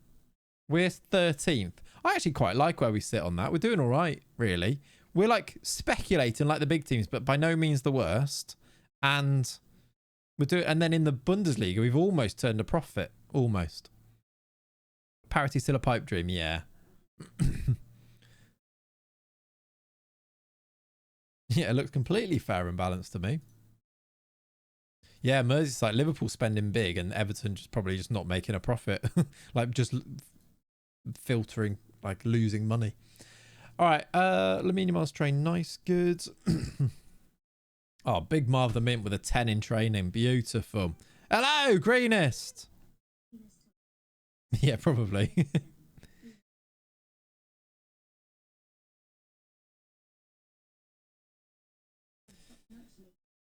We're 13th. I actually quite like where we sit on that. We're doing all right, really. We're like speculating like the big teams, but by no means the worst. And and then in the Bundesliga, we've almost turned a profit. Almost. Parity still a pipe dream, yeah. Yeah, it looks completely fair and balanced to me. Yeah, Merseyside, Liverpool spending big and Everton probably just not making a profit. Like just filtering, like losing money. All right, Lamine Yamal's train, nice, good. Oh, big Marv the Mint with a 10 in training, beautiful. Hello, greenest. Yeah, probably.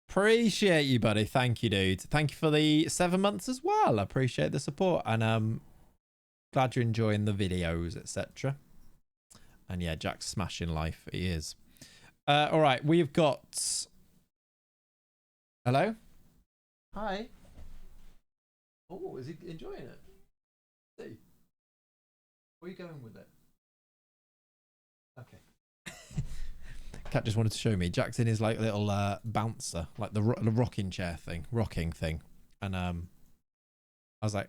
Appreciate you, buddy. Thank you, dude. Thank you for the 7 months as well. I appreciate the support, and glad you're enjoying the videos, etc. And yeah, Jack's smashing life. He is. All right, we've got. Hello. Hi. Oh, is he enjoying it? See. Where are you going with it? Okay. Cat just wanted to show me. Jack's in his like little bouncer, like the rocking thing, and I was like,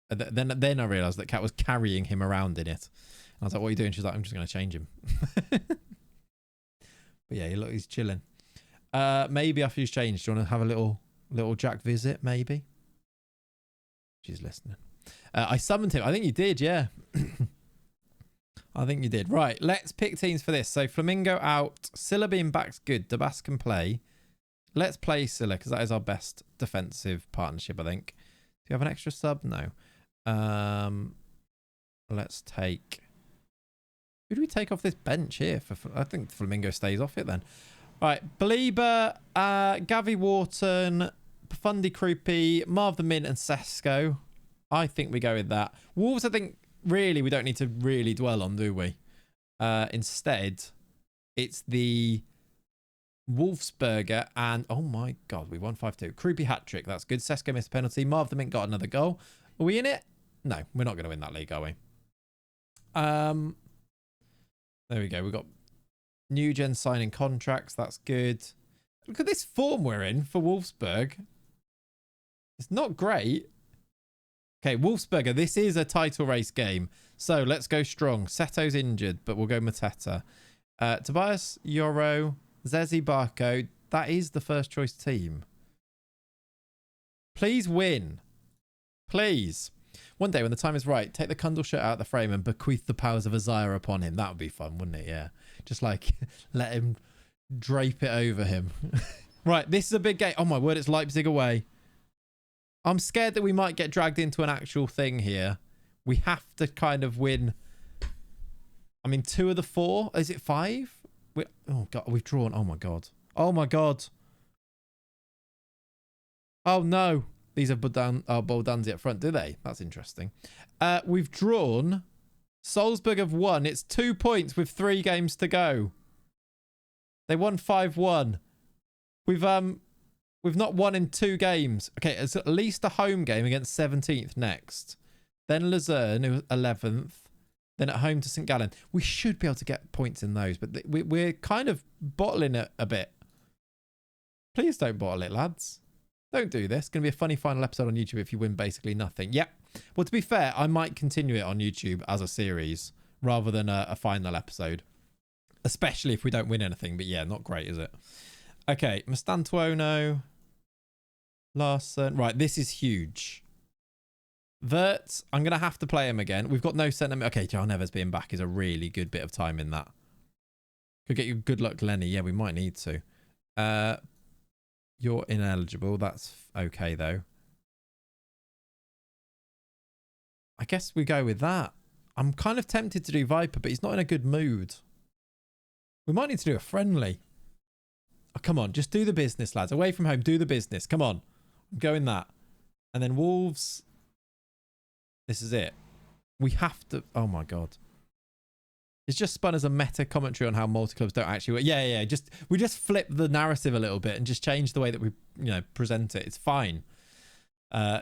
then I realised that Cat was carrying him around in it. And I was like, "What are you doing?" She's like, "I'm just going to change him." But yeah, he's chilling. Maybe after he's changed, do you want to have a little Jack visit? Maybe. She's listening. I summoned him. I think you did, yeah. I think you did. Right, let's pick teams for this. So Flamingo out. Silla being back's good. Dabas can play. Let's play Silla because that is our best defensive partnership, I think. Do you have an extra sub? No. Let's take... Who do we take off this bench here? I think Flamingo stays off it then. Right, Belieber, Gavi Wharton, Profundi Krupi, Marv the Mint and Sesko. I think we go with that. Wolves, I think... Really, we don't need to really dwell on, do we? Instead, it's the Wolfsberger, and oh my god, we won 5-2. Krupi hat-trick, that's good. Sesko missed a penalty. Marv the Mint got another goal. Are we in it? No, we're not going to win that league, are we? There we go. We've got new gen signing contracts. That's good. Look at this form we're in for Wolfsburg. It's not great. Okay, Wolfsberger, this is a title race game. So let's go strong. Seto's injured, but we'll go Mateta. Tobias, Yoro, Zezi, Barco. That is the first choice team. Please win. Please. One day when the time is right, take the Kundal shirt out of the frame and bequeath the powers of Isaiah upon him. That would be fun, wouldn't it? Yeah. Just like let him drape it over him. Right, this is a big game. Oh my word, it's Leipzig away. I'm scared that we might get dragged into an actual thing here. We have to kind of win. I mean, 2 of the 4. Is it 5? Oh, God. We've drawn. Oh, my God. Oh, my God. Oh, no. These are Boldanzi up front, do they? That's interesting. We've drawn. Salzburg have won. It's 2 points with 3 games to go. They won 5-1. We've not won in 2 games. Okay, it's at least a home game against 17th next. Then Luzerne, who was 11th. Then at home to St. Gallen. We should be able to get points in those, but we're kind of bottling it a bit. Please don't bottle it, lads. Don't do this. It's going to be a funny final episode on YouTube if you win basically nothing. Yep. Well, to be fair, I might continue it on YouTube as a series rather than a final episode. Especially if we don't win anything. But yeah, not great, is it? Okay, Mastantuono. Larson. Right, this is huge. Vert, I'm going to have to play him again. We've got no centre. Okay, Joe Neves being back is a really good bit of time in that. Could get you good luck, Lenny. Yeah, we might need to. You're ineligible. That's okay, though. I guess we go with that. I'm kind of tempted to do Viper, but he's not in a good mood. We might need to do a friendly. Oh, come on, just do the business, lads. Away from home, do the business. Come on. I'm going that. And then Wolves. This is it. We have to... Oh, my God. It's just spun as a meta commentary on how multi-clubs don't actually work. Yeah. We just flip the narrative a little bit and just change the way that we, present it. It's fine. Oh,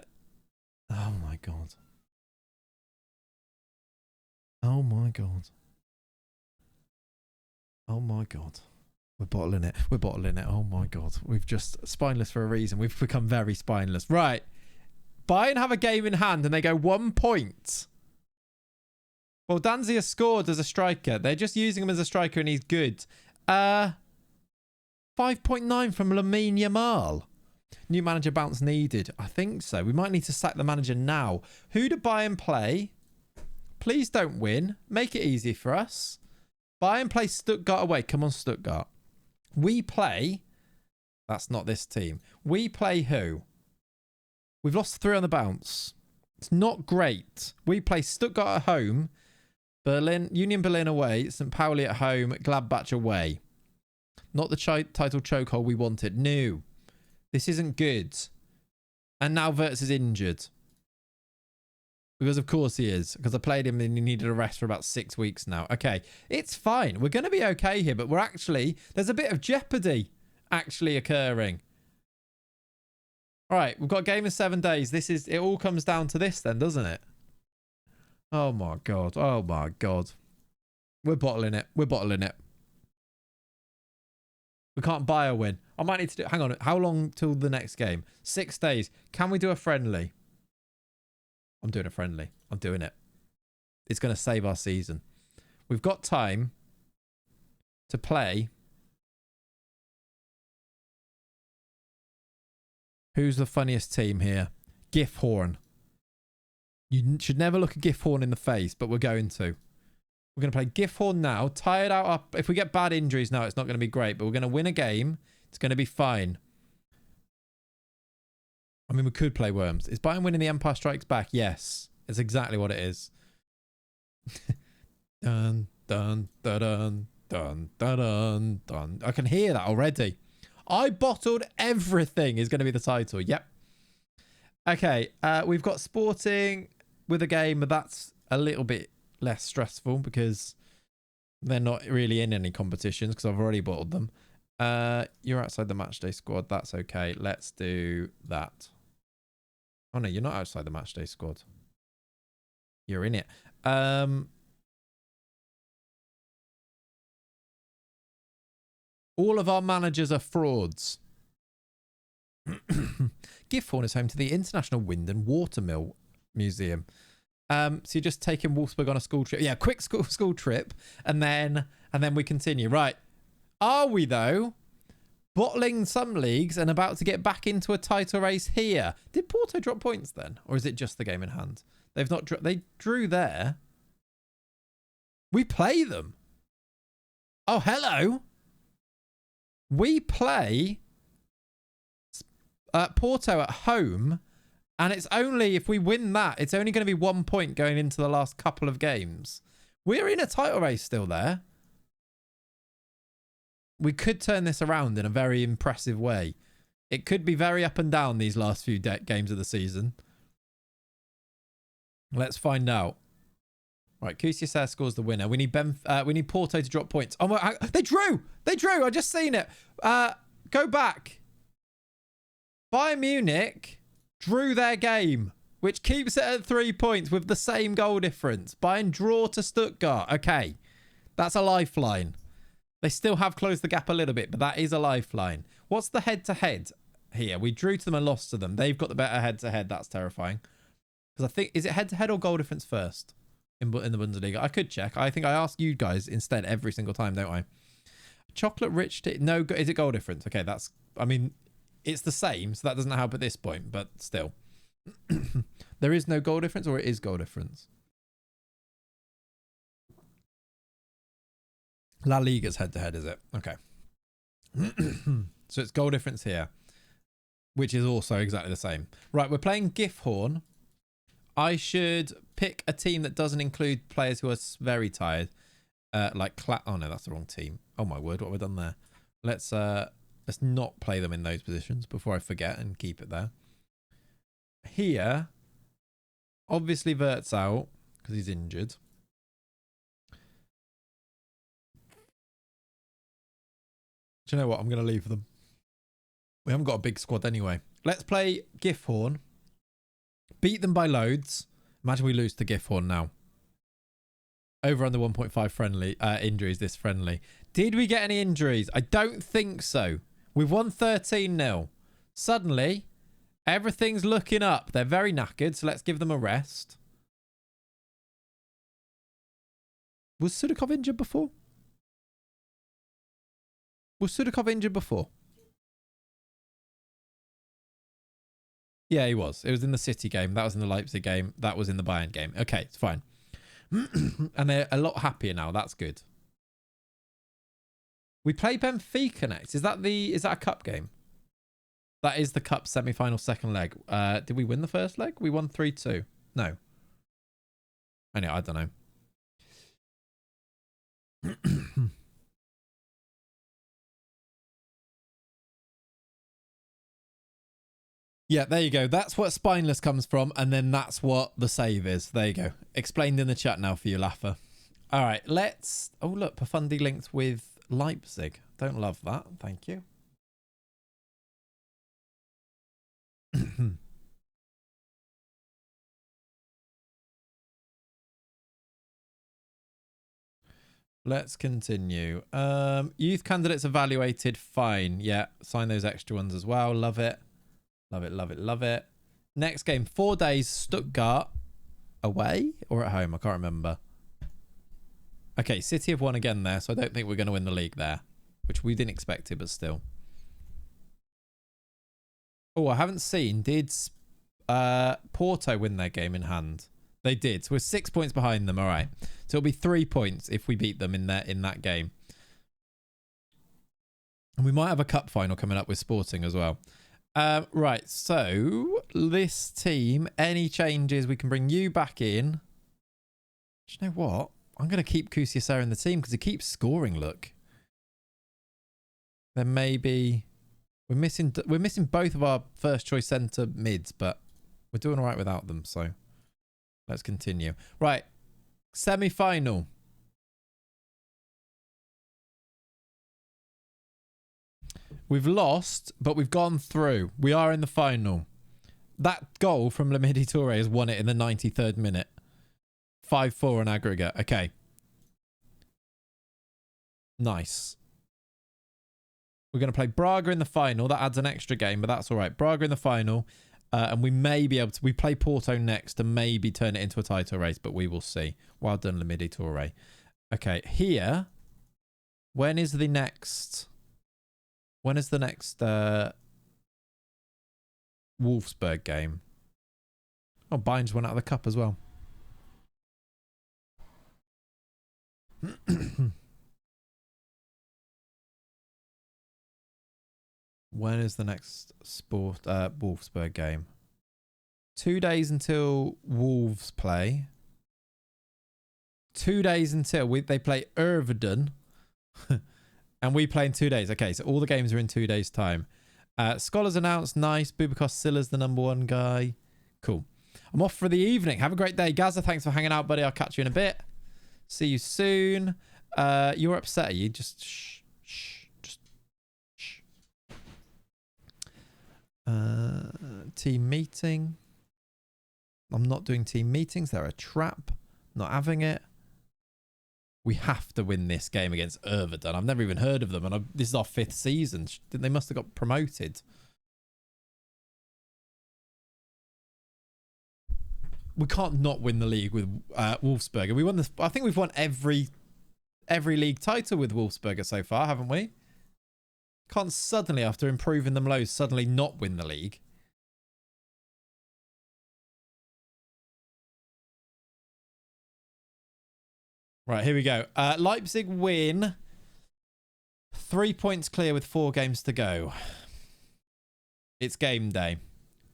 my God. Oh, my God. Oh, my God. We're bottling it. We're bottling it. Oh, my God. We've just... Spineless for a reason. We've become very spineless. Right. Bayern have a game in hand and they go 1 point. Well, Danzi has scored as a striker. They're just using him as a striker and he's good. 5.9 from Lamine Yamal. New manager bounce needed. I think so. We might need to sack the manager now. Who do Bayern play? Please don't win. Make it easy for us. Bayern play Stuttgart away. Come on, Stuttgart. We play... That's not this team. We play who? We've lost 3 on the bounce. It's not great. We play Stuttgart at home, Union Berlin away, St. Pauli at home, Gladbach away. Not the title chokehold we wanted. No. This isn't good. And now Wirtz is injured. Because of course he is. Because I played him and he needed a rest for about 6 weeks now. Okay. It's fine. We're going to be okay here, but there's a bit of jeopardy actually occurring. All right, we've got a game in 7 days. It all comes down to this then, doesn't it? Oh my God. Oh my God. We're bottling it. We're bottling it. We can't buy a win. I might need to do... Hang on. How long till the next game? 6 days. Can we do a friendly? I'm doing a friendly. I'm doing it. It's going to save our season. We've got time to play... Who's the funniest team here? Gifhorn. You should never look a Gifhorn in the face, but we're going to. We're going to play Gifhorn now. Tired out up. If we get bad injuries now, it's not going to be great, but we're going to win a game. It's going to be fine. I mean, we could play Worms. Is Bayern winning the Empire Strikes Back? Yes. It's exactly what it is. Dun, dun, dun, dun, dun, dun, dun. I can hear that already. I bottled everything is going to be the title. Yep. Okay. We've got Sporting with a game, but that's a little bit less stressful because they're not really in any competitions because I've already bottled them. You're outside the matchday squad. That's okay. Let's do that. Oh, no, you're not outside the matchday squad. You're in it. All of our managers are frauds. Gifhorn is home to the International Wind and Watermill Museum. So you're just taking Wolfsburg on a school trip. Yeah, quick school trip, and then we continue. Right. Are we, though, bottling some leagues and about to get back into a title race here? Did Porto drop points then? Or is it just the game in hand? They've not. They drew there. We play them. Oh, hello. We play Porto at home, and it's only, if we win that, it's only going to be 1 point going into the last couple of games. We're in a title race still there. We could turn this around in a very impressive way. It could be very up and down these last few games of the season. Let's find out. Right, Kusiaser scores the winner. We need Porto to drop points. Oh my! They drew. They drew. I just seen it. Go back. Bayern Munich drew their game, which keeps it at 3 points with the same goal difference. Bayern draw to Stuttgart. Okay, that's a lifeline. They still have closed the gap a little bit, but that is a lifeline. What's the head-to-head here? We drew to them and lost to them. They've got the better head-to-head. That's terrifying. Because I think, is it head-to-head or goal difference first in the Bundesliga? I could check. I think I ask you guys instead every single time, don't I? Chocolate rich tea. No, is it goal difference? Okay, that's, I mean, it's the same, so that doesn't help at this point, but still. There is no goal difference, or it is goal difference? La Liga's head-to-head, is it? Okay. So it's goal difference here, which is also exactly the same. Right, we're playing Gifhorn. I should pick a team that doesn't include players who are very tired. Oh no, that's the wrong team. Oh my word, what have we done there? Let's not play them in those positions before I forget and keep it there. Here, obviously Vert's out because he's injured. Do you know what? I'm going to leave them. We haven't got a big squad anyway. Let's play Gifhorn. Beat them by loads. Imagine we lose to Gifhorn now. Over under 1.5 friendly injuries this friendly. Did we get any injuries? I don't think so. We've won 13-0. Suddenly, everything's looking up. They're very knackered, so let's give them a rest. Was Sudakov injured before? Was Sudakov injured before? Yeah, he was. It was in the City game. That was in the Leipzig game. That was in the Bayern game. Okay, it's fine. And they're a lot happier now. That's good. We play Benfica next. Is that a cup game? That is the cup semi-final second leg. Did we win the first leg? We won 3-2. No. Anyway, I don't know. Yeah, there you go. That's what spineless comes from, and then that's what the save is. There you go. Explained in the chat now for you, Laffer. All right, let's... Oh, look, Profundi linked with Leipzig. Don't love that. Thank you. Let's continue. Youth candidates evaluated. Fine. Yeah, sign those extra ones as well. Love it. Love it, love it, love it. Next game, 4 days, Stuttgart. Away or at home? I can't remember. Okay, City have won again there, so I don't think we're going to win the league there. Which we didn't expect it, but still. Oh, I haven't seen. Did Porto win their game in hand? They did. So we're 6 points behind them. All right. So it'll be 3 points if we beat them in that game. And we might have a cup final coming up with Sporting as well. Right, so this team, any changes? We can bring you back in. Do you know what? I'm going to keep Kusiaser in the team because he keeps scoring, look. Then maybe we're missing both of our first choice centre mids, but we're doing all right without them, so let's continue. Right, semi-final. We've lost, but we've gone through. We are in the final. That goal from Lamidi Toure has won it in the 93rd minute. 5-4 on aggregate. Okay. Nice. We're going to play Braga in the final. That adds an extra game, but that's all right. Braga in the final. And we may be able to... We play Porto next and maybe turn it into a title race, but we will see. Well done, Lamidi Toure. Okay, here... When is the next Wolfsberg game? Oh, Bayern's went out of the cup as well. When is the next Wolfsberg game? 2 days until Wolves play. 2 days until they play Erveden. And we play in 2 days. Okay, so all the games are in 2 days' time. Scholars announced. Nice. Bubakar Silla's the #1 guy. Cool. I'm off for the evening. Have a great day. Gaza, thanks for hanging out, buddy. I'll catch you in a bit. See you soon. You're upset, are you? Just shh. Team meeting. I'm not doing team meetings. They're a trap. Not having it. We have to win this game against Erveden. I've never even heard of them, and this is our 5th season. They must have got promoted. We can't not win the league with Wolfsberger. We won this. I think we've won every league title with Wolfsberger so far, haven't we? Can't suddenly, after improving them loads, suddenly not win the league. Right, here we go. Leipzig win. 3 points clear with 4 games to go. It's game day.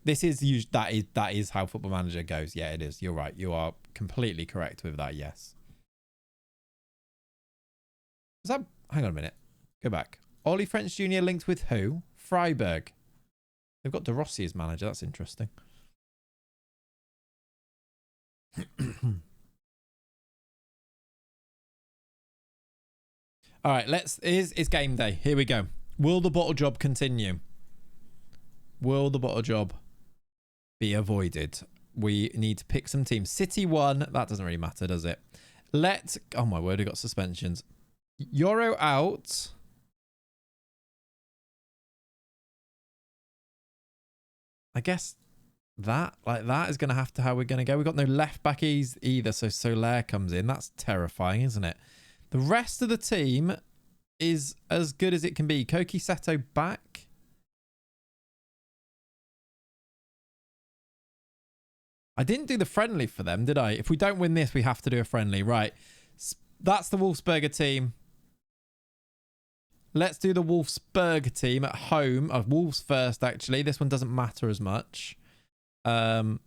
That is how Football Manager goes. Yeah, it is. You're right. You are completely correct with that. Yes. Is that? Hang on a minute. Go back. Ollie French Jr. linked with who? Freiburg. They've got De Rossi as manager. That's interesting. All right, it's game day. Here we go. Will the bottle job continue? Will the bottle job be avoided? We need to pick some teams. City won. That doesn't really matter, does it? Oh my word, we got suspensions. Euro out. I guess that is going to have to how we're going to go. We've got no left back either, so Soler comes in. That's terrifying, isn't it? The rest of the team is as good as it can be. Koki Seto back. I didn't do the friendly for them, did I? If we don't win this, we have to do a friendly. Right. That's the Wolfsberger team. Let's do the Wolfsberg team at home. Wolves first, actually. This one doesn't matter as much. Let's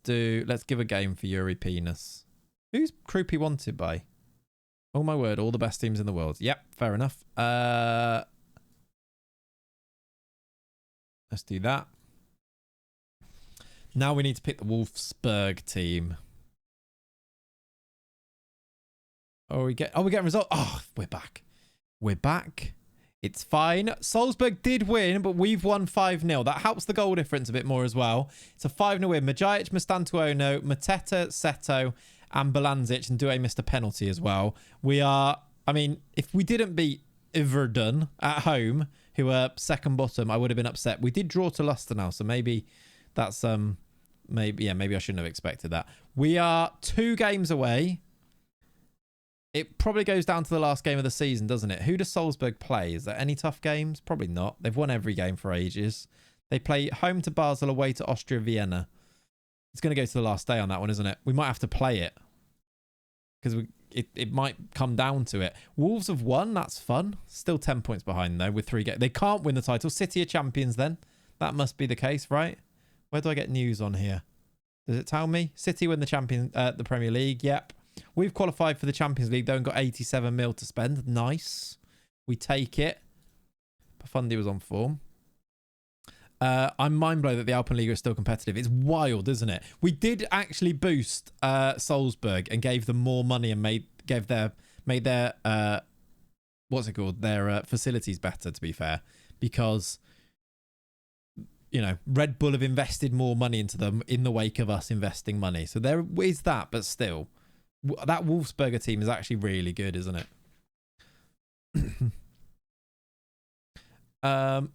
give a game for Yuri Penis. Who's Krupi wanted by? Oh my word, all the best teams in the world. Yep, fair enough. Let's do that. Now we need to pick the Wolfsberg team. We're getting result. Oh, we're back. We're back. It's fine. Salzburg did win, but we've won 5-0. That helps the goal difference a bit more as well. It's a 5-0 win. Majic, Mastantuono, Mateta, Seto, and Balanzic, and Doué missed a penalty as well. If we didn't beat Iverdon at home, who are second bottom, I would have been upset. We did draw to Leicester now, so maybe that's maybe I shouldn't have expected that. We are 2 games away. It probably goes down to the last game of the season, doesn't it? Who does Salzburg play? Is there any tough games? Probably not. They've won every game for ages. They play home to Basel, away to Austria Vienna. It's going to go to the last day on that one, isn't it? We might have to play it. Because it might come down to it. Wolves have won. That's fun. Still 10 points behind, though, with 3 games. They can't win the title. City are champions, then. That must be the case, right? Where do I get news on here? Does it tell me? City win the Premier League. Yep. We've qualified for the Champions League, though, and got 87 mil to spend. Nice. We take it. Profundi was on form. I'm mind blown that the Alpenliga is still competitive. It's wild, isn't it? We did actually boost Salzburg and gave them more money and made their what's it called? Their facilities better, to be fair, because you know, Red Bull have invested more money into them in the wake of us investing money. So there is that, but still, that Wolfsberger team is actually really good, isn't it?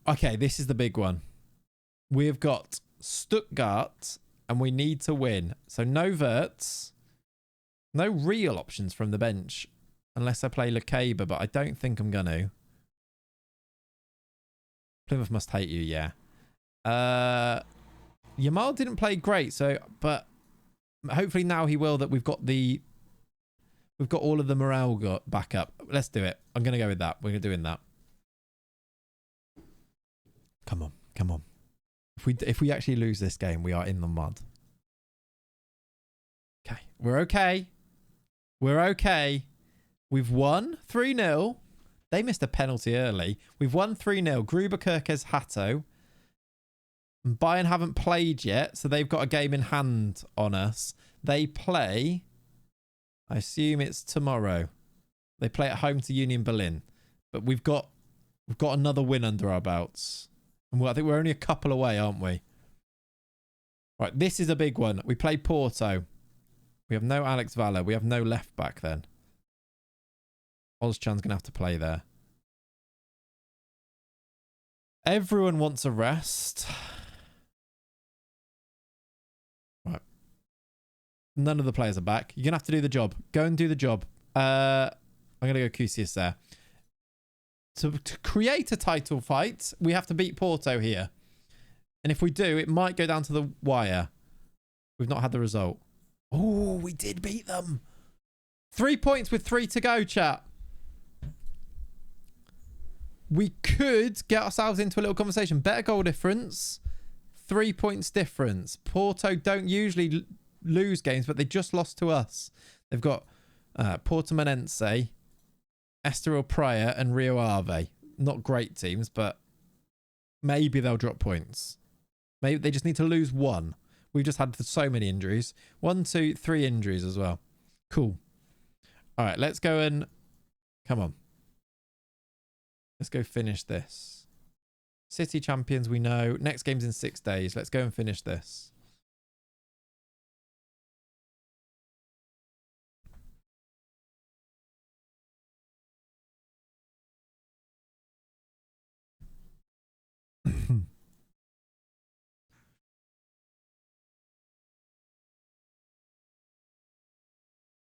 Okay, this is the big one. We've got Stuttgart, and we need to win. So no Verts, no real options from the bench, unless I play Lekeba, but I don't think I'm going to. Plymouth must hate you, yeah. Yamal didn't play great, so but hopefully now he will. That we've got all of the morale back up. Let's do it. I'm gonna go with that. We're doing that. Come on, come on. If we actually lose this game, we are in the mud. Okay, we're okay. We're okay. We've won 3-0. They missed a penalty early. We've won 3-0. Gruber, Kirkes, Hatto. Bayern haven't played yet, so they've got a game in hand on us. They play, I assume it's tomorrow. They play at home to Union Berlin. But we've got another win under our belts. And I think we're only a couple away, aren't we? Right, this is a big one. We play Porto. We have no Alex Valle. We have no left back then. Ozcan's going to have to play there. Everyone wants a rest. Right. None of the players are back. You're going to have to do the job. Go and do the job. I'm going to go Kusius there. To create a title fight, we have to beat Porto here. And if we do, it might go down to the wire. We've not had the result. Oh, we did beat them. 3 points with 3 to go, chat. We could get ourselves into a little conversation. Better goal difference. 3 points difference. Porto don't usually lose games, but they just lost to us. They've got Portimonense, Estoril Praia, and Rio Ave. Not great teams, but maybe they'll drop points. Maybe they just need to lose one. We've just had so many injuries. 1, 2, 3 injuries as well. Cool. All right, let's go and... Come on. Let's go finish this. City champions, we know. Next game's in 6 days. Let's go and finish this.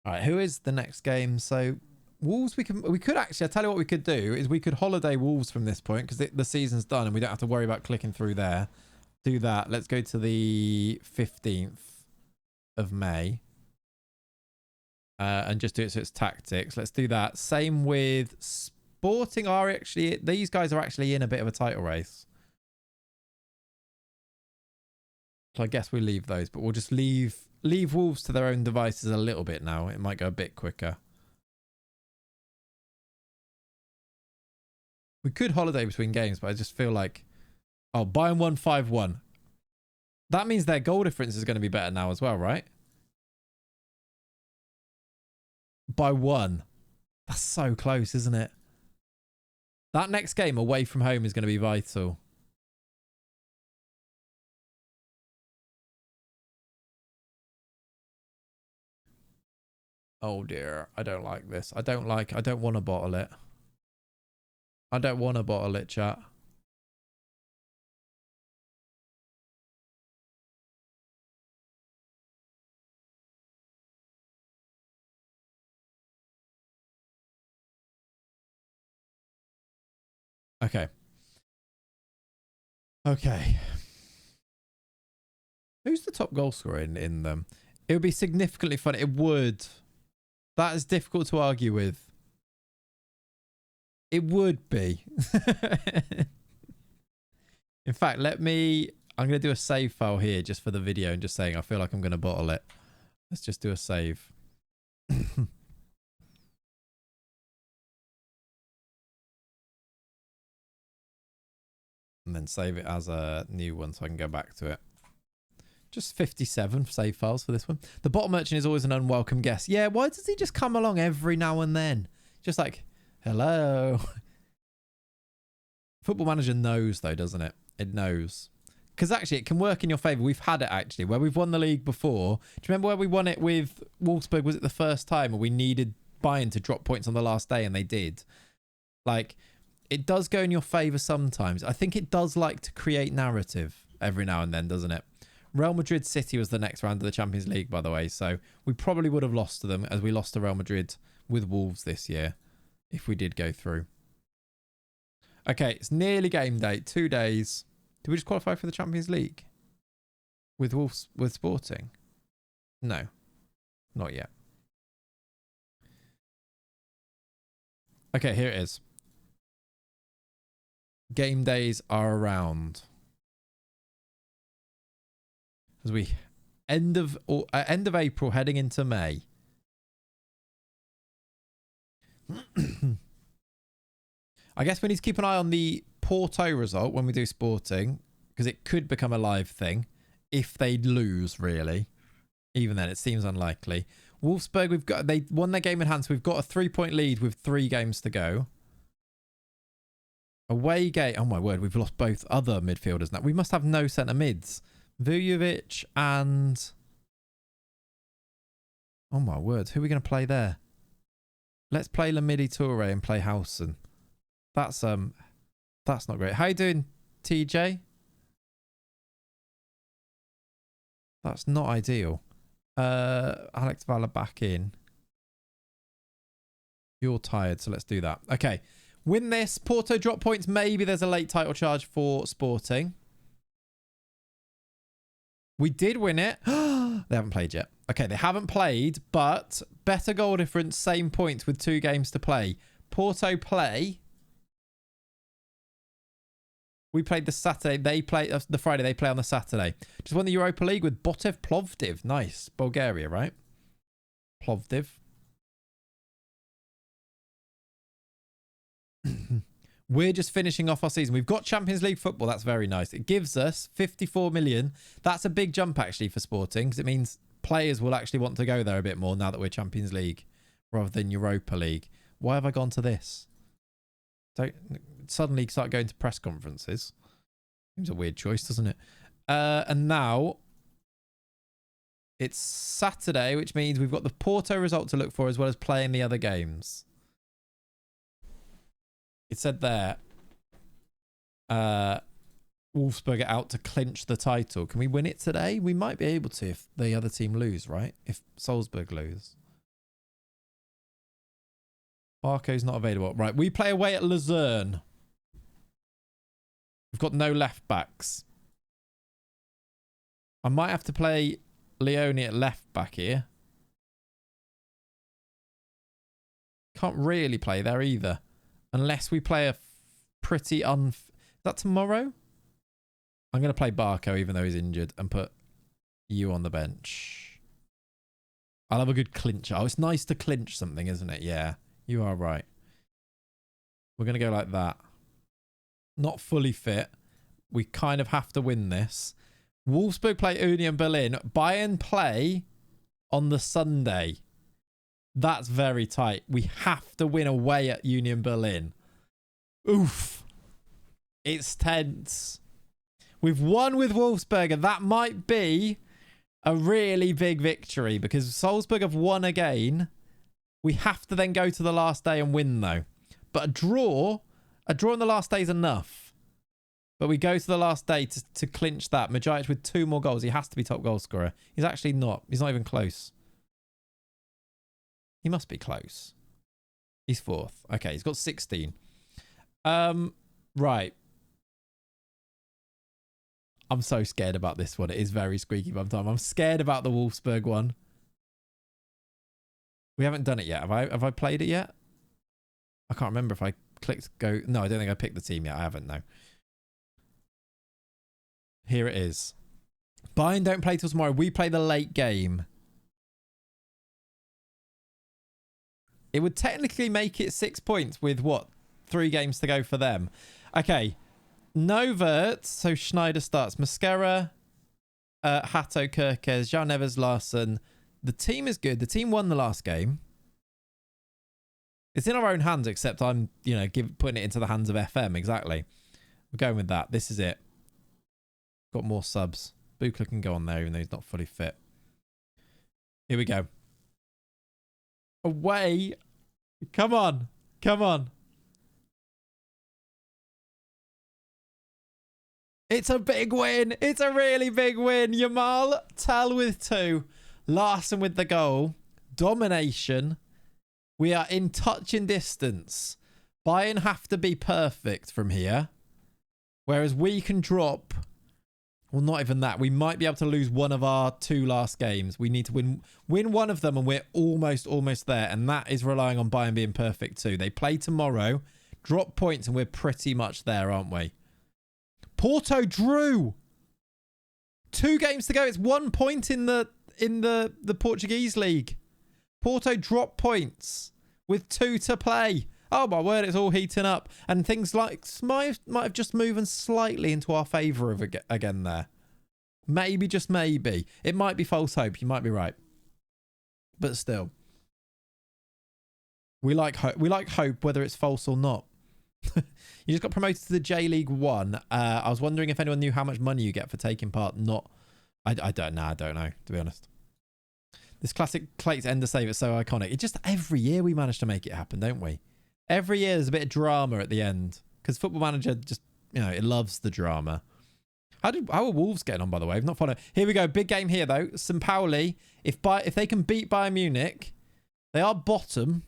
All right, who is the next game? So Wolves, we could actually, I'll tell you what we could do is we could holiday Wolves from this point because the season's done and we don't have to worry about clicking through there. Do that. Let's go to the 15th of May and just do it so it's tactics. Let's do that. Same with Sporting are actually, these guys are actually in a bit of a title race. So I guess we leave those, but we'll just leave Wolves to their own devices a little bit now. It might go a bit quicker. We could holiday between games, but I just feel like... Oh, Bayern won 5-1. That means their goal difference is going to be better now as well, right? By 1. That's so close, isn't it? That next game away from home is going to be vital. Oh dear, I don't like this. I don't want to bottle it. I don't want to bottle it, chat. Okay. Okay. Who's the top goal scorer in them? It would be significantly fun. It would. That is difficult to argue with. It would be. In fact, I'm going to do a save file here just for the video and just saying I feel like I'm going to bottle it. Let's just do a save. And then save it as a new one so I can go back to it. Just 57 save files for this one. The bottle merchant is always an unwelcome guest. Yeah, why does he just come along every now and then? Just like, Hello. Football Manager knows though, doesn't it? It knows. Because actually it can work in your favour. We've had it actually where we've won the league before. Do you remember where we won it with Wolfsburg? Was it the first time where we needed Bayern to drop points on the last day and they did? Like, it does go in your favour sometimes. I think it does like to create narrative every now and then, doesn't it? Real Madrid City was the next round of the Champions League, by the way. So we probably would have lost to them as we lost to Real Madrid with Wolves this year if we did go through. Okay, it's nearly game day. 2 days. Did we just qualify for the Champions League? With Wolves, with Sporting? No. Not yet. Okay, here it is. Game days are around. As we end of April, heading into May. I guess we need to keep an eye on the Porto result when we do Sporting, because it could become a live thing if they lose, really. Even then, it seems unlikely. Wolfsberg, they won their game in hand, so we've got a 3-point lead with 3 games to go. Away game. Oh my word, we've lost both other midfielders now. We must have no centre mids. Vujovic and... Oh my word, who are we going to play there? Let's play Lamidi Toure and play Howson. That's not great. How you doing, TJ? That's not ideal. Alex Valla back in. You're tired, so let's do that. Okay. Win this. Porto drop points. Maybe there's a late title charge for Sporting. We did win it. They haven't played yet. Okay, they haven't played, but better goal difference, same points with 2 games to play. Porto play. We played the Saturday. They play the Friday. They play on the Saturday. Just won the Europa League with Botev Plovdiv. Nice. Bulgaria, right? Plovdiv. We're just finishing off our season. We've got Champions League football. That's very nice. It gives us 54 million. That's a big jump, actually, for Sporting, because it means players will actually want to go there a bit more now that we're Champions League rather than Europa League. Why have I gone to this? Don't suddenly start going to press conferences. Seems a weird choice, doesn't it? And now it's Saturday, which means we've got the Porto result to look for as well as playing the other games. It said there, Wolfsberger out to clinch the title. Can we win it today? We might be able to if the other team lose, right? If Salzburg lose. Barco's not available. Right, we play away at Luzerne. We've got no left backs. I might have to play Leone at left back here. Can't really play there either. Unless we play a pretty Is that tomorrow? I'm going to play Barco even though he's injured and put you on the bench. I'll have a good clincher. Oh, it's nice to clinch something, isn't it? Yeah, you are right. We're going to go like that. Not fully fit. We kind of have to win this. Wolfsburg play Union Berlin. Bayern play on the Sunday. That's very tight. We have to win away at Union Berlin. Oof. It's tense. We've won with Wolfsberger. That might be a really big victory because Salzburg have won again. We have to then go to the last day and win though. But a draw on the last day is enough. But we go to the last day to clinch that. Majic with 2 more goals. He has to be top goal scorer. He's actually not. He's not even close. He must be close. He's 4th. Okay, he's got 16. Right. I'm so scared about this one. It is very squeaky bum time. I'm scared about the Wolfsburg one. We haven't done it yet. Have I played it yet? I can't remember if I clicked go. No, I don't think I picked the team yet. I haven't, no. Here it is. Bayern don't play till tomorrow. We play the late game. It would technically make it 6 points with what? 3 games to go for them. Okay. No Vert. So Schneider starts. Mascara, Hato, Kirkes, Jan Neves, Larsen. The team is good. The team won the last game. It's in our own hands, except I'm, you know, putting it into the hands of FM. Exactly. We're going with that. This is it. Got more subs. Buchler can go on there, even though he's not fully fit. Here we go. Away. Come on. Come on. It's a big win. It's a really big win. Yamal, Tell with 2. Larson with the goal. Domination. We are in touching distance. Bayern have to be perfect from here. Whereas we can drop... Well, not even that. We might be able to lose one of our 2 last games. We need to win one of them, and we're almost there. And that is relying on Bayern being perfect too. They play tomorrow, drop points, and we're pretty much there, aren't we? Porto drew. 2 games to go. It's 1 point in the Portuguese league. Porto drop points with 2 to play. Oh my word, it's all heating up. And things like might have just moved slightly into our favour again there. Maybe, just maybe. It might be false hope. You might be right. But still. We like hope, whether it's false or not. You just got promoted to the J League 1. I was wondering if anyone knew how much money you get for taking part. I don't know, to be honest. This classic Clates ender save is so iconic. It just, every year we manage to make it happen, don't we? Every year there's a bit of drama at the end. Because Football Manager just, you know, it loves the drama. How are Wolves getting on, by the way? I've not followed. Here we go. Big game here, though. St. Pauli, if they can beat Bayern Munich, they are bottom.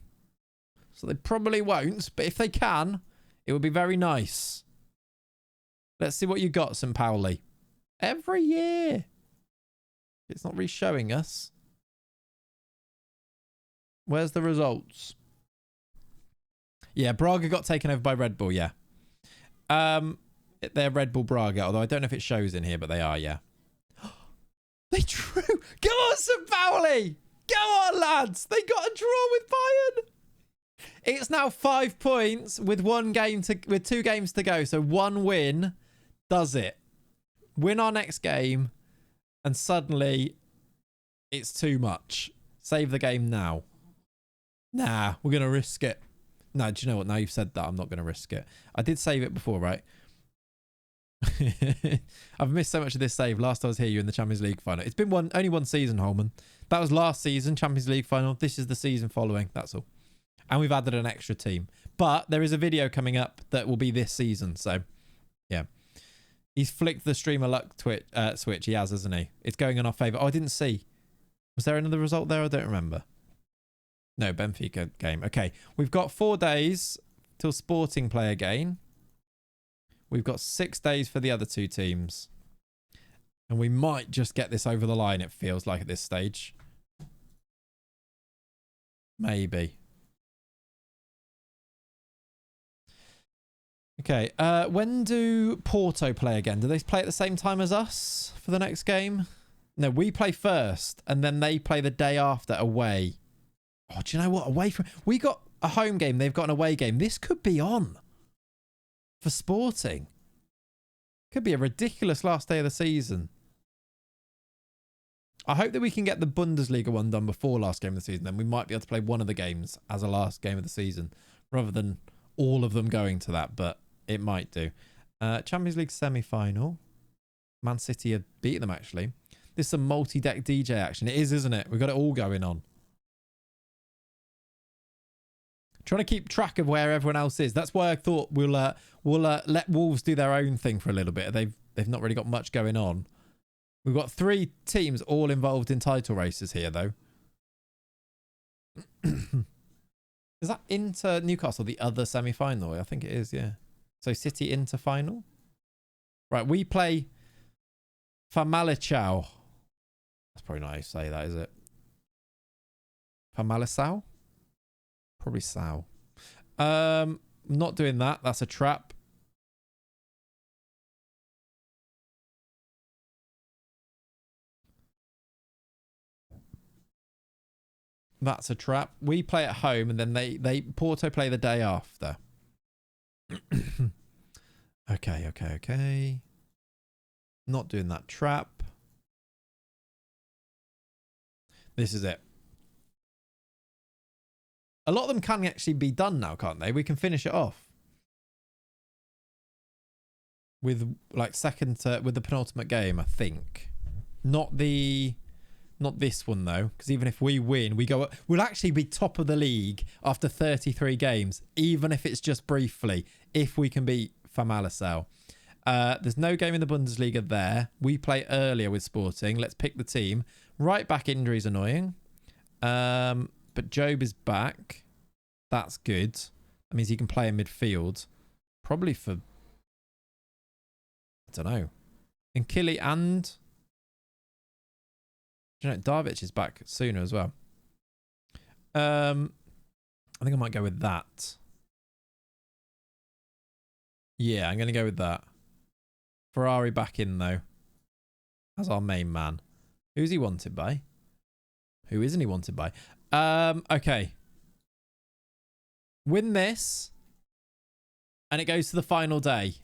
So they probably won't. But if they can, it would be very nice. Let's see what you got, St. Pauli. Every year. It's not really showing us. Where's the results? Yeah, Braga got taken over by Red Bull, yeah. They're Red Bull Braga, although I don't know if it shows in here, but they are, yeah. They drew. Go on, St. Pauli. Go on, lads. They got a draw with Bayern. It's now 5 points with 2 games to go. So 1 win does it. Win our next game, and suddenly it's too much. Save the game now. Nah, we're going to risk it. No, do you know what? Now you've said that, I'm not going to risk it. I did save it before, right? I've missed so much of this save. Last I was here, you in the Champions League final. It's been only one season, Holman. That was last season, Champions League final. This is the season following. That's all. And we've added an extra team. But there is a video coming up that will be this season. So, yeah. He's flicked the streamer luck switch. He has, hasn't he? It's going in our favour. Oh, I didn't see. Was there another result there? I don't remember. No, Benfica game. Okay. We've got 4 days till Sporting play again. We've got 6 days for the other 2 teams. And we might just get this over the line, it feels like, at this stage. Maybe. Okay. When do Porto play again? Do they play at the same time as us for the next game? No, we play first, and then they play the day after away. Oh, do you know what? We got a home game. They've got an away game. This could be on for Sporting. Could be a ridiculous last day of the season. I hope that we can get the Bundesliga one done before last game of the season. Then we might be able to play one of the games as a last game of the season rather than all of them going to that, but it might do. Champions League semi-final. Man City have beaten them, actually. This is some multi-deck DJ action. It is, isn't it? We've got it all going on. Trying to keep track of where everyone else is. That's why I thought we'll let Wolves do their own thing for a little bit. They've not really got much going on. We've got 3 teams all involved in title races here, though. Is that Inter Newcastle the other semi-final? I think it is, yeah. So City Inter final. Right, we play Famalicão. That's probably not how you say that, is it? Famalicão? Probably Sal. Not doing that. That's a trap. That's a trap. We play at home, and then Porto play the day after. Okay. Not doing that trap. This is it. A lot of them can actually be done now, can't they? We can finish it off with like with the penultimate game, I think. Not this one though, because even if we win, we'll actually be top of the league after 33 games, even if it's just briefly, if we can beat Famalisau. There's no game in the Bundesliga there. We play earlier with Sporting. Let's pick the team. Right back injury's annoying. But Job is back. That's good. That means he can play in midfield. Probably for, I don't know. Nkili and, do you know, Darvic is back sooner as well. I think I might go with that. Yeah, I'm going to go with that. Ferrari back in though. As our main man. Who's he wanted by? Who isn't he wanted by? Okay. Win this. And it goes to the final day.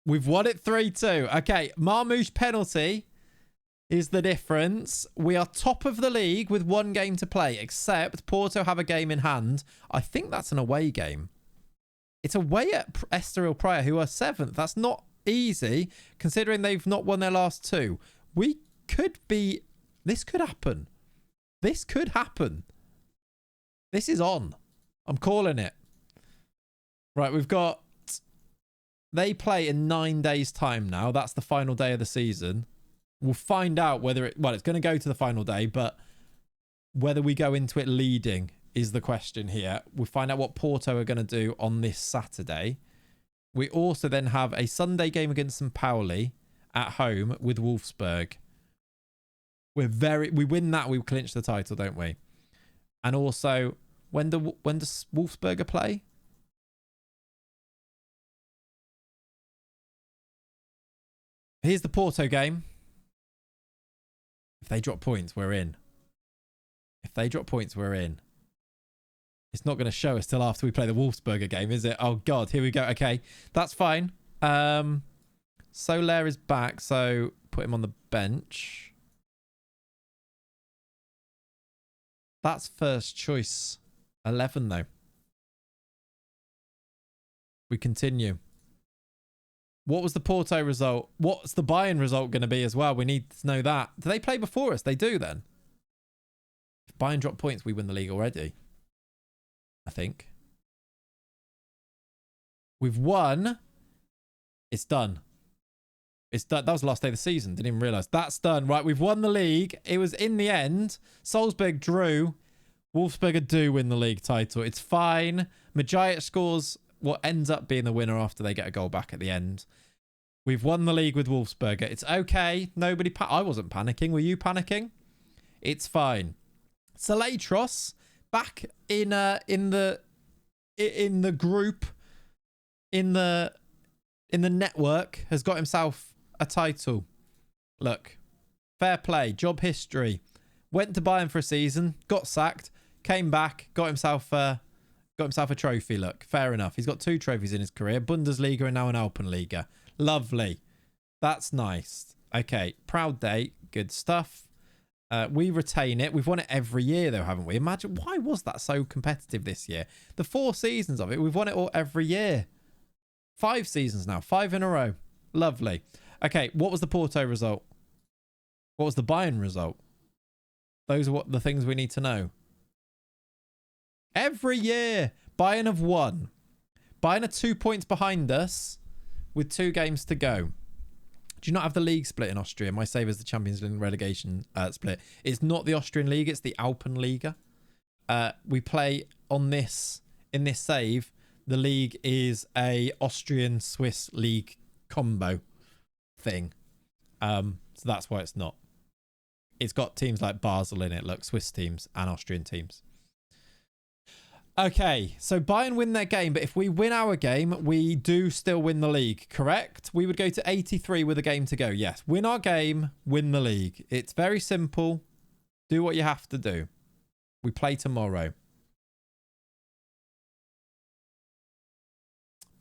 We've won it 3-2. Okay, Marmouche penalty is the difference. We are top of the league with 1 game to play, except Porto have a game in hand. I think that's an away game. It's away at Estoril Praia, who are 7th. That's not easy, considering they've not won their last 2. We could be... This could happen. This could happen. This is on. I'm calling it. Right, we've got... They play in 9 days' time now. That's the final day of the season. We'll find out whether it... Well, it's going to go to the final day, but whether we go into it leading is the question here. We'll find out what Porto are going to do on this Saturday. We also then have a Sunday game against St. Pauli at home with Wolfsburg. We win that, we clinch the title, don't we? And also, when does Wolfsberger play? Here's the Porto game. If they drop points, we're in. If they drop points, we're in. It's not going to show us till after we play the Wolfsberger game, is it? Oh, God. Here we go. Okay. That's fine. Soler is back, so put him on the bench. That's first choice 11, though. We continue. What was the Porto result? What's the Bayern result going to be as well? We need to know that. Do they play before us? They do, then. If Bayern drop points, we win the league already. I think. We've won. It's done. It's done. That was the last day of the season. Didn't even realise. That's done. Right, we've won the league. It was in the end. Salzburg drew. Wolfsberger do win the league title. It's fine. Majic scores what ends up being the winner after they get a goal back at the end. We've won the league with Wolfsberger. It's okay. Nobody... I wasn't panicking. Were you panicking? It's fine. Salatros back in the group, in the network, has got himself a title. Look, fair play, job history. Went to Bayern for a season, got sacked, came back, got himself a trophy. Look, fair enough. He's got 2 trophies in his career, Bundesliga and now an Alpenliga. Lovely. That's nice. Okay, proud day, good stuff. We retain it. We've won it every year, though, haven't we? Imagine, why was that so competitive this year? The 4 seasons of it, we've won it all every year. 5 seasons now. 5 in a row. Lovely. Okay, what was the Porto result? What was the Bayern result? Those are the things we need to know. Every year, Bayern have won. Bayern are 2 points behind us with 2 games to go. Do you not have the league split in Austria? My save is the Champions League relegation split. It's not the Austrian league, it's the Alpenliga. We play on this, in this save, the league is a Austrian-Swiss league combo thing. So that's why it's not. It's got teams like Basel in it, look, Swiss teams and Austrian teams. Okay, so Bayern win their game, but if we win our game, we do still win the league, correct? We would go to 83 with a game to go. Yes, win our game, win the league. It's very simple. Do what you have to do. We play tomorrow.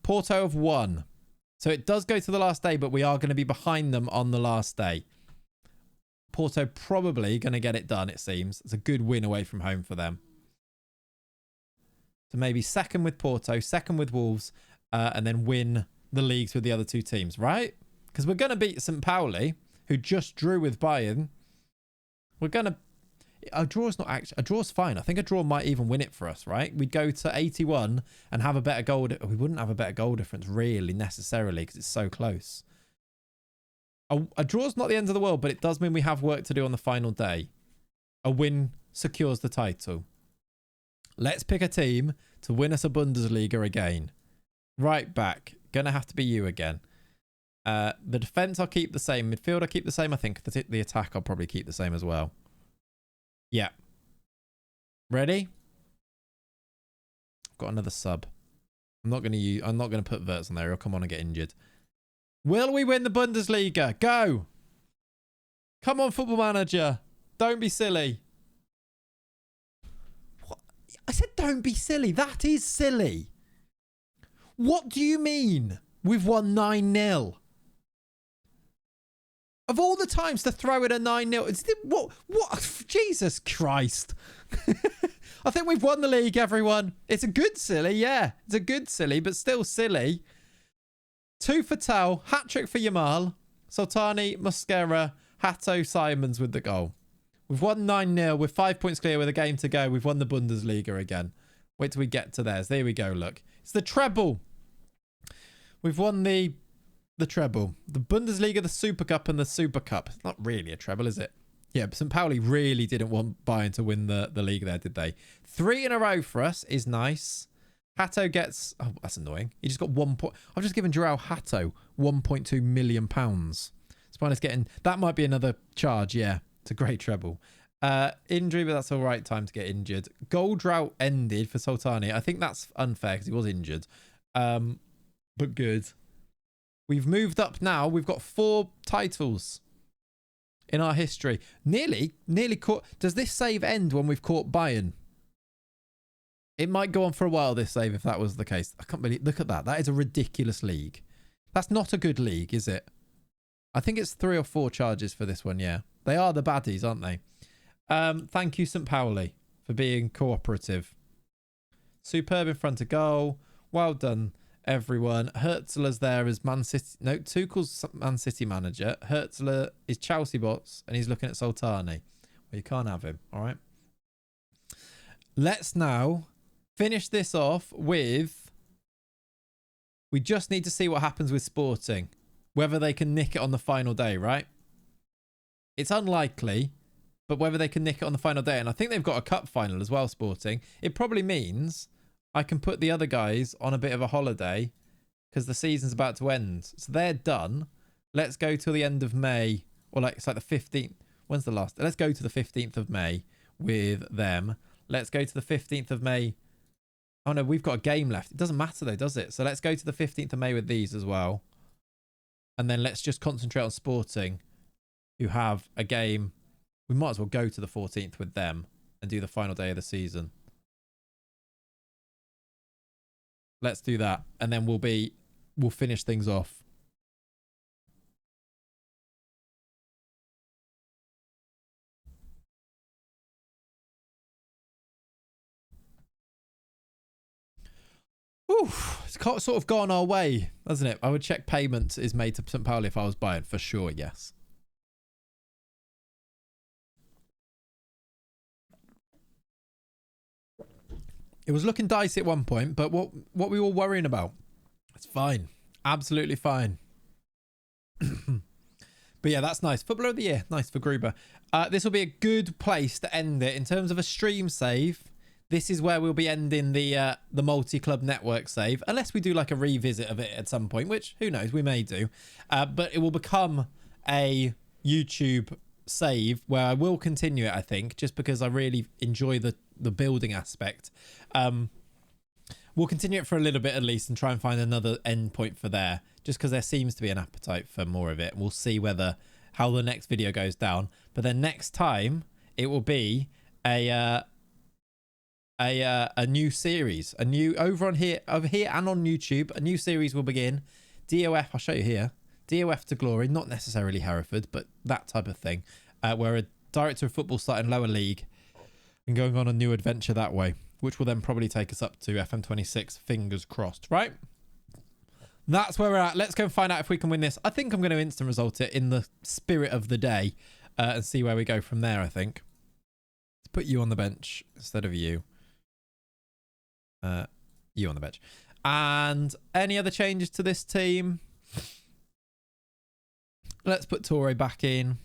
Porto have won. So it does go to the last day, but we are going to be behind them on the last day. Porto probably going to get it done, it seems. It's a good win away from home for them. So maybe second with Porto, second with Wolves, and then win the leagues with the other two teams, right? Because we're going to beat St. Pauli, who just drew with Bayern. We're going to... A draw's not actually... A draw's fine. I think a draw might even win it for us, right? We'd go to 81 and have a better goal... We wouldn't have a better goal difference, really, necessarily, because it's so close. A draw's not the end of the world, but it does mean we have work to do on the final day. A win secures the title. Let's pick a team to win us a Bundesliga again. Right back. Gonna have to be you again. The defense I'll keep the same. Midfield I'll keep the same. I think the attack I'll probably keep the same as well. Yeah. Ready? I've got another sub. I'm not gonna put Wirtz on there. He'll come on and get injured. Will we win the Bundesliga? Go! Come on, Football Manager. Don't be silly. What? I said don't be silly. That is silly. What do you mean we've won 9-0? Of all the times to throw in a 9-0, what? Jesus Christ. I think we've won the league, everyone. It's a good silly, yeah. It's a good silly, but still silly. 2 for Tau, hat-trick for Yamal, Sultani, Mosquera, Hato, Simons with the goal. We've won 9-0. We're 5 points clear with a game to go. We've won the Bundesliga again. Wait till we get to theirs. There we go, look. It's the treble. We've won the treble. The Bundesliga, the Super Cup, and the Super Cup. It's not really a treble, is it? Yeah, but St. Pauli really didn't want Bayern to win the league there, did they? 3 in a row for us is nice. Hato gets... Oh, that's annoying. He just got 1 point... I've just given Joao Hato £1.2 million. Spina's getting... That might be another charge, yeah. It's a great treble. Injury, but that's all right time to get injured. Goal drought ended for Sultani. I think that's unfair because he was injured. But good. We've moved up now. We've got 4 titles in our history. Nearly caught... Does this save end when we've caught Bayern? It might go on for a while, this save, if that was the case. I can't believe... Look at that. That is a ridiculous league. That's not a good league, is it? I think it's 3 or 4 charges for this one, yeah. They are the baddies, aren't they? Thank you, St. Pauli, for being cooperative. Superb in front of goal. Well done, everyone. Herzler's there as Man City... No, Tuchel's Man City manager. Herzler is Chelsea bots, and he's looking at Sultani. Well, you can't have him, all right? Let's now... finish this off with... We just need to see what happens with Sporting. Whether they can nick it on the final day, right? It's unlikely, but whether they can nick it on the final day. And I think they've got a cup final as well, Sporting. It probably means I can put the other guys on a bit of a holiday because the season's about to end. So they're done. Let's go till the end of May. Or like, it's like the 15th. When's the last? Let's go to the 15th of May with them. Let's go to the 15th of May. Oh, no, we've got a game left. It doesn't matter, though, does it? So let's go to the 15th of May with these as well. And then let's just concentrate on Sporting, who have a game. We might as well go to the 14th with them and do the final day of the season. Let's do that. And then we'll finish things off. Oof, it's sort of gone our way, hasn't it? I would check payment is made to St. Pauli if I was buying, for sure, yes. It was looking dicey at one point, but what we were worrying about, it's fine. Absolutely fine. But yeah, that's nice. Footballer of the Year, nice for Gruber. This will be a good place to end it in terms of a stream save. This is where we'll be ending the multi-club network save, unless we do like a revisit of it at some point, which who knows, we may do. But it will become a YouTube save where I will continue it, I think, just because I really enjoy the building aspect. We'll continue it for a little bit at least and try and find another end point for there, just because there seems to be an appetite for more of it. We'll see how the next video goes down. But then next time it will be a new series, over here and on YouTube. A new series will begin. DOF, I'll show you here. DOF to glory, not necessarily Hereford, but that type of thing. where a director of football starting lower league and going on a new adventure that way, which will then probably take us up to FM26. Fingers crossed, right? That's where we're at. Let's go and find out if we can win this. I think I'm going to instant result it in the spirit of the day and see where we go from there, I think. Let's put you on the bench instead of you. You on the bench. And any other changes to this team? Let's put Torre back in.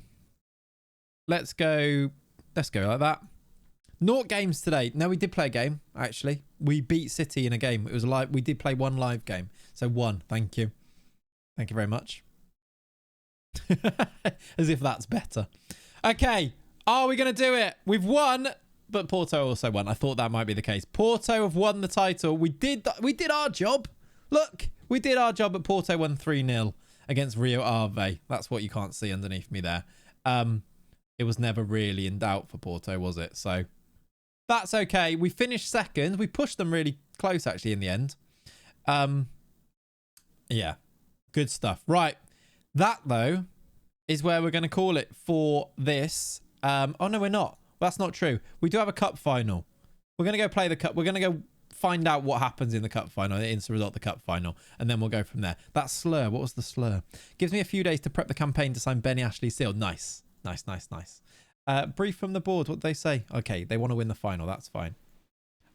Let's go like that. 0 games today. No, we did play a game, actually. We beat City in a game. It was live. We did play 1 live game. So 1. Thank you. Thank you very much. As if that's better. Okay. Are we going to do it? We've won, but Porto also won. I thought that might be the case. Porto have won the title. We did our job. Look, we did our job, but Porto won 3-0 against Rio Ave. That's what you can't see underneath me there. It was never really in doubt for Porto, was it? So that's okay. We finished second. We pushed them really close, actually, in the end. Yeah, good stuff. Right. That, though, is where we're going to call it for this. Oh, no, we're not. Well, that's not true. We do have a cup final. We're going to go play the cup. We're going to go find out what happens in the cup final, the instant result, the cup final, and then we'll go from there. That slur. What was the slur? Gives me a few days to prep the campaign to sign Benny Ashley's seal. Nice. Nice, nice, nice. Brief from the board. What did they say? Okay, they want to win the final. That's fine.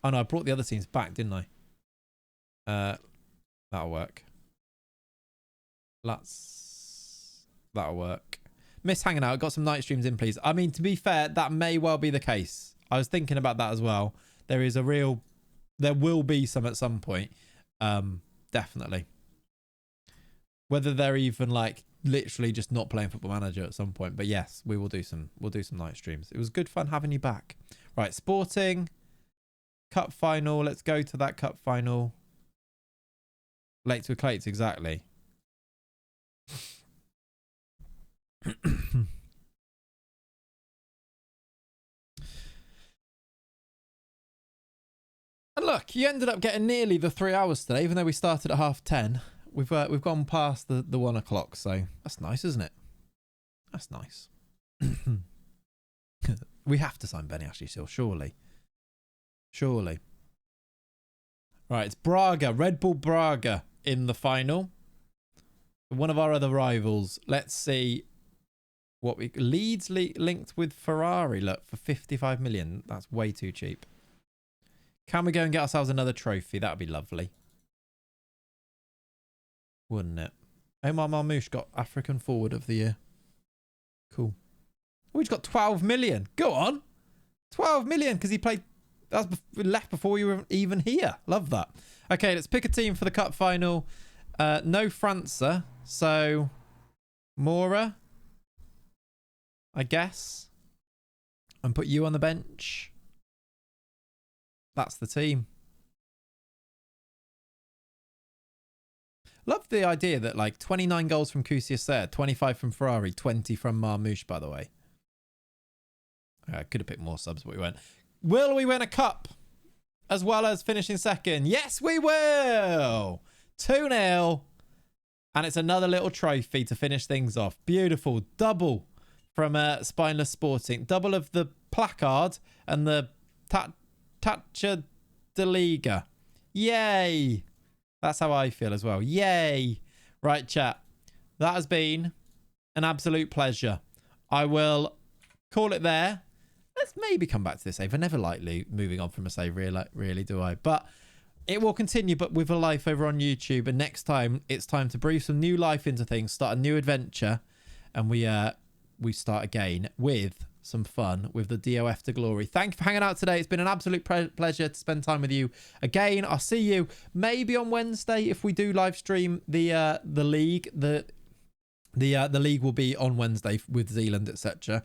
Oh, no, I brought the other teams back, didn't I? That'll work. That'll work. Miss hanging out. Got some night streams in, please. I mean, to be fair, that may well be the case. I was thinking about that as well. There will be some at some point. Definitely. Whether they're even like literally just not playing Football Manager at some point. But yes, we'll do some night streams. It was good fun having you back. Right, Sporting. Cup final. Let's go to that cup final. Late to Clates, exactly. And look, you ended up getting nearly the 3 hours today, even though we started at 10:30. We've gone past the 1 o'clock, so that's nice, isn't it? That's nice. We have to sign Benny Ashley still, surely. Surely. Right, it's Braga, Red Bull Braga in the final. One of our other rivals. Let's see what we... Leeds linked with Ferrari, look, for 55 million. That's way too cheap. Can we go and get ourselves another trophy? That would be lovely. Wouldn't it? Omar Marmoush got African Forward of the Year. Cool. Oh, he's got 12 million. Go on. 12 million because he played... That was left before you were even here. Love that. Okay, let's pick a team for the cup final. No França. So, Mora, I guess. And put you on the bench. That's the team. Love the idea that like 29 goals from Kusiaser, 25 from Ferrari, 20 from Marmoush, by the way. I could have picked more subs, but we went. Will we win a cup as well as finishing second? Yes, we will. 2-0. And it's another little trophy to finish things off. Beautiful. Double from Spineless Sporting. Double of the placard and the Tacha de Liga. Yay. That's how I feel as well. Yay. Right, chat. That has been an absolute pleasure. I will call it there. Let's maybe come back to this save. I never like moving on from a save, really, do I? But it will continue, but with a life over on YouTube. And next time, it's time to breathe some new life into things, start a new adventure, and we start again with some fun with the DOF to glory. Thank you for hanging out today. It's been an absolute pleasure to spend time with you again. I'll see you maybe on Wednesday if we do live stream the league. The league will be on Wednesday with Zealand, etc.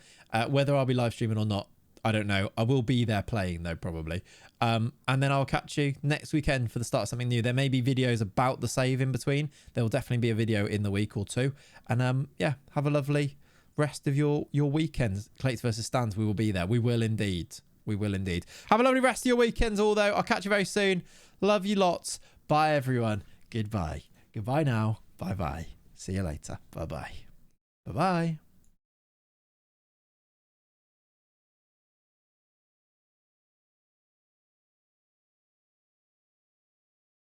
Whether I'll be live streaming or not, I don't know. I will be there playing though, probably. And then I'll catch you next weekend for the start of something new. There may be videos about the save in between. There will definitely be a video in the week or two. And yeah, have a lovely rest of your weekends. Clates versus Stands, we will be there. We will indeed. We will indeed. Have a lovely rest of your weekends, although. I'll catch you very soon. Love you lots. Bye, everyone. Goodbye. Goodbye now. Bye-bye. See you later. Bye-bye. Bye-bye.